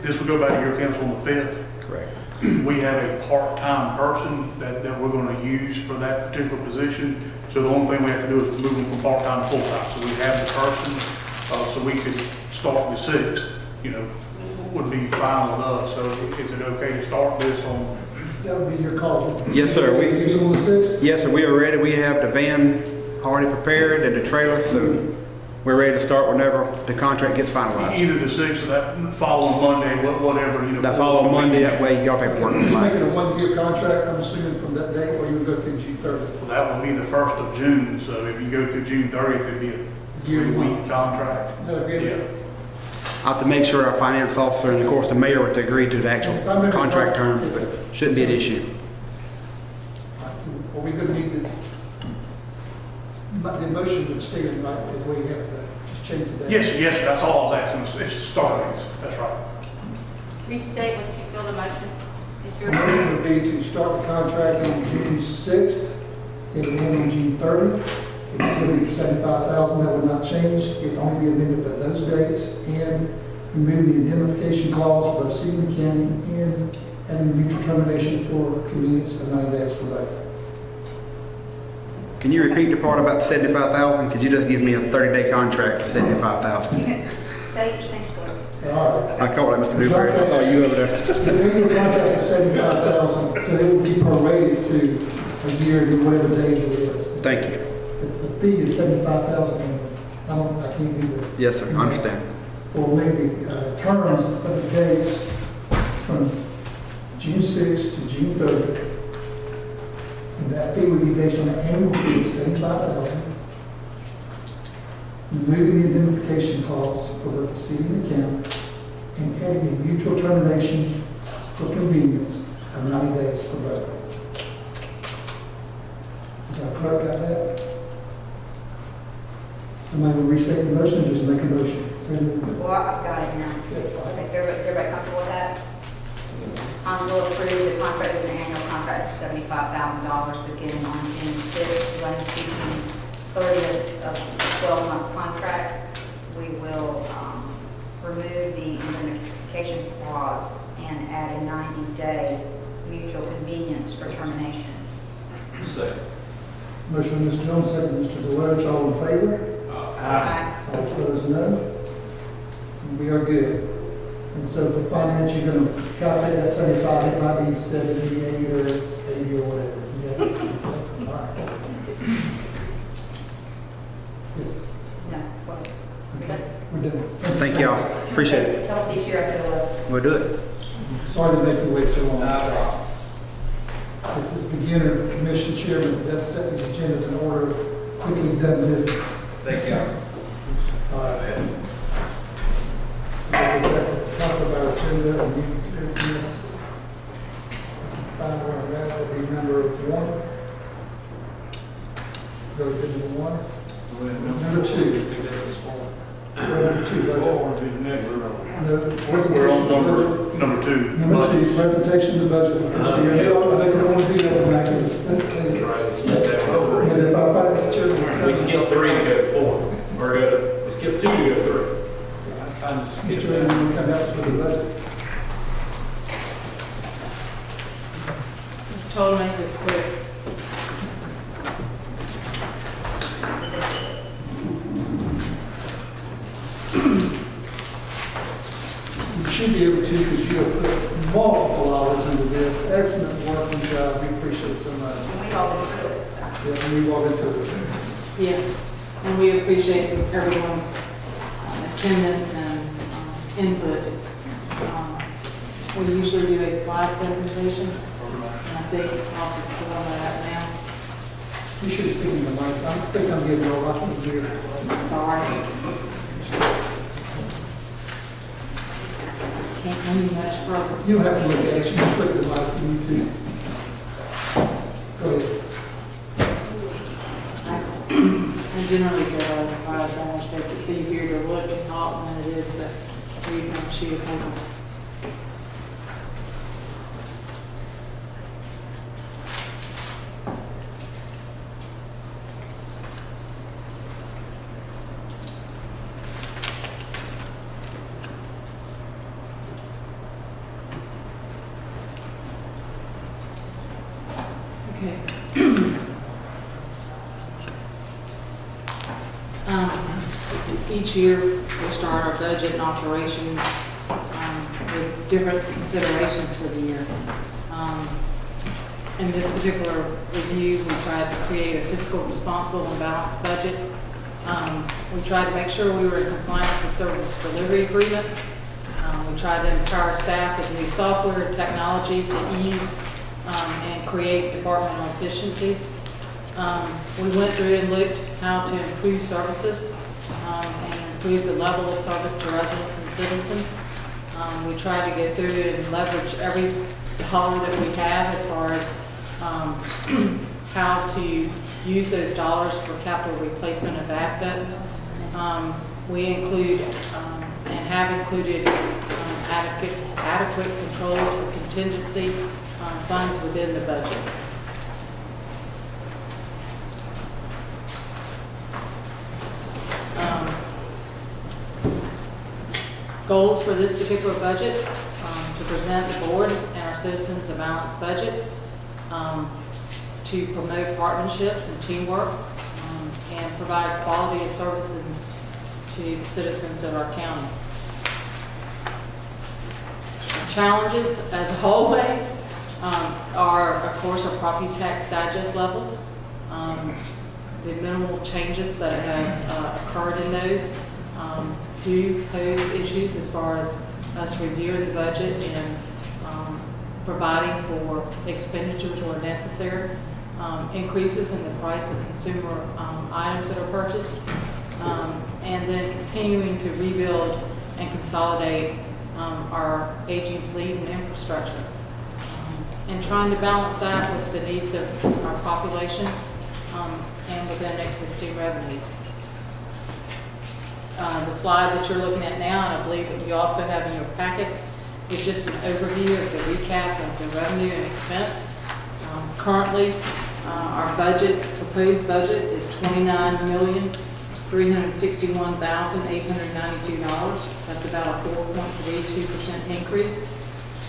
this will go back to your council on the 5th. Correct. We have a part-time person that we're going to use for that particular position. So the only thing we have to do is move them from part-time to full-time. So we have the person, so we could start the 6th, would be fine with us. So is it okay to start this on? That would be your call. Yes, sir. We use it on the 6th? Yes, sir. We are ready. We have the van already prepared and the trailer, so we're ready to start whenever the contract gets finalized. Either the 6th or that following Monday, whatever. That following Monday, that way y'all paperwork. Just make it a one-year contract, I'm assuming, from that date, or you would go through June 30th? Well, that will be the 1st of June, so if you go through June 30th, it'd be a 3-week contract. Is that okay? Yeah. I'll have to make sure our finance officer and of course the mayor were to agree to the actual contract terms, but shouldn't be an issue. Are we going to need the motion would stand, right, as we have to just change the date? Yes, that's all I was asking, it's start dates, that's right. Restate what you feel the motion. The motion would be to start the contract on June 6th, it would end on June 30th. It's still be $75,000, that would not change. It only be amended for those dates and remove the indemnification clause for both city and county and adding the mutual termination for convenience of 90 days for both. Can you repeat the part about the 75,000? Could you just give me a 30-day contract for 75,000? Say each thing's good. All right. I called it Mr. Newberry. I saw you over there. The annual contract is $75,000, so it will be prorated to a year and whatever days it is. Thank you. The fee is $75,000. I can't do that. Yes, sir. I understand. Or maybe terms of the dates from June 6th to June 30th. And that fee would be based on an annual fee of $75,000. Removing the indemnification clause for both the city and the county, and adding a mutual termination for convenience of 90 days for both. Is our clerk got that? Somebody will restate the motion, or just make a motion? Well, I've got it now. Okay, everybody comfortable with that? We'll approve the contract as an annual contract of $75,000 beginning on June 6th, running to June 30th of the 12-month contract. We will remove the indemnification clause and add a 90-day mutual convenience for termination. Second. Motion by Mr. Jones, second by Mr. Deloach, all in favor? Aye. All opposed, no. And we are good. And so for finance, you're going to calculate that 75, it might be 78 or 80 or whatever. Yeah. All right. Yes, No, well, okay, we're done. Thank y'all. Appreciate it. tell Steve Shear I said hello. We'll do it. Sorry to make you wait so long. This is beginner commission chairman, that set these agendas in order, quickly done business. Thank you. All right. So we'll go back to the top of our agenda, a new business. Find where I'm at, that'll be number 1. Go to number 1. Number 2. Number 2, budget. We're on number 2. Number 2, presentation of the budget for fiscal year. I don't want to be that tonight, because and if our finance chair. We skip 3 to go to 4, or we skip 2 to go to 3. Get you ready to come out with the budget. Ms. Toll, make this quick. You should be able to, because you have put multiple hours into this. Excellent work and job. We appreciate it so much. And we all been through it. Yeah, we walk into it. Yes, and we appreciate everyone's attendance and input. We usually do a slide presentation, and I think I'll just go on that now. You should speak in the mic. I think I'm getting over. I can hear it. Sorry. Can't tell you much further. You have to look at it. You just look at the mic. You need to. Go ahead. I generally go as far as I much because it's easier to look and talk than it is to read on a sheet of paper. Okay. Each year, we start our budget and operations with different considerations for the year. In this particular review, we tried to create a fiscal responsible and balanced budget. We tried to make sure we were in compliance with service delivery agreements. We tried to empower staff with new software and technology to ease and create departmental efficiencies. We went through and looked how to improve services and improve the level of service to residents and citizens. We tried to go through and leverage every dollar that we have as far as how to use those dollars for capital replacement of assets. We include and have included adequate controls for contingency funds within the budget. Goals for this particular budget, to present the board and our citizens a balanced budget, to promote partnerships and teamwork, and provide quality of services to the citizens of our county. Challenges, as always, are, of course, our property tax digest levels. The minimal changes that have occurred in those do pose issues as far as us reviewing the budget and providing for expenditures where necessary, increases in the price of consumer items that are purchased, and then continuing to rebuild and consolidate our aging fleet and infrastructure, and trying to balance that with the needs of our population and within existing revenues. The slide that you're looking at now, and I believe that you also have in your packets, is just an overview of the recap of the revenue and expense. Currently, our budget, proposed budget, is $361,892. That's about a 4.32% increase.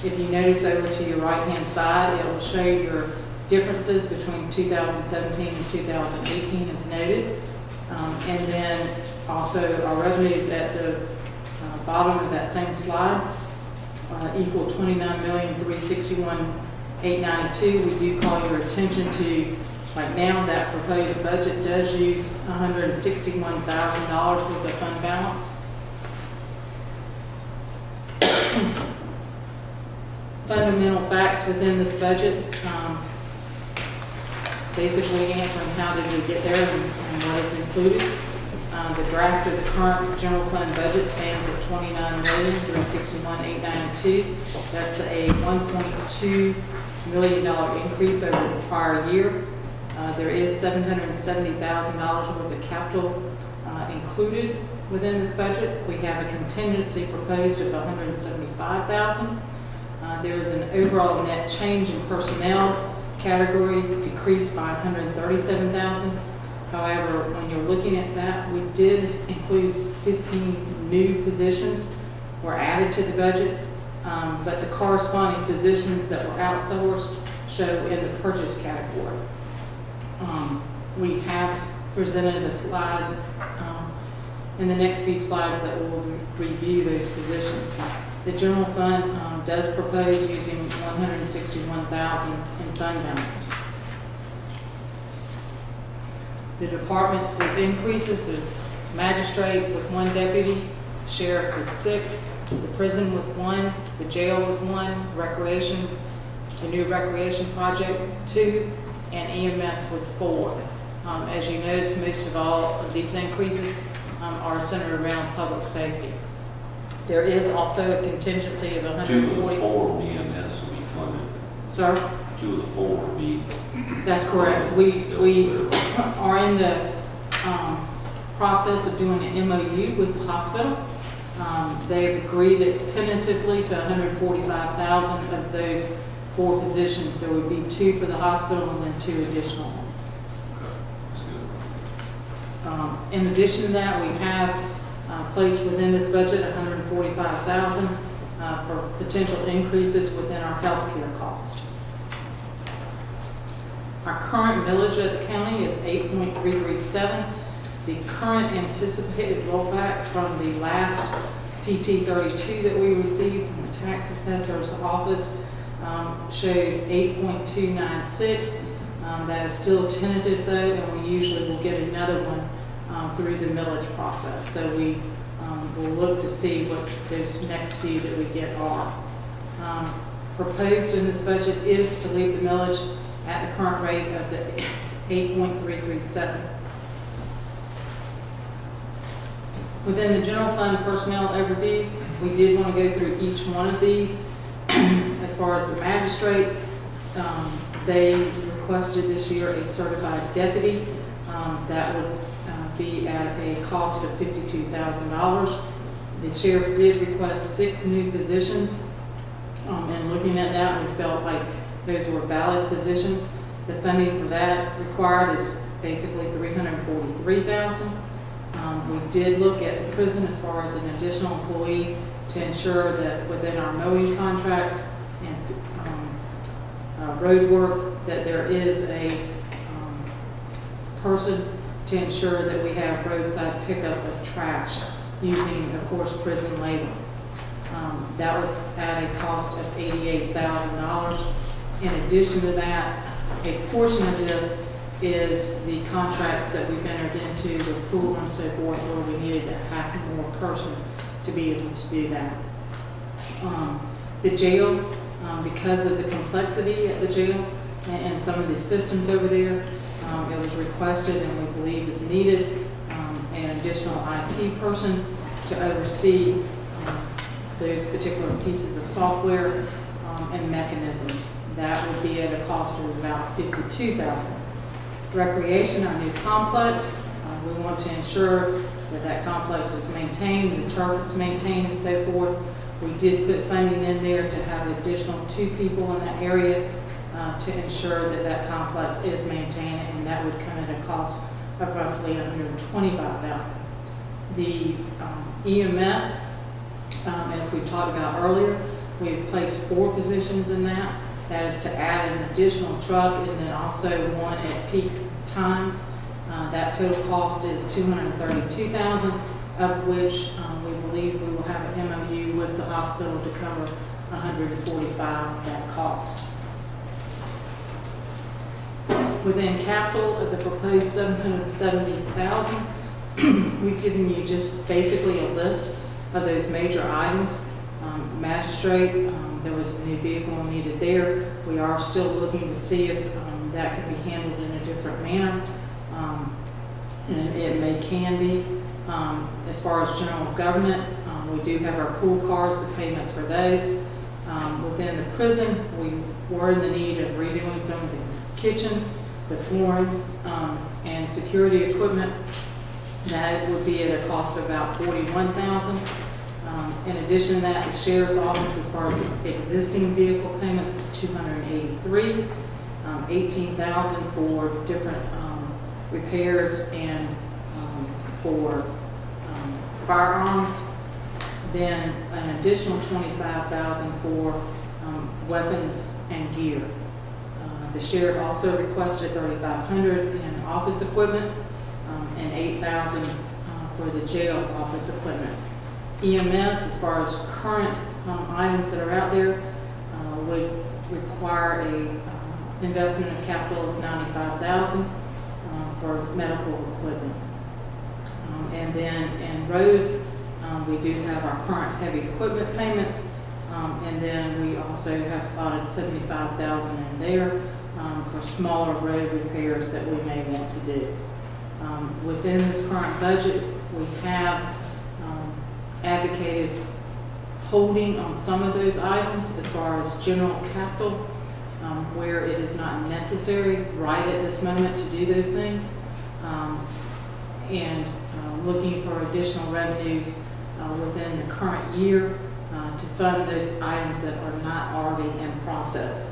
If you notice over to your right-hand side, it will show your differences between 2017 and 2018 as noted. And then also our revenues at the bottom of that same slide equal $29,361,892. We do call your attention to, right now, that proposed budget does use $161,000 worth of fund balance. Fundamental facts within this budget, basically answering how did we get there and what is included. The draft of the current general fund budget stands at $29,361,892. That's a $1.2 million increase over the prior year. There is $770,000 worth of capital included within this budget. We have a contingency proposed of $175,000. There is an overall net change in personnel category decreased by $137,000. However, when you're looking at that, we did include 15 new positions were added to the budget, but the corresponding positions that were outsourced show in the purchase category. We have presented a slide in the next few slides that will review those positions. The general fund does propose using $161,000 in fund balance. The departments with increases is magistrate with 1 deputy, sheriff with 6, the prison with 1, the jail with 1, recreation, the new recreation project 2, and EMS with 4. As you notice, most of all of these increases are centered around public safety. There is also a contingency of 140. 2 of the 4 of the EMS will be funded. Sir? 2 of the 4 will be. That's correct. We are in the process of doing an MOU with the hospital. They've agreed that tentatively to $145,000 of those 4 positions. There would be 2 for the hospital and then 2 additional ones. In addition to that, we have placed within this budget $145,000 for potential increases within our healthcare cost. Our current millage at the county is 8.337. The current anticipated rollback from the last PT 32 that we received from the tax assessor's office showed 8.296. That is still tentative though, and we usually will get another one through the millage process. So we will look to see what those next few that we get are. Proposed in this budget is to leave the millage at the current rate of the 8.337. Within the general fund personnel overview, we did want to go through each one of these. As far as the magistrate, they requested this year a certified deputy that would be at a cost of $52,000. The sheriff did request 6 new positions, and looking at that, we felt like those were valid positions. The funding for that required is basically $343,000. We did look at the prison as far as an additional employee to ensure that within our mowing contracts and road work that there is a person to ensure that we have roadside pickup of trash using, of course, prison labor. That was at a cost of $88,000. In addition to that, a portion of this is the contracts that we've entered into with pool and so forth, where we needed to have more person to be able to do that. The jail, because of the complexity at the jail and some of the systems over there, it was requested and we believe is needed an additional IT person to oversee those particular pieces of software and mechanisms. That would be at a cost of about $52,000. Recreation, our new complex, we want to ensure that that complex is maintained, the turf is maintained and so forth. We did put funding in there to have additional 2 people in that area to ensure that that complex is maintained, and that would come at a cost of roughly $125,000. The EMS, as we talked about earlier, we've placed 4 positions in that. That is to add an additional truck and then also one at peak times. That total cost is $232,000, of which we believe we will have an MOU with the hospital to cover $145,000 of that cost. Within capital of the proposed $770,000, we've given you just basically a list of those major items. Magistrate, there was a new vehicle needed there. We are still looking to see if that can be handled in a different manner. And it can be. As far as general government, we do have our pool cars, the payments for those. Within the prison, we were in the need of redoing some of the kitchen, the flooring, and security equipment. That would be at a cost of about $41,000. In addition to that, the sheriff's office, as far as existing vehicle payments, is $283,000, $18,000 for different repairs and for firearms. Then an additional $25,000 for weapons and gear. The sheriff also requested $3,500 in office equipment and $8,000 for the jail office equipment. EMS, as far as current items that are out there, would require a investment of capital of $95,000 for medical equipment. And then in roads, we do have our current heavy equipment payments, and then we also have slotted $75,000 in there for smaller road repairs that we may want to do. Within this current budget, we have advocated holding on some of those items as far as general capital, where it is not necessary right at this moment to do those things, and looking for additional revenues within the current year to fund those items that are not already in process.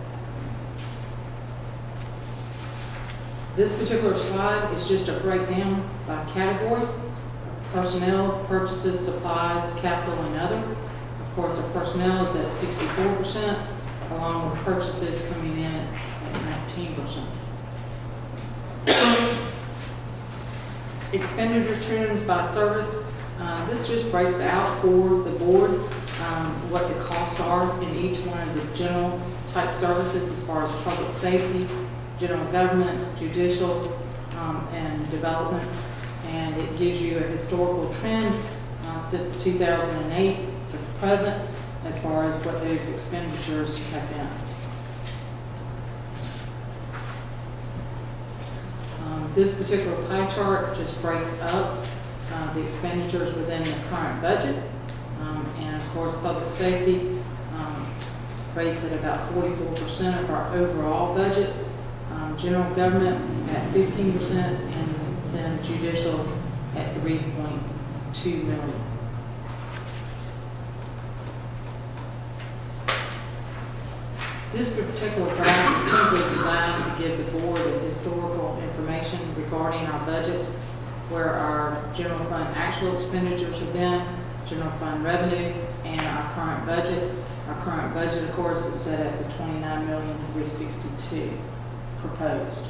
This particular slide is just a breakdown by category: personnel, purchases, supplies, capital, and other. Of course, our personnel is at 64%, along with purchases coming in at 19%. Expenditure trends by service. This just breaks out for the board what the costs are in each one of the general type services as far as public safety, general government, judicial, and development. And it gives you a historical trend since 2008 to present as far as what those expenditures have been. This particular pie chart just breaks up the expenditures within the current budget. And of course, public safety rates at about 44% of our overall budget. General government at 15%, and then judicial at $3.2 million. This particular graph is simply designed to give the board a historical information regarding our budgets, where our general fund actual expenditures have been, general fund revenue, and our current budget. Our current budget, of course, is set at the $29,362,000 proposed.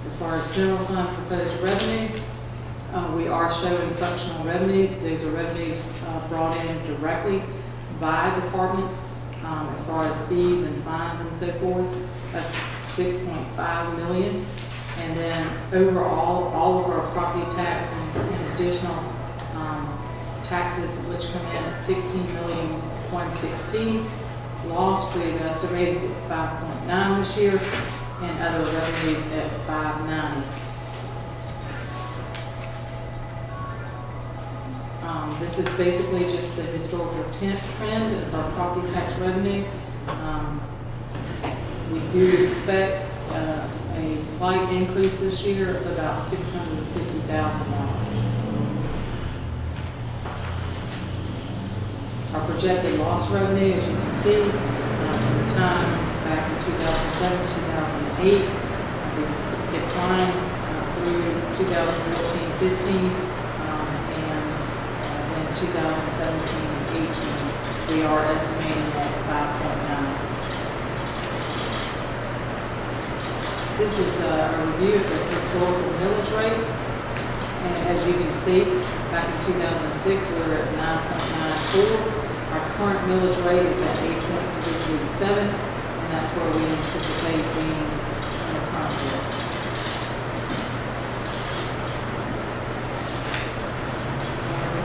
As far as general fund proposed revenue, we are showing functional revenues. These are revenues brought in directly by departments as far as fees and fines and so forth, of $6.5 million. And then overall, all of our property tax and additional taxes which come in at $16,116,000. Lost, we have estimated at 5.9 this year, and other revenues at 590. This is basically just the historical trend of our property tax revenue. We do expect a slight increase this year of about $650,000. Our projected loss revenue, as you can see, from the time back in 2007, 2008, we decline through 2014-15, and then 2017-18, we are estimating at 5.9. This is a review of the historical millage rates, and as you can see, back in 2006, we were at 9.94. Our current millage rate is at 8.337, and that's where we anticipate being in the current year.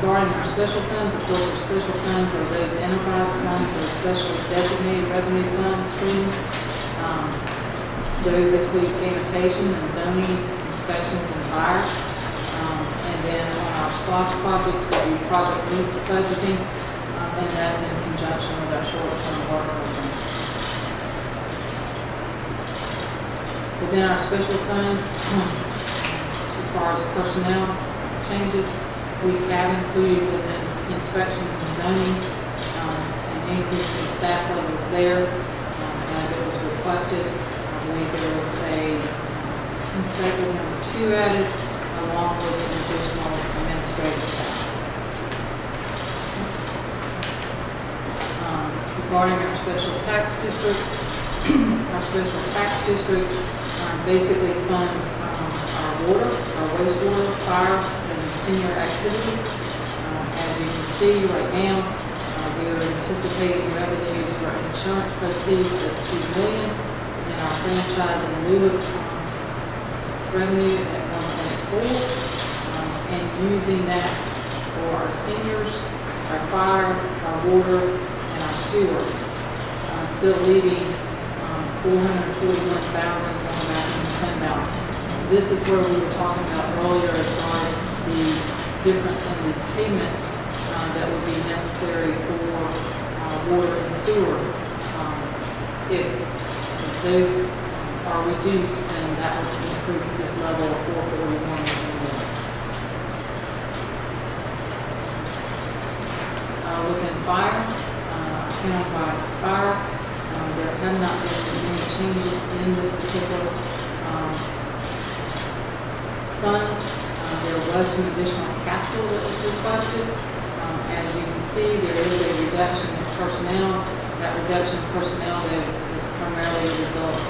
Regarding our special funds, of course, our special funds are those enterprise funds or special designated revenue fund streams. Those include sanitation and zoning, inspections, and fire. And then on our SPOS projects, we do project budgeting, and that's in conjunction with our short-term work program. Within our special funds, as far as personnel changes, we have included within inspections and zoning an increase in staff levels there as it was requested. I believe there was a inspector number 2 added along with some additional administrative staff. Regarding our special tax district, basically funds our water, our wastewater, fire, and senior activities. As you can see right now, we are anticipating revenues for insurance proceeds of $2 million, and our franchise in lieu of revenue at 1.4, and using that for our seniors, our fire, our water, and our sewer, still leaving $441,000 going back in the fund balance. This is where we were talking about earlier as far as the difference in the payments that would be necessary for water and sewer. If those are reduced, then that would increase this level of 441 million. Within fire, accounted by fire, there have not been any changes in this particular fund. There was some additional capital that was requested. As you can see, there is a reduction in personnel. That reduction in personnel is primarily a result of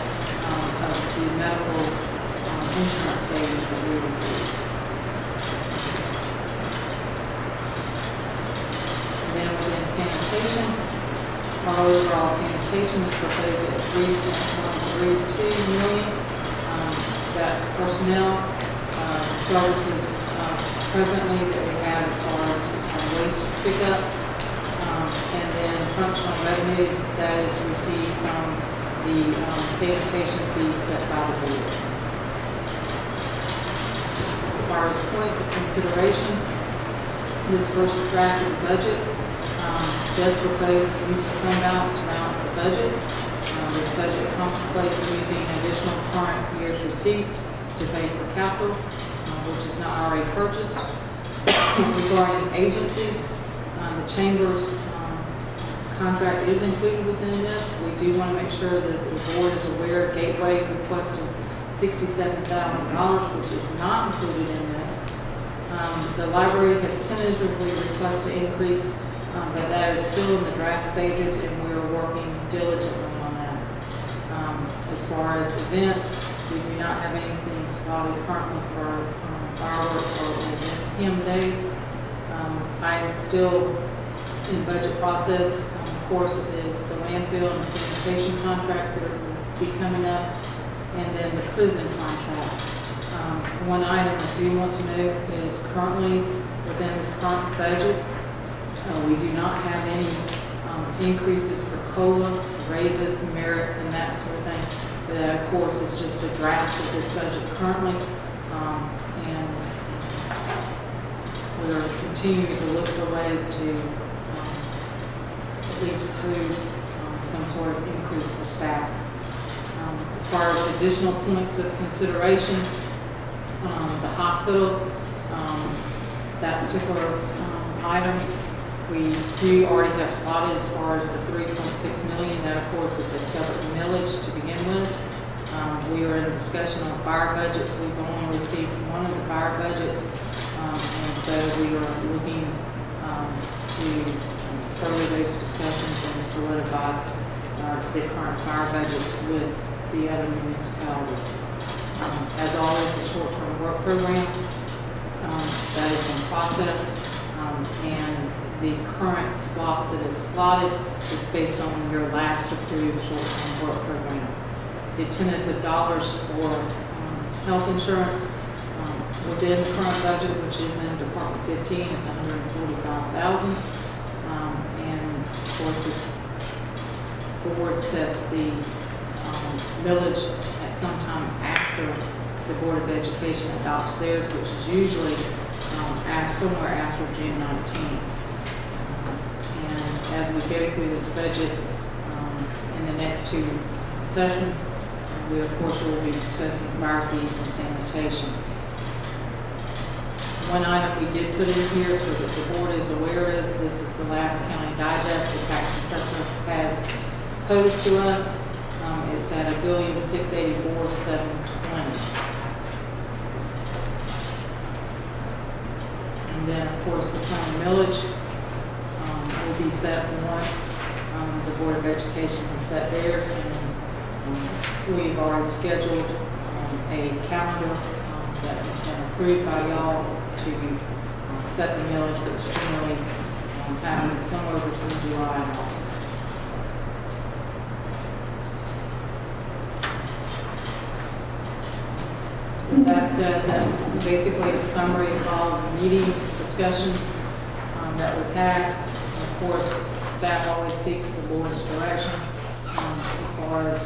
the medical insurance savings that we received. And then within sanitation, our overall sanitation is proposed at $3.132 million. That's personnel services presently that we have as far as waste pickup, and then functional revenues that is received from the sanitation fees set by the board. As far as points of consideration, this first draft of the budget does propose the use of fund balance to balance the budget. This budget contemplates using additional current year's receipts to pay for capital, which is not already purchased. Regarding agencies, the Chamber's contract is included within this. We do want to make sure that the board is aware of Gateway requesting $67,000, which is not included in this. The library has tentatively requested an increase, but that is still in the draft stages, and we are working diligently on that. As far as events, we do not have anything slotted currently for fireworks or Effingham days. I'm still in budget process. Of course, is the landfill and sanitation contracts that will be coming up, and then the prison contract. One item I do want to note is currently within this current budget, we do not have any increases for COLA, raises, merit, and that sort of thing. That, of course, is just a draft of this budget currently, and we're continuing to look for ways to at least pose some sort of increase for staff. As far as additional points of consideration, the hospital, that particular item, we do already have slotted as far as the $3.6 million. That, of course, is a separate millage to begin with. So We are in discussion on fire budgets. We've only received one of the fire budgets, and so we are looking to further those discussions and solidify the current fire budgets with the other municipalities. As always, the short-term work program that is in process, and the current SPOS that is slotted is based on your last approved short-term work program. The tentative dollars for health insurance within the current budget, which is in Department 15, is $145,000. And of course, the board sets the millage at some time after the Board of Education adopts theirs, which is usually somewhere after June 19th. And as we go through this budget in the next two sessions, we of course will be discussing fire fees and sanitation. One item we did put in here so that the board is aware is this is the last county digest the tax assessor has posed to us. It's at $1,684,720. And then, of course, the county millage will be set once the Board of Education has set theirs, and we've already scheduled a calendar that has been approved by y'all to set the millage, which generally happens somewhere between July and August. With that said, that's basically a summary of all the meetings, discussions that we've had. And of course, staff always seeks the board's direction as far as.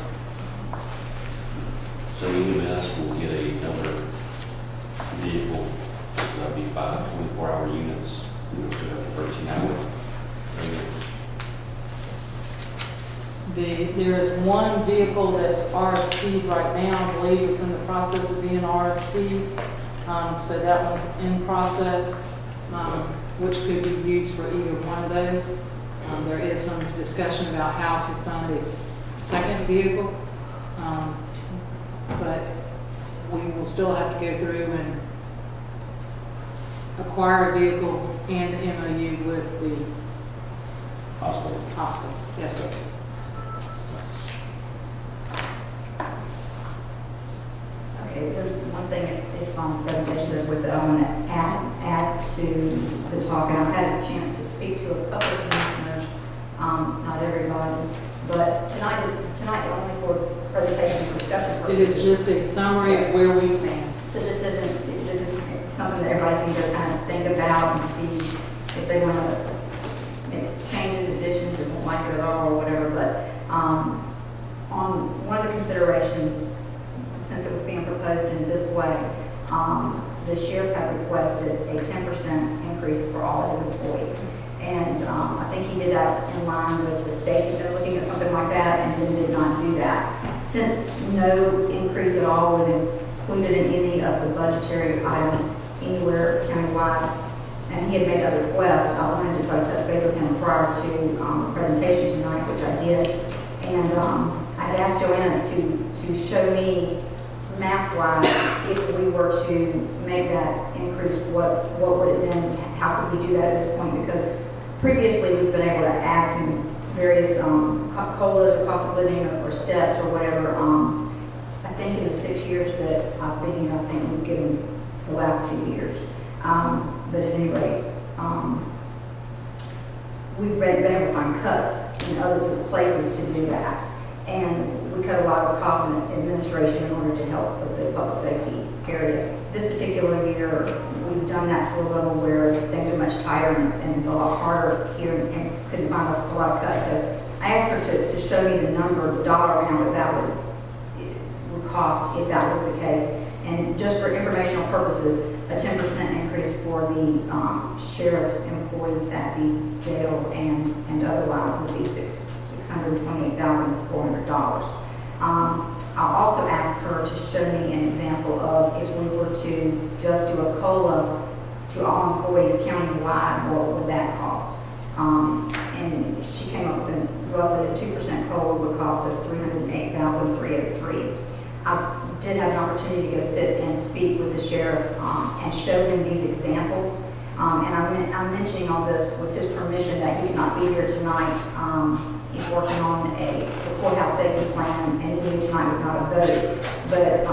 So EMS will get a number vehicle, so that'll be 5 24-hour units, we will have 13-hour units. There is one vehicle that's RFP right now. I believe it's in the process of being RFP. So that one's in process, which could be used for either one of those. There is some discussion about how to fund a second vehicle, but we will still have to go through and acquire a vehicle and MOU with the Hospital. Yes, sir. Okay, there's one thing, if presentations are with it, I want to add to the talk, and I've had a chance to speak to a couple of commissioners, not everybody, but tonight's only for presentation and discussion It purposes. is just a summary of where we stand. So this is something that everybody can go kind of think about and see if they want to make changes, additions, or don't like it at all, or whatever, but on one of the considerations, since it was being proposed in this way, the sheriff had requested a 10% increase for all of his employees. And I think he did that in line with the state that they're looking at something like that, and then did not do that. Since no increase at all was included in any of the budgetary items anywhere countywide, and he had made other requests, I wanted to try to touch base with him prior to the presentation tonight, which I did. And I had asked Joanna to show me math-wise, if we were to make that increase, what would it then, how could we do that at this point? Because previously we've been able to add some various COLAs or cost of living or steps or whatever. I think in the 6 years that I've been here, I think we've given the last 2 years. But at any rate, we've been able to find cuts in other places to do that. And we cut a lot of costs in administration in order to help with the public safety area. This particular year, we've done that to a level where things are much tighter and it's a lot harder here and couldn't find a lot of cuts. So I asked her to show me the number, the dollar amount that would cost if that was the case. And just for informational purposes, a 10% increase for the sheriff's employees at the jail and otherwise would be $628,400. I'll also ask her to show me an example of if we were to just do a COLA to all employees countywide, what would that cost? And she came up with roughly a 2% COLA would cost us $308,303. I did have an opportunity to go sit and speak with the sheriff and show him these examples. I'm mentioning all this with his permission that he cannot be here tonight. He's working on a courthouse safety plan, and being here tonight was not a vote. But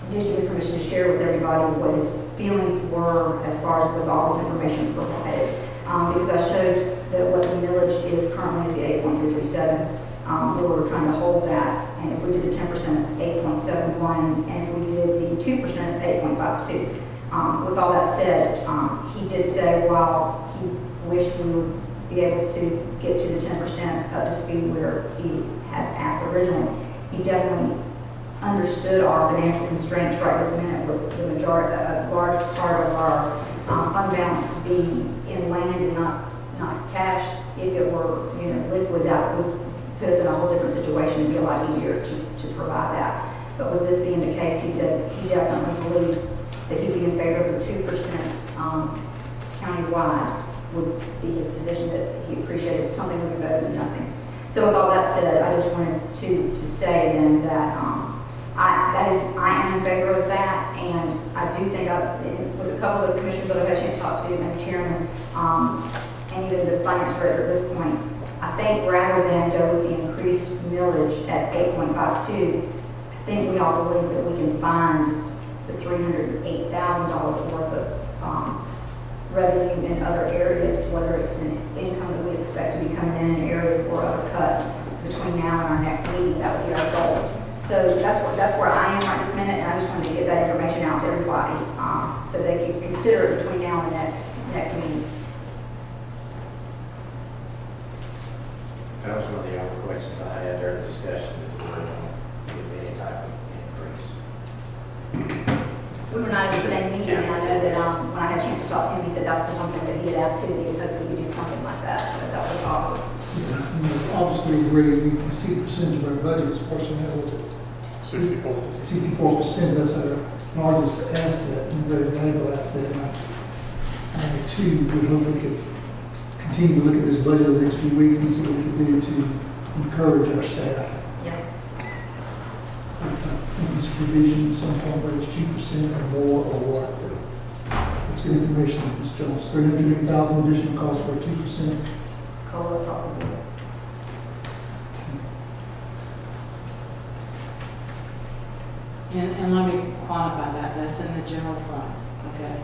did give me permission to share with everybody what his feelings were as far as with all this information provided. Because I showed that what the millage is currently is the 8.337. We were trying to hold that, and if we did the 10%, it's 8.71, and if we did the 2%, it's 8.52. With all that said, he did say while he wished we would be able to get to the 10% up to speed where he has asked originally, he definitely understood our financial constraints right this minute, with the majority, a large part of our fund balance being in land and not cash. If it were, liquid, that would put us in a whole different situation and be a lot easier to provide that. But with this being the case, he said he definitely believes that he'd be in favor of the 2% countywide would be his position, that he appreciated something would be better than nothing. So with all that said, I just wanted to say then that I am in favor of that, and I do think with a couple of commissioners that I've had a chance to talk to, and the chairman, and even the finance director at this point, I think rather than go with the increased millage at 8.52, I think we all believe that we can find the $308,000 worth of revenue in other areas, whether it's an income that we expect to be coming in areas or other cuts between now and our next meeting. That would be our goal. So that's where I am right this minute, and I just wanted to get that information out to everybody so they can consider it between now and the next meeting. That was one of the other questions I had during the discussion, if we were going to give any type of increase. We were not in the same meeting, and I know that when I had a chance to talk to him, he said that's the one thing that he had asked too, that he hoped we could do something like that, so that was all. Obviously, agree, we see the percentage of our budget is personnel was at 64%. That's our largest asset, and very valuable asset. And two, we hope we could continue to look at this budget over the next few weeks and see what we can do to encourage our staff. Yeah. This provision, some point where it's 2% or more or what. That's good information, Ms. Jones. $308,000 additional cost for 2%. COLA possibly. And let me quantify that, that's in the general fund, okay?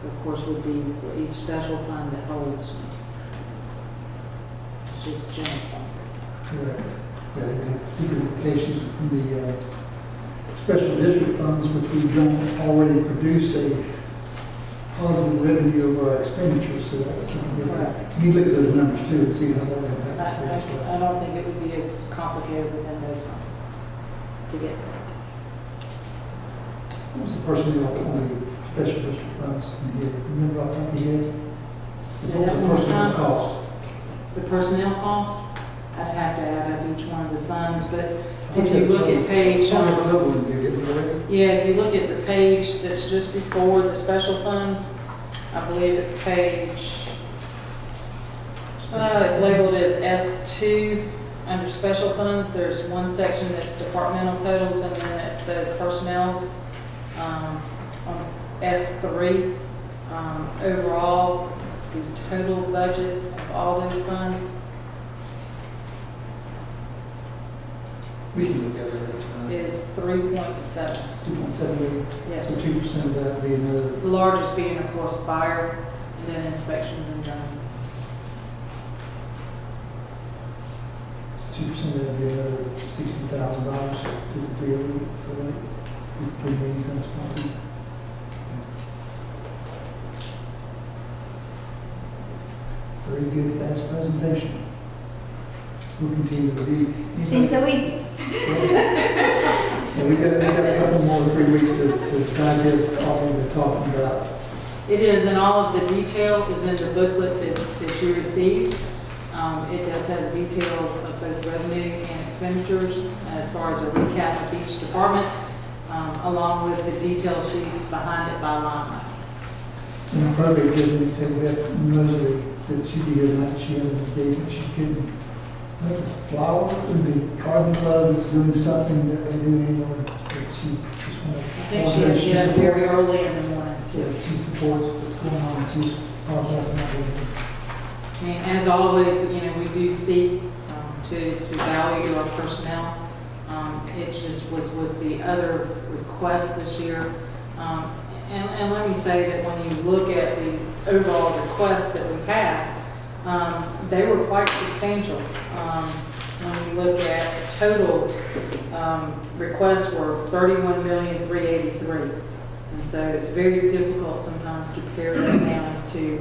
Of course, would be for each special fund that holds. It's just general fund. Correct. Yeah, we have different implications in the special district funds, which we don't already produce a positive revenue over our expenditures, so that's something that we need to look at those numbers too and see how that impacts things as well. I don't think it would be as complicated within those funds to get there. What was the personnel on the special district funds in here? Remember off the top of your head? Say What that was the one more personnel time. cost? The personnel cost, I'd have to add up each one of the funds, but I if you look at page, total in there, didn't you, Ray? yeah, if you look at the page that's just before the special funds, I believe it's page, it's labeled as S2 under special funds. There's one section that's departmental totals, and then it says personnel's on S3. Overall, the total budget of all those funds We can look at it, that's fine. is 3.7. 2.7 million. Yes. So 2% of that would be another, The largest being, of course, fire, and then inspections and zoning. 2% of that would be another $60,000, so 2 to 3 million, so right? 3 million times 20. Very good, fast presentation. We'll continue to be. Seems so easy. Yeah, we've got a couple more, 3 weeks to digest all we've been talking about. It is, and all of the detail is in the booklet that you received. It does have detail of both revenue and expenditures as far as a recap of each department, along with the detail sheets behind it by line. And I probably just need to tell Beth Mosley that she'd be here tonight, she had an engagement, she couldn't The flower, the garden club is doing something that they do annually, that she just want to. I think she has to get up very early in the morning. Yeah, she supports what's going on, she's apologizing for that. And as always, you know, we do seek to value our personnel. It just was with the other requests this year. And let me say that when you look at the overall requests that we had, they were quite substantial. When you look at the total requests were $31,383,000. And so it's very difficult sometimes to pare that down as to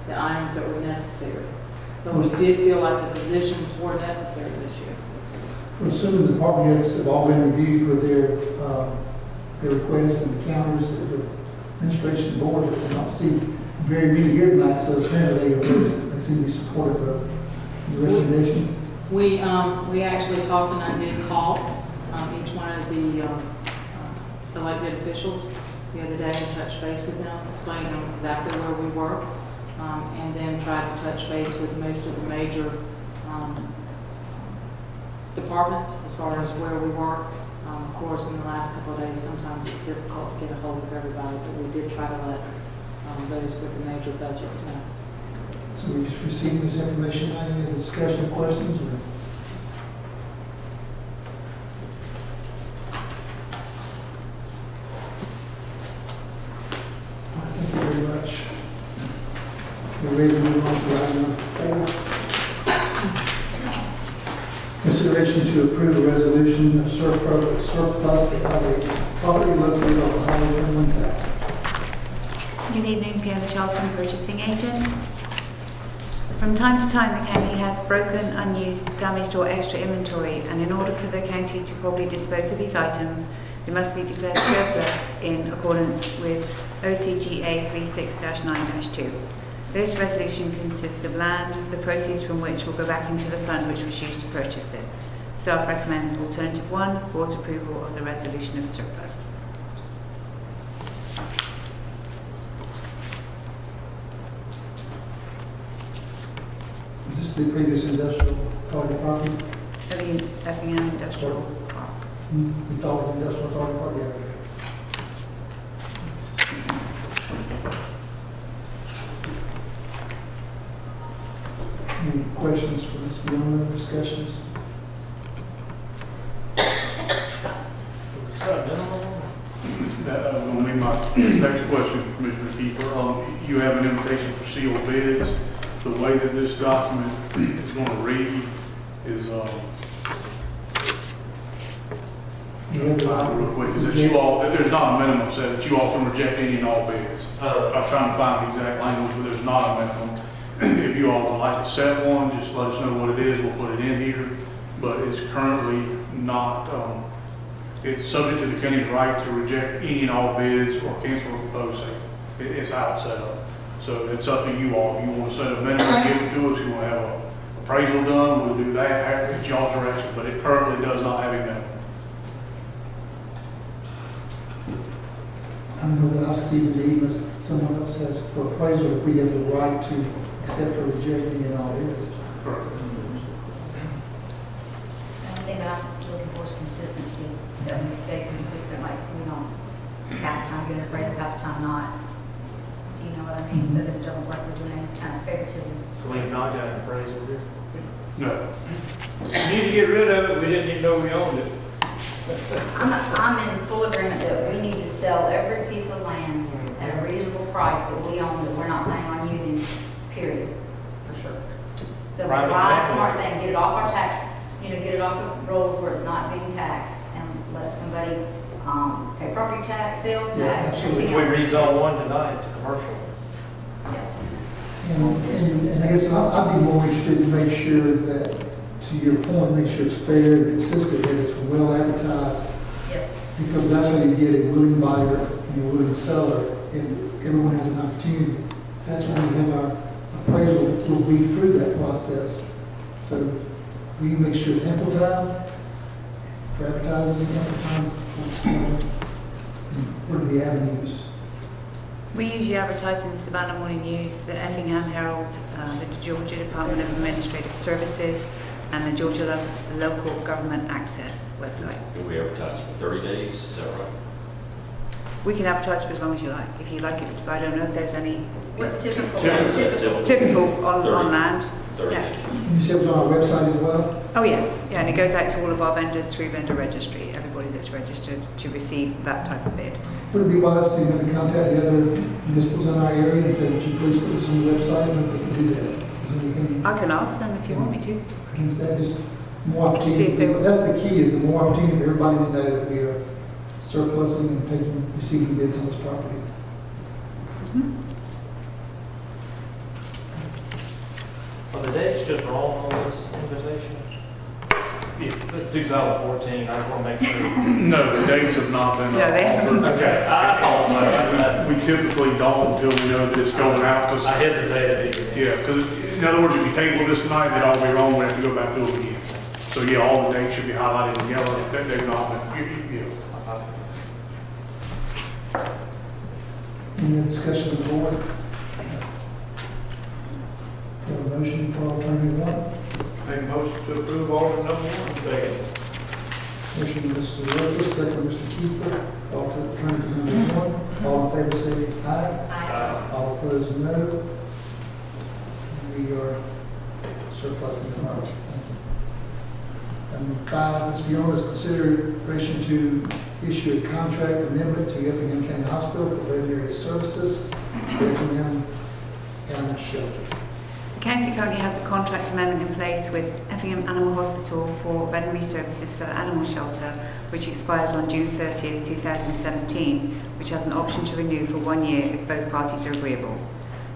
the items that were necessary. But we did feel like the positions were necessary this year. Well, assuming the department heads have all been reviewed with their requests and the counters of the administration board, I don't see very many here tonight, so apparently they seem to be supportive of the recommendations. We actually, Toss and I did call each one of the elected officials the other day and touch base with them, explaining them exactly where we were, and then tried to touch base with most of the major departments as far as where we were. Of course, in the last couple of days, sometimes it's difficult to get a hold of everybody, but we did try to let those with the major budgets know. So we just received this information, any discussion, questions? Or? Thank you very much. We're ready to move on to item number 4. Consideration to approve a resolution of surplus of a property located on Highway 21 South. Good evening, Fiona Charlton, purchasing agent. From time to time, the county has broken, unused, damaged or extra inventory, and in order for the county to properly dispose of these items, they must be declared surplus in accordance with OCGA 36-9-2. This resolution consists of land, the proceeds from which will go back into the fund which was used to purchase it. Staff recommends alternative 1, board's approval of the resolution of surplus. Is this the previous industrial property? Effingham Industrial Park. We thought it was industrial park, yeah. Any questions for Ms. Fiona, discussions? That was going to be my next question, Commissioner Keeper. You have an invitation for sealed bids. The way that this document is going to read is, real quick, is that you all, that there's not a minimum set, that you all can reject any and all bids. I'm trying to find the exact language, but there's not a minimum. If you all would like to set one, just let us know what it is, we'll put it in here. But it's currently not, it's subject to the county's right to reject any and all bids or cancel a proposed sale. It's how it's set up. So it's up to you all. If you want to set a minimum, give it to us. If you want to have an appraisal done, we'll do that at y'all's direction. But it currently does not have a minimum. I don't know that I see the need unless someone else has for appraisal, if we have the right to accept or reject any and all bids. Correct. The only thing that I'm looking for is consistency, that we stay consistent, like we don't half the time get it right, half the time not. Do you know what I mean? So that it doesn't work with doing any kind of favoritism. So we've not got an appraisal here? No. We need to get rid of it, we didn't even know we owned it. I'm in full agreement that we need to sell every piece of land at a reasonable price that we own, that we're not planning on using, period, for sure. So Prime buy a example. smart thing, get it off our tax, get it off the rolls where it's not being taxed, and let somebody pay property tax, sales tax, absolutely. everything We else. rezoned one tonight to commercial. And I guess I'd be more interested to make sure that, to your point, make sure it's fair and consistent, that it's well advertised. Yes. Because that's how you get a willing buyer and a willing seller, and everyone has an opportunity. That's when we have our appraisal, will be through that process. So we make sure it's ample time for advertising, ample time for, what are the avenues? We usually advertise in the Savannah Morning News, the Effingham Herald, the Georgia Department of Administrative Services, and the Georgia Local Government Access website. And we advertise for 30 days, is that right? We can advertise for as long as you like, if you like it, but I don't know if there's any What's typical? typical on 30. land. 30 Yeah. days. You said it was on our website as well? Oh, yes, yeah, and it goes out to all of our vendors through vendor registry, everybody that's registered to receive that type of bid. Would it be wise to maybe contact the other municipals in our area and say, would you please put this on the website, and if they can do that? Is there anything I can ask them if you want me to. against that? Just more See opportunity. if they- But that's the key, is the more opportunity for everybody to know that we are surplusing and receiving bids on this property. Are the dates just wrong on this invitation? Yeah, it's 2014, I just want to make sure. No, the dates have not been. No, they haven't. Okay, I apologize. We typically don't until we know that it's going out. 'Cause- I hesitated even. Yeah, because in other words, if you table this tonight, it'd all be wrong, we have to go back to it again. So yeah, all the dates should be highlighted in yellow, that they've not been, yeah. Any other discussion of the board? Have a motion for alternative one? Make a motion to approve order number 1. Second. Motion by Mr. Rogers, second by Mr. Kiefer, alternative number one. All in favor say aye. Aye. All opposed, no. We are surplusing the market. Thank you. And number 5, Ms. Beyond is consideration to issue a contract amendment to Effingham County Hospital for veterinary services, Effingham Animal Shelter. The county currently has a contract amendment in place with Effingham Animal Hospital for veterinary services for the animal shelter, which expires on June 30th, 2017, which has an option to renew for 1 year if both parties are agreeable.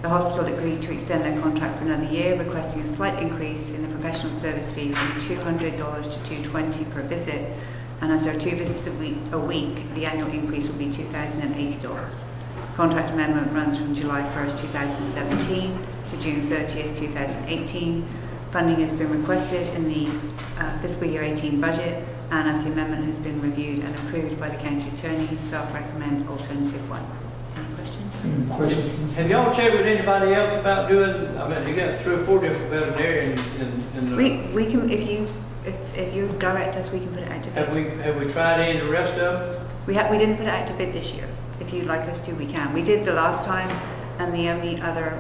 The hospital agreed to extend their contract for another year, requesting a slight increase in the professional service fee from $200 to $220 per visit, and as there are 2 visits a week, the annual increase will be $2,080. Contract amendment runs from July 1st, 2017 to June 30th, 2018. Funding has been requested in the fiscal year 18 budget, and as the amendment has been reviewed and approved by the county attorney, staff recommend alternative 1. Any questions? Any questions? Have y'all checked with anybody else about doing, I mean, you got 3 or 4 different veterinarians in the... We can, if you direct us, we can put it out to bid. Have we tried any of the rest of them? We didn't put it out to bid this year. If you'd like us to, we can. We did the last time, and the only other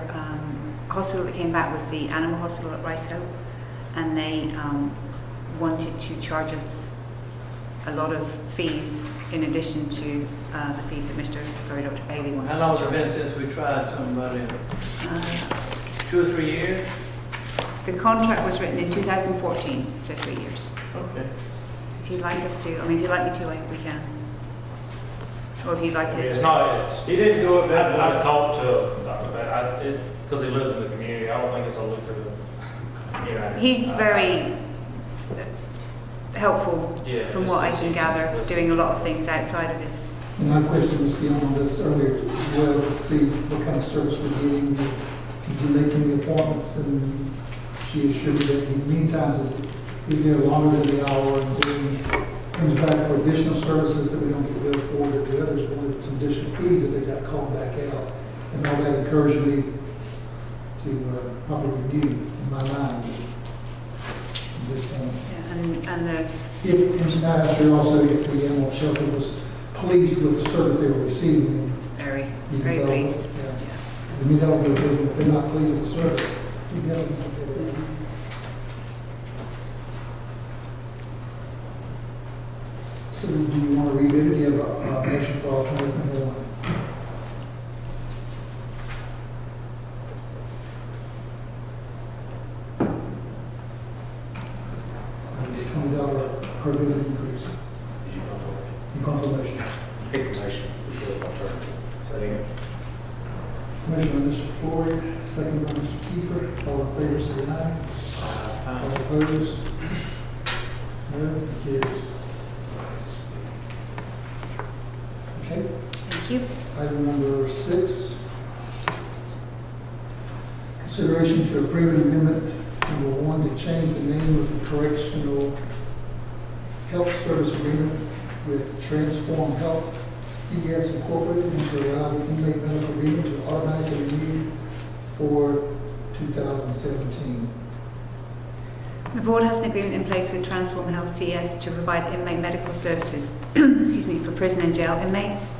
hospital that came back was the animal hospital at Rice Hope, and they wanted to charge us a lot of fees in addition to the fees that Dr. Bailey wanted to charge. How long has it been since we tried somebody? 2 or 3 years? The contract was written in 2014, so 3 years. Okay. If you'd like us to, if you'd like me to, we can. Or if you'd like us. It's not, he didn't do it, I talked to, because he lives in the community, I don't think it's a lucrative, you know. He's very helpful, Yeah, from what I can gather, doing a lot of things outside of his. And my question was beyond this earlier as well, to see what kind of service we're getting. Is he making the appointments? And she assured me that he many times is there longer than the hour and then comes back for additional services that we don't get billed for, that the others wanted some additional fees that they got called back out. And all that encouraged me to probably review in my mind at this point. Yeah, and the. And I asked her also if the animal shelter was pleased with the service they were receiving. Very, Even very though- pleased. Yeah. 'Cause I mean, that would be a big, if they're not pleased with the service, you know. So do you want to rebid it? Do you have a motion for alternative number 1? $20 per visit increase. In confirmation. Information. Second. Motion by Mr. Floyd, second by Mr. Kiefer. All in favor, say aye. All opposed? No, it carries. Okay. Thank you. Item number 6. Consideration to approve an amendment number 1 to change the name of the correctional health service agreement with Transform Health CS Incorporated and to allow the inmate medical agreement to automatically renew for 2017. The board has an agreement in place with Transform Health CS to provide inmate medical services excuse me, for prison and jail inmates.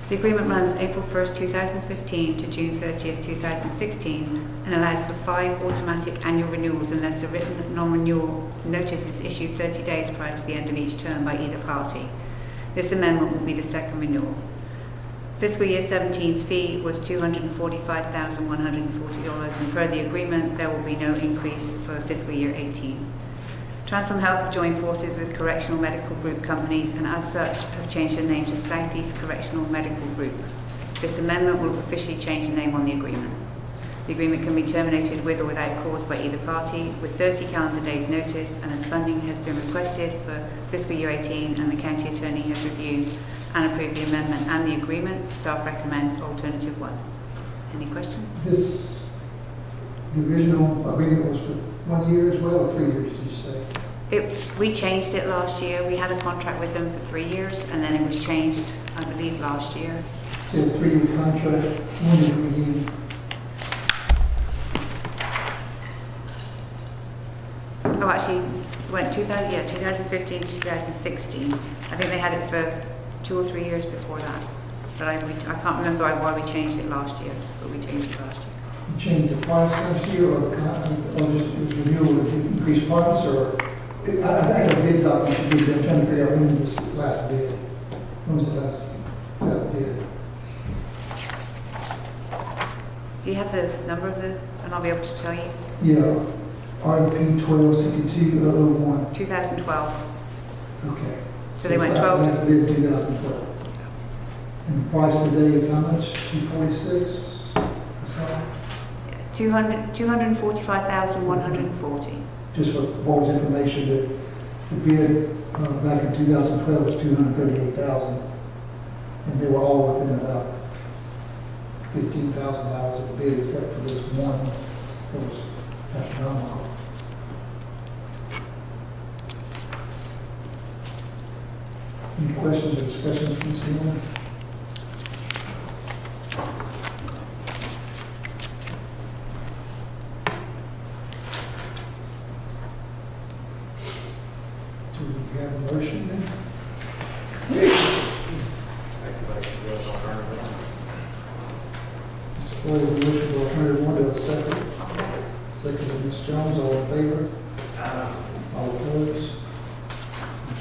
The agreement runs April 1st, 2015 to June 30th, 2016 and allows for 5 automatic annual renewals unless a written non-renewal notice is issued 30 days prior to the end of each term by either party. This amendment will be the second renewal. Fiscal year 17's fee was $245,140 and per the agreement there will be no increase for fiscal year 18. Transform Health have joined forces with Correctional Medical Group companies and as such have changed their name to Southeast Correctional Medical Group. This amendment will officially change the name on the agreement. The agreement can be terminated with or without cause by either party with 30 calendar days notice, and as funding has been requested for fiscal year 18 and the County Attorney has reviewed and approved the amendment and the agreement, staff recommends alternative 1. Any questions? The original agreement was for 1 year as well, or 3 years, did you say? We changed it last year. We had a contract with them for 3 years and then it was changed, I believe, last year. So a 3-year contract, 1 year beginning. Oh, actually, it went 2015 to 2016. I think they had it for 2 or 3 years before that. But I can't remember why we changed it last year, but we changed it last year. You changed the price last year, or just the renewal with the increased price, or? I think a bid document should be there, trying to figure out when was the last bid. When was the last bid? Do you have the number of the, and I'll be able to tell you? Yeah, RP 1262-001. 2012. Okay. So they went 12 Last bid 2012. And the price today is how much? 246? That's all? 245,140. Just for board's information, that the bid back in 2012 was 238,000, and they were all within about $15,000 of the bid, except for this one that was astronomical. Any questions or discussions from this morning? Do we have a motion then? Mr. Floyd, the motion for alternative 1, do I have a second? Second by Ms. Jones, all in favor? All opposed?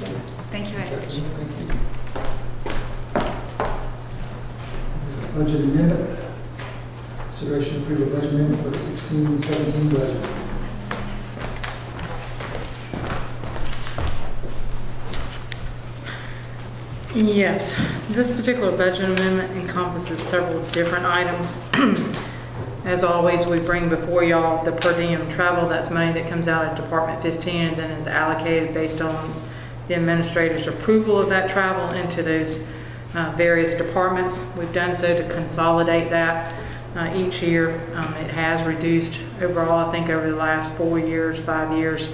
Okay. Thank you very much. Thank you. Budget amendment. Consideration to approve a budget amendment for the 16-17 budget. Yes, this particular budget amendment encompasses several different items. As always, we bring before y'all the per diem travel. That's money that comes out of Department 15 and then is allocated based on the administrator's approval of that travel into those various departments. We've done so to consolidate that each year. It has reduced overall, I think over the last 4 years, 5 years,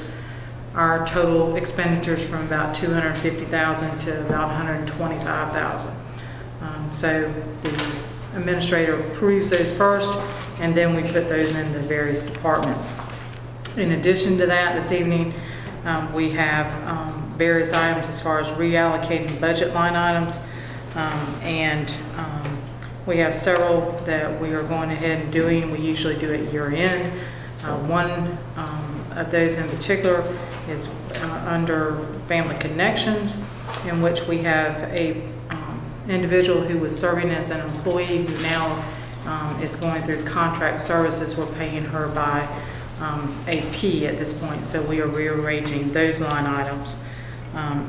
our total expenditures from about $250,000 to about $125,000. So the administrator approves those first, and then we put those in the various departments. In addition to that, this evening we have various items as far as reallocating budget line items, and we have several that we are going ahead and doing. We usually do it year end. One of those in particular is under Family Connections, in which we have a individual who was serving as an employee who now is going through contract services. We're paying her by AP at this point, so we are rearranging those line items.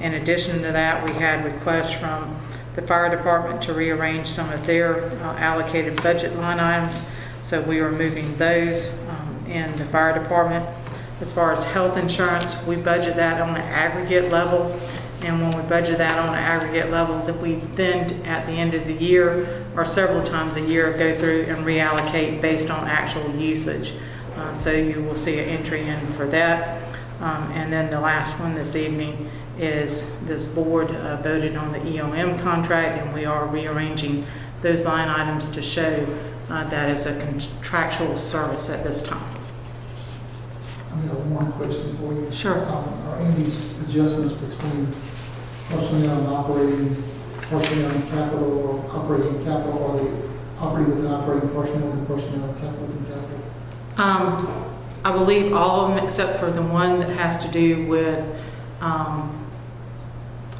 In addition to that, we had requests from the fire department to rearrange some of their allocated budget line items, so we are moving those in the fire department. As far as health insurance, we budget that on an aggregate level, and when we budget that on an aggregate level, that we then at the end of the year or several times a year go through and reallocate based on actual usage. So you will see an entry in for that. And then the last one this evening is this board voted on the EOM contract, and we are rearranging those line items to show that is a contractual service at this time. have one question for you. Sure. Are any of these adjustments between personnel and operating, personnel and capital, or operating capital, or they operating within operating personnel and personnel capital within capital? I believe all of them except for the one that has to do with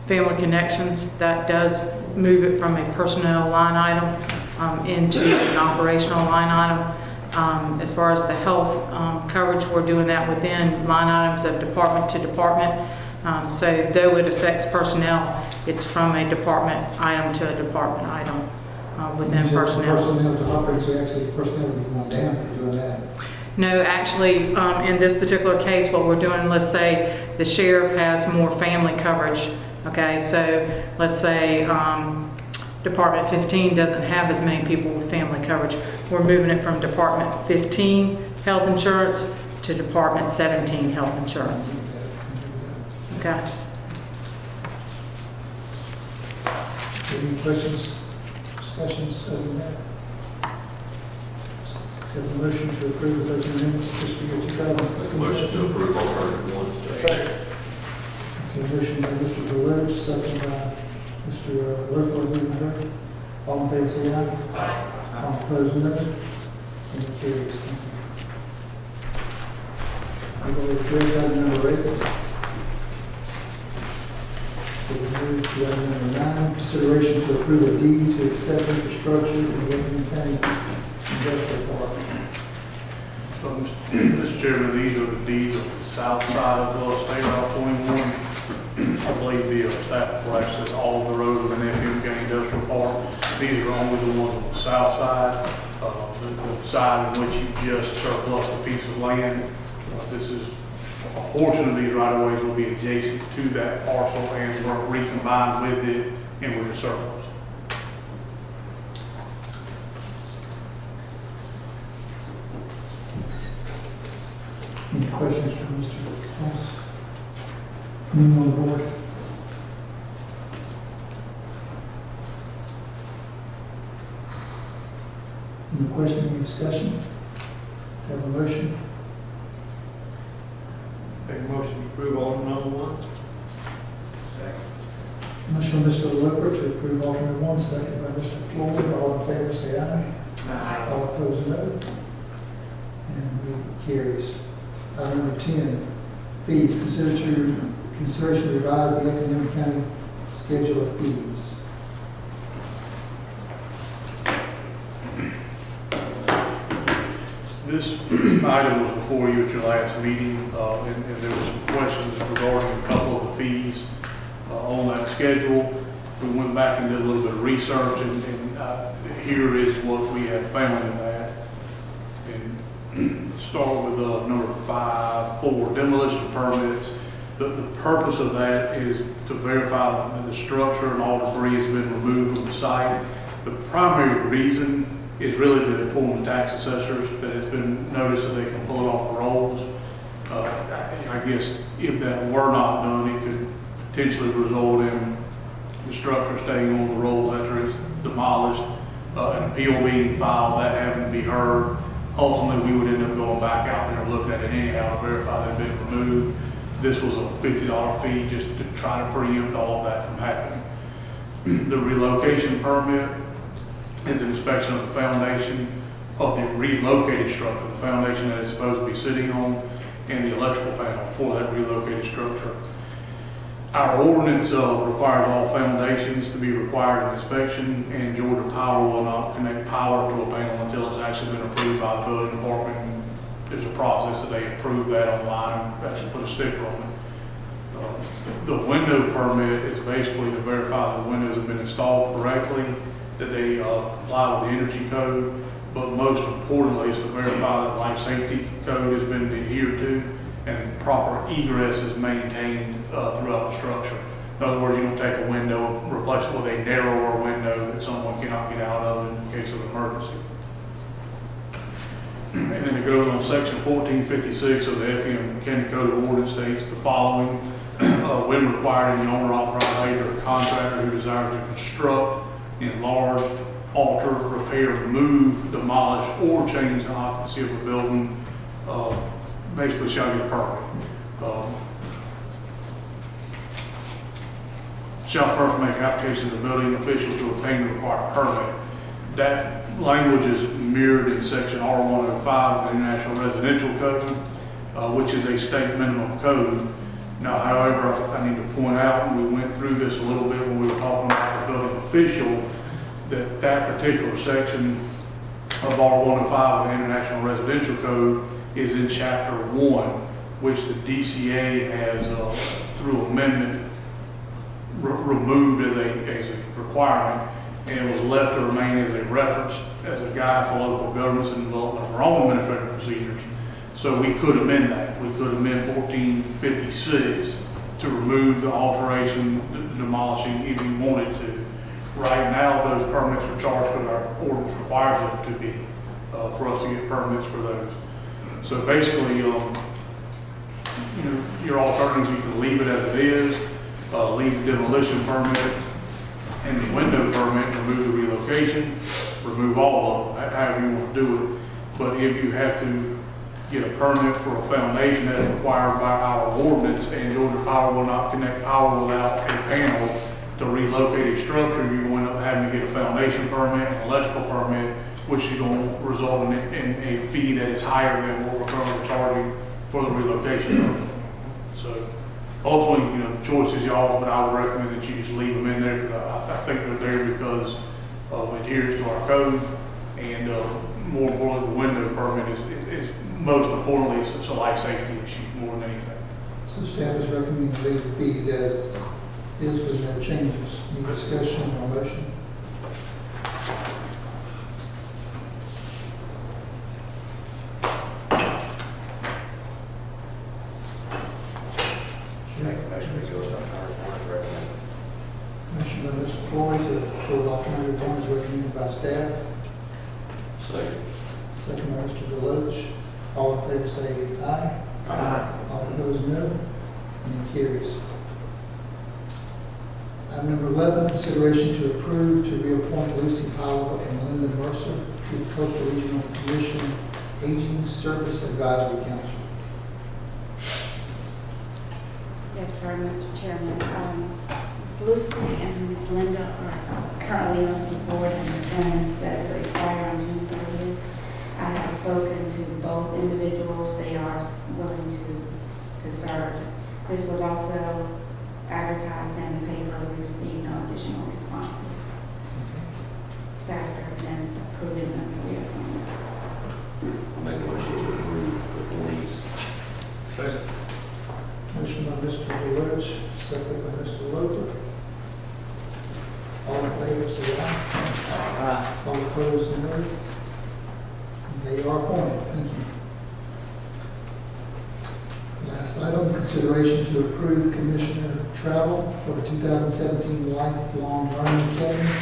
family connections. That does move it from a personnel line item into an operational line item. As far as the health coverage, we're doing that within line items of department to department. So though it affects personnel, it's from a department item to a department item within personnel. Personnel to operating, so actually personnel would be going down if you're doing that. No, actually, in this particular case, what we're doing, let's say the sheriff has more family coverage. Okay, so let's say Department 15 doesn't have as many people with family coverage. We're moving it from Department 15 health insurance to Department 17 health insurance. Okay. Any questions, discussions other than that? Have a motion to approve the budget amendments for fiscal year 2017. Motion to approve alternative one. Okay, motion by Mr. DeLoach, second by Mr. Lippert. All in favor, say aye. Aye. All opposed, no. And it carries. Thank you. I'm going to address item number 8. So we move to item number 9, consideration to approve a deed to accept infrastructure in the Effingham County Industrial Park. Mr. Chairman, these are the deeds of the south side of State Route 21. I believe the staff will access all of the roads within Effingham County Industrial Park. These are only the ones on the south side, the side in which you just surplus a piece of land. This is a portion of these right-of-ways will be adjacent to that parcel and were recombined with it and with the surplus. Any questions from Mr. Thomas? Anyone on the board? Any question, any discussion? Have a motion? Make a motion to approve alternate number 1. Motion by Mr. Lippert to approve alternate 1, second by Mr. Floyd. All in favor, say aye. Aye. All opposed, no. And it carries. Item number 10, fees. Consideration to revise the Effingham County schedule of fees. This item was before you at your last meeting, and there were some questions regarding a couple of the fees on that schedule. We went back and did a little bit of research, and here is what we had found in that. And start with number 5, 4, demolition permits. The purpose of that is to verify that the structure and all debris has been removed from the site. The primary reason is really to inform the tax assessors that it's been noticed that they can pull it off the rolls. I guess if that were not done, it could potentially result in the structure staying on the rolls after it's demolished, an appeal being filed, that having to be heard. Ultimately, we would end up going back out there and looking at it anyhow to verify that it's been removed. This was a $50 fee just to try to preempt all of that from happening. The relocation permit is an inspection of the foundation of the relocated structure, the foundation that it's supposed to be sitting on, and the electrical panel for that relocated structure. Our ordinance requires all foundations to be required of inspection, and Georgia Power will not connect power to a panel until it's actually been approved by the building department. There's a process that they approve that online, actually put a sticker on it. The window permit is basically to verify that the windows have been installed correctly, that they comply with the energy code, but most importantly is to verify that life safety code has been adhered to and proper egress is maintained throughout the structure. In other words, you don't take a window, replace it with a narrower window that someone cannot get out of in case of emergency. And then it goes on section 1456 of the Effingham County Code of Ordinance states the following: when required, any owner, authorized agent, or contractor who desires to construct, enlarge, alter, repair, move, demolish, or change the occupancy of a building basically shall get a permit. Shall first make application to the building official to obtain the required permit. That language is mirrored in section R105 of the International Residential Code, which is a state minimum code. Now, however, I need to point out, and we went through this a little bit when we were talking about the building official, that that particular section of R105 of the International Residential Code is in Chapter 1, which the DCA has, through amendment, removed as a requirement, and it was left to remain as a reference, as a guide for local governments and development of their own administrative procedures. So we could amend that. We could amend 1456 to remove the alteration, the demolishing, if you wanted to. Right now, those permits are charged because our ordinance requires them to be, for us to get permits for those. So basically, your alternatives, you can leave it as it is, leave the demolition permit and the window permit, remove the relocation, remove all of them, however you want to do it. But if you have to get a permit for a foundation as required by our ordinance, and Georgia Power will not connect power without a panel to relocate a structure, you're going to end up having to get a foundation permit, an electrical permit, which is going to result in a fee that is higher than what we're currently charging for the relocation. So ultimately, the choice is y'all's, but I would recommend that you just leave them in there, because I think they're there because of adherence to our code, and more importantly, the window permit is most importantly, it's a life safety issue more than anything. So staff is recommending to leave the fees as is with no changes. Any discussion or motion? Motion by Mr. Floyd to approve alternative one is recommended by staff. Second. Second by Mr. Deloach. All in favor say aye. Aye. All opposed, no. And it carries. Item number 11, consideration to approve to reappoint Lucy Powell and Linda Mercer to the Coastal Regional Commission Aging Service Advisory Council. Yes, sir, Mr. Chairman. Ms. Lucy and Ms. Linda are currently on this board, and their term is set to expire on June 30th. I have spoken to both individuals. They are willing to serve. This was also advertised in the paper. We received no additional responses. Staff recommends approving them for reappointment. I'll make a motion to approve the appointees. Second. Motion by Mr. Deloach, second by Mr. Loper. All in favor say aye. Aye. All opposed, no. They are appointed. Thank you. Last item, consideration to approve commissioner travel for the 2017 Lifelong Learning Academy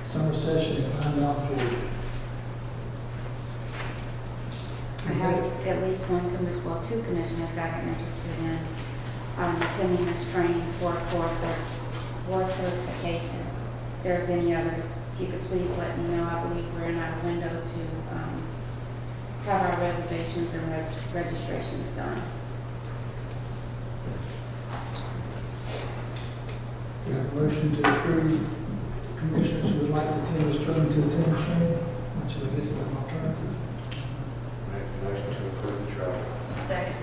summer session in Pine Mountain, Georgia. I have at least one commissioner, well, two commissioners that are interested in attending this training for a course of board certification. If there's any others, if you could please let me know. I believe we're in our window to have our reservations and registrations done. We have a motion to approve commissioners who would like to attend this training to attend this training, which I guess is an alternative. Make a motion to approve the travel. Second.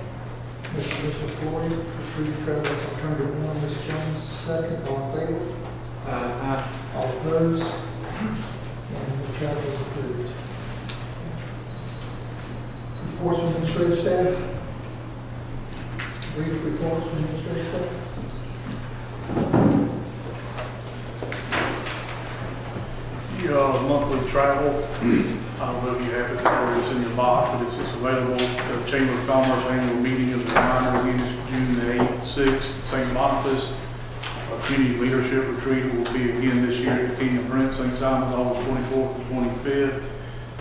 Mr. Floyd, approve travel as alternative one. Ms. Jones, second. All in favor? Aye. All opposed? And the travel is approved. Reports from administrative staff. Brief reports from administrative staff. Monthly travel, I don't know if you have it or it's in your box, but it's available. The Chamber of Commerce annual meeting is a reminder again, it's June the 8th, 6th, St. Boniface. A community leadership retreat will be again this year at the King of Prince, St. Simon's, August 24th and 25th.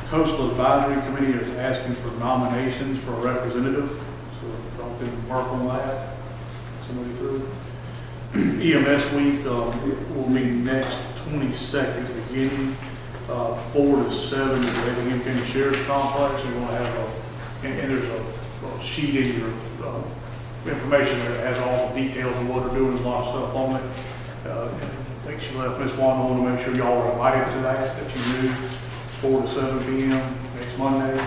Coastal Advisory Committee is asking for nominations for a representative, so y'all can work on that. Somebody through. EMS week will be next 22nd, beginning 4 to 7 at the Effingham County Sheriff's Complex. You're going to have and there's sheet in your information there that has all the details of what they're doing, there's a lot of stuff on it. I think she left Ms. Wanda wanted to make sure y'all are invited to that you knew, 4 to 7 p.m. next Monday.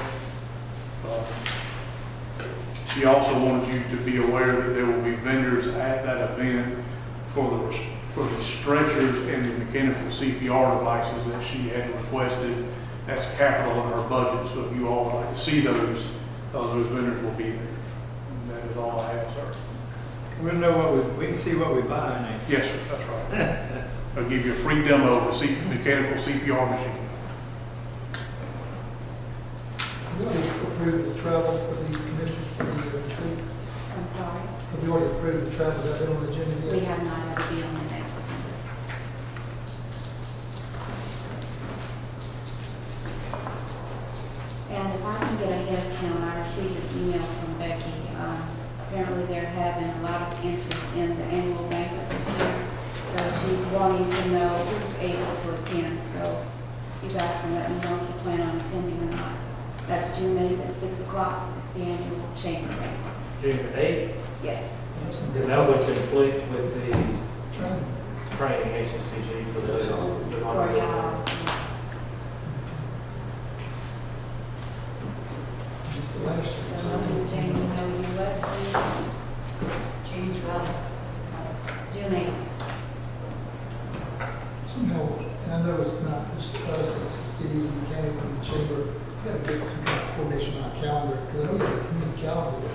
She also wanted you to be aware that there will be vendors at that event for the stretchers and the mechanical CPR devices that she had requested. That's capital in her budget, so if you all would like to see those vendors will be there. And that is all I have, sir. We'll know we can see what we buy in there. Yes, sir, that's right. I'll give you a free demo of the mechanical CPR machine. We already approved the travel for the commissioners for the retreat. I'm sorry, Have we already approved the travel? Is that been on the agenda yet? we have not had a deal on the next agenda. And if I can get a head count, I received an email from Becky. Apparently they're having a lot of interest in the annual banquet this year. So she's wanting to know who's able to attend. So you guys can let me know if you plan on attending or not. That's June 8th at 6 o'clock. It's the annual chamber banquet. June 8th, That's Yes. gonna be and that would conflict with the training. training ACCG for those. For y'all. It's the last year. So Jane, you know, you Wesley, James Rutherford. June 8th. Somehow, and I know it's not just us, it's the cities and the counties and the chamber. We got to get some kind of coordination on our calendar, because I know we have a community calendar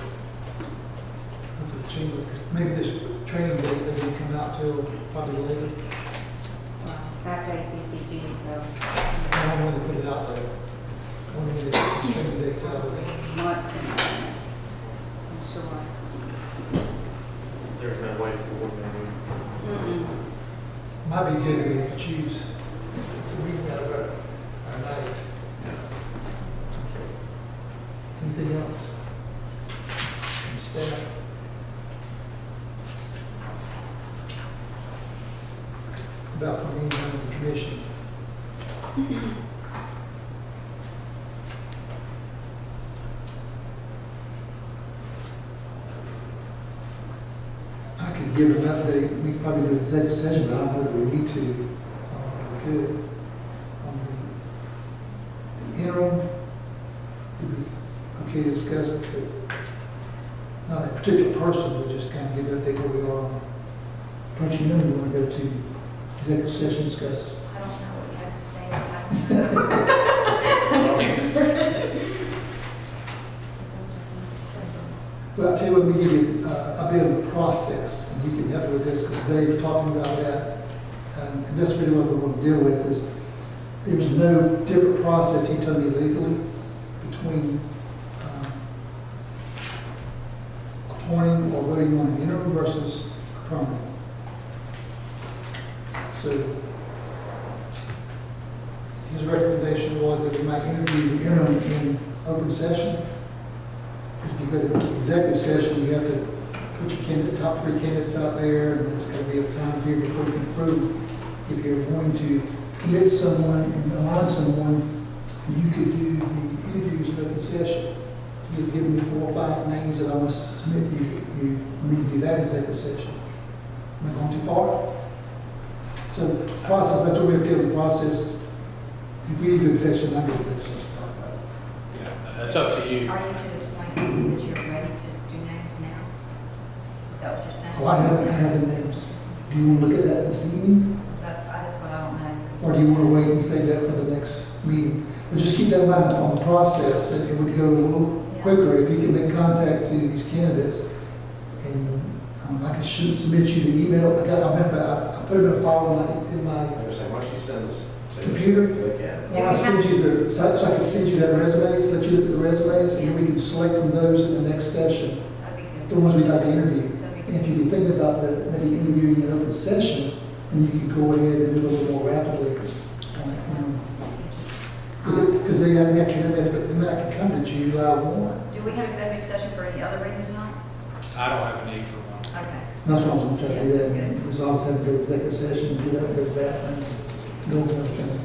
for the chamber. Maybe this training day doesn't come out till probably later. Well, that's ACCG, so I don't know when they put it out there. I don't know when they put the training dates out there. months and months, I'm sure. There's no way to coordinate. Mm-mm. Might be good if we have to choose. It's a meeting out of our night. Okay. Anything else from staff? About from anyone on the commission? I could give an update, we could probably do an executive session, but I don't know that we need to. We could. On the interim, would be okay to discuss the, not a particular person, but just kind of give an update where we are. Don't you know you want to go to executive session, discuss? I don't know what you have to say. Well, I'll tell you what, we give you a bit of a process, and you can help me with this, because Dave talking about that, and that's really what we want to deal with, is there's no different process, he told me legally, between appointing or voting on an interim versus permanent. So his recommendation was that we might interview the interim in open session. If you go to executive session, you have to put your top 3 candidates out there, and it's going to be a time period before you can approve. If you're going to commit someone and align someone, you could do the interviews in open session. He's given me 4 or 5 names that I want to submit to you. You need to do that in executive session. Am I going too far? So process, that's what we have to do, the process. If we need to do executive session, I go to executive session. Yeah, that's up to you. Are you to the point that you're ready to do names now? Is that what you're saying? Oh, I have the names. Do you want to look at that this evening? That's what I don't know. Or do you want to wait and save that for the next meeting? But just keep that in mind on the process, that it would go a little quicker if you can make contact to these candidates. And I can submit you the email. I put it in a file in my Once you send us computer. look at it. Well, I send you so I can send you that resumes, let you look at the resumes, and then we can select from those in the next session, That'd be good. the ones we'd like to interview. That'd be And good. if you'd be thinking about maybe interviewing in open session, then you could go ahead and do it a little more rapidly. Because they have an extra limit, but then I can come to July 1. Do we have executive session for any other reason tonight? I don't have a need for one. Okay. That's what I was trying to do, that. Yeah, that's good. Because I always have to go to executive session, and do that, go to the bathroom, those other things.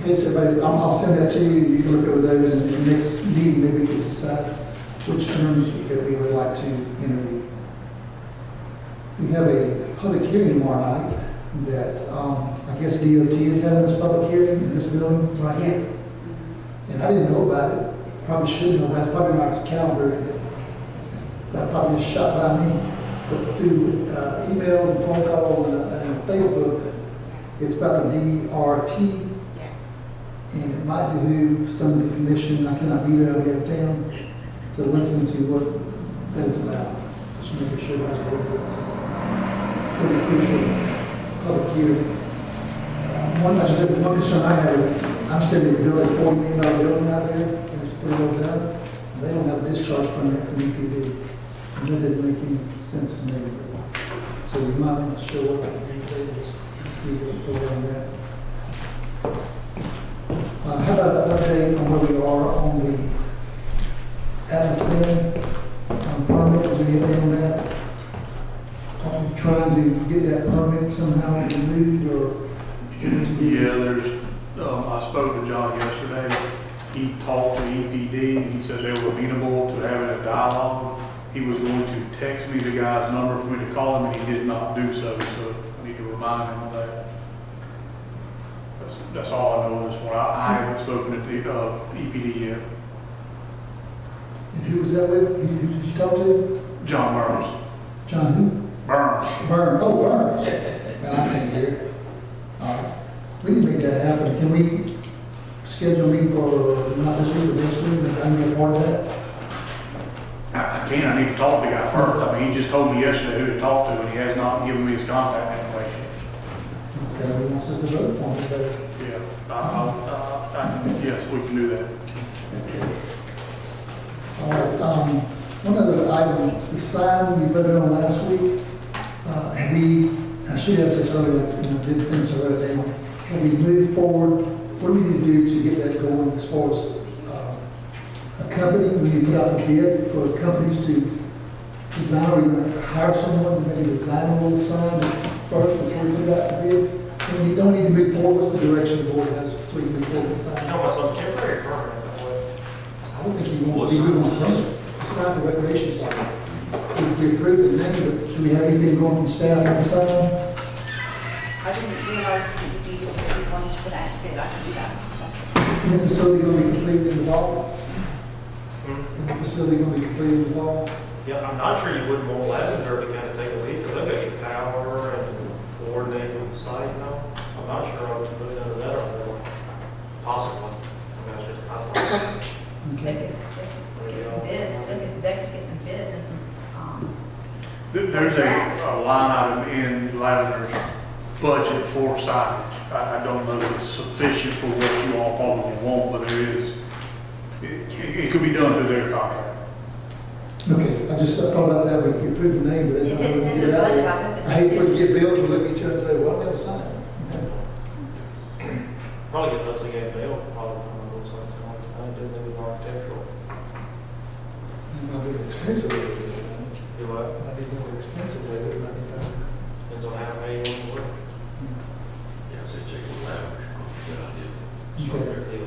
Okay, so everybody, I'll send that to you, you can look over those, and the next meeting, maybe we can decide which terms that we would like to interview. We have a public hearing tomorrow night that, I guess DOT is having this public hearing in this building right here. Yes. And I didn't know about it, probably should know, about it. It's probably on our calendar, and that probably just shot by me. But through emails and phone calls and Facebook, it's about the DRT. Yes. And it might behoove some of the commission, I cannot be there, I'll be out of town, to listen to what that is about. Just making sure that's what it's pretty crucial public hearing. One concern I have is, I'm still in the building, $40 million building out there, and it's pretty well done. They don't have a discharge permit from EPD, and that didn't make any sense to me. So we might want to show what that's in place, see what's going on there. How about an update on where we are on the Addison permit? Is there any update on that? Are we trying to get that permit somehow removed or? Yeah, I spoke to John yesterday. He talked to EPD. He said they were amenable to having a dialogue. He was going to text me the guy's number for me to call him, and he did not do so. So I need to remind him of that. That's all I know at this point. I haven't spoken to the EPD yet. And who was that with? Who did you talk to? John Burns. John who? Burns. Burns. Oh, Burns. Man, I can't hear. All right. We can make that happen. Can we schedule a meeting for, not this week, but next week, and I can be a part of that? I can't. I need to talk to the guy first. I mean, he just told me yesterday who to talk to, and he has not given me his contact information. Okay, he wants us to vote for him, but. Yeah, yes, we can do that. All right, one other item, the sign we voted on last week, I should have this earlier, didn't think so, wrote it down. Have we moved forward? What do we need to do to get that going as far as a company? We need to put out a bid for companies to design, or even hire someone to maybe design a little sign first before we put out the bid? And you don't need to move forward, what's the direction the board has, so we can move forward with the sign? No, it's on temporary permit. I don't think you want to be moving on the sign for recreation park. We approved the name, but do we have anything going from staff on the sign? I didn't realize that you wanted to put out bid. I can do that. Is the facility going to be completed in the fall? Is the facility going to be completed in the fall? Yeah, I'm not sure you wouldn't want Lavender to kind of take a lead, because they've got power and coordinate with the site, you know? I'm not sure I would put it under that or possibly. I mean, it's just possible. Okay. Get some bids, they could get some bids and some, There's a line item in Lavender's budget for signage. I don't know if it's sufficient for what you all probably want, but there is, it could be done through their contract. Okay, I just thought about that, we approved the name, but then. It's in the budget, I hope it's. I hate for you to get billed, and look at each other and say, well, I have a sign. Probably get those again, they'll probably come up with something like that, do maybe architectural. It might be expensive, Do what? it might be more expensive, but it might be better. Depends on how you want to work. Yeah, so check it out. Good idea. Okay.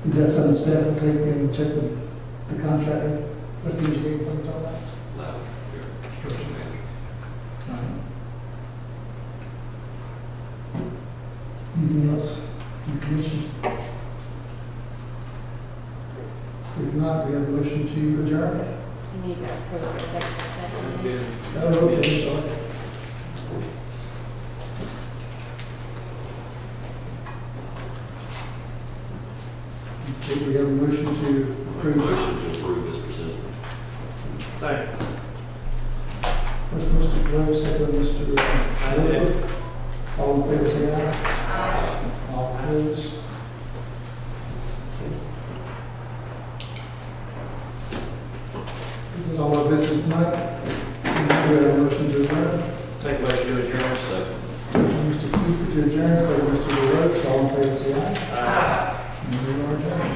Is that something staff will take and check the contractor? That's the engineering firm talking about? Loud, your construction manager. Anything else from the commission? If not, we have a motion to adjourn. You need to approve the executive session. Oh, okay, sorry. Okay, we have a motion to approve. Motion to approve as presented. Second. First, Mr. Glover, second, Mr. Whitaker. All in favor, say aye. Aye. All opposed? This is all our business tonight. We have a motion to adjourn. Take a motion to adjourn. Second. Motion, Mr. Keefe, to adjourn, second, Mr. LaRoche. All in favor, say aye. Aye. And we are adjourned.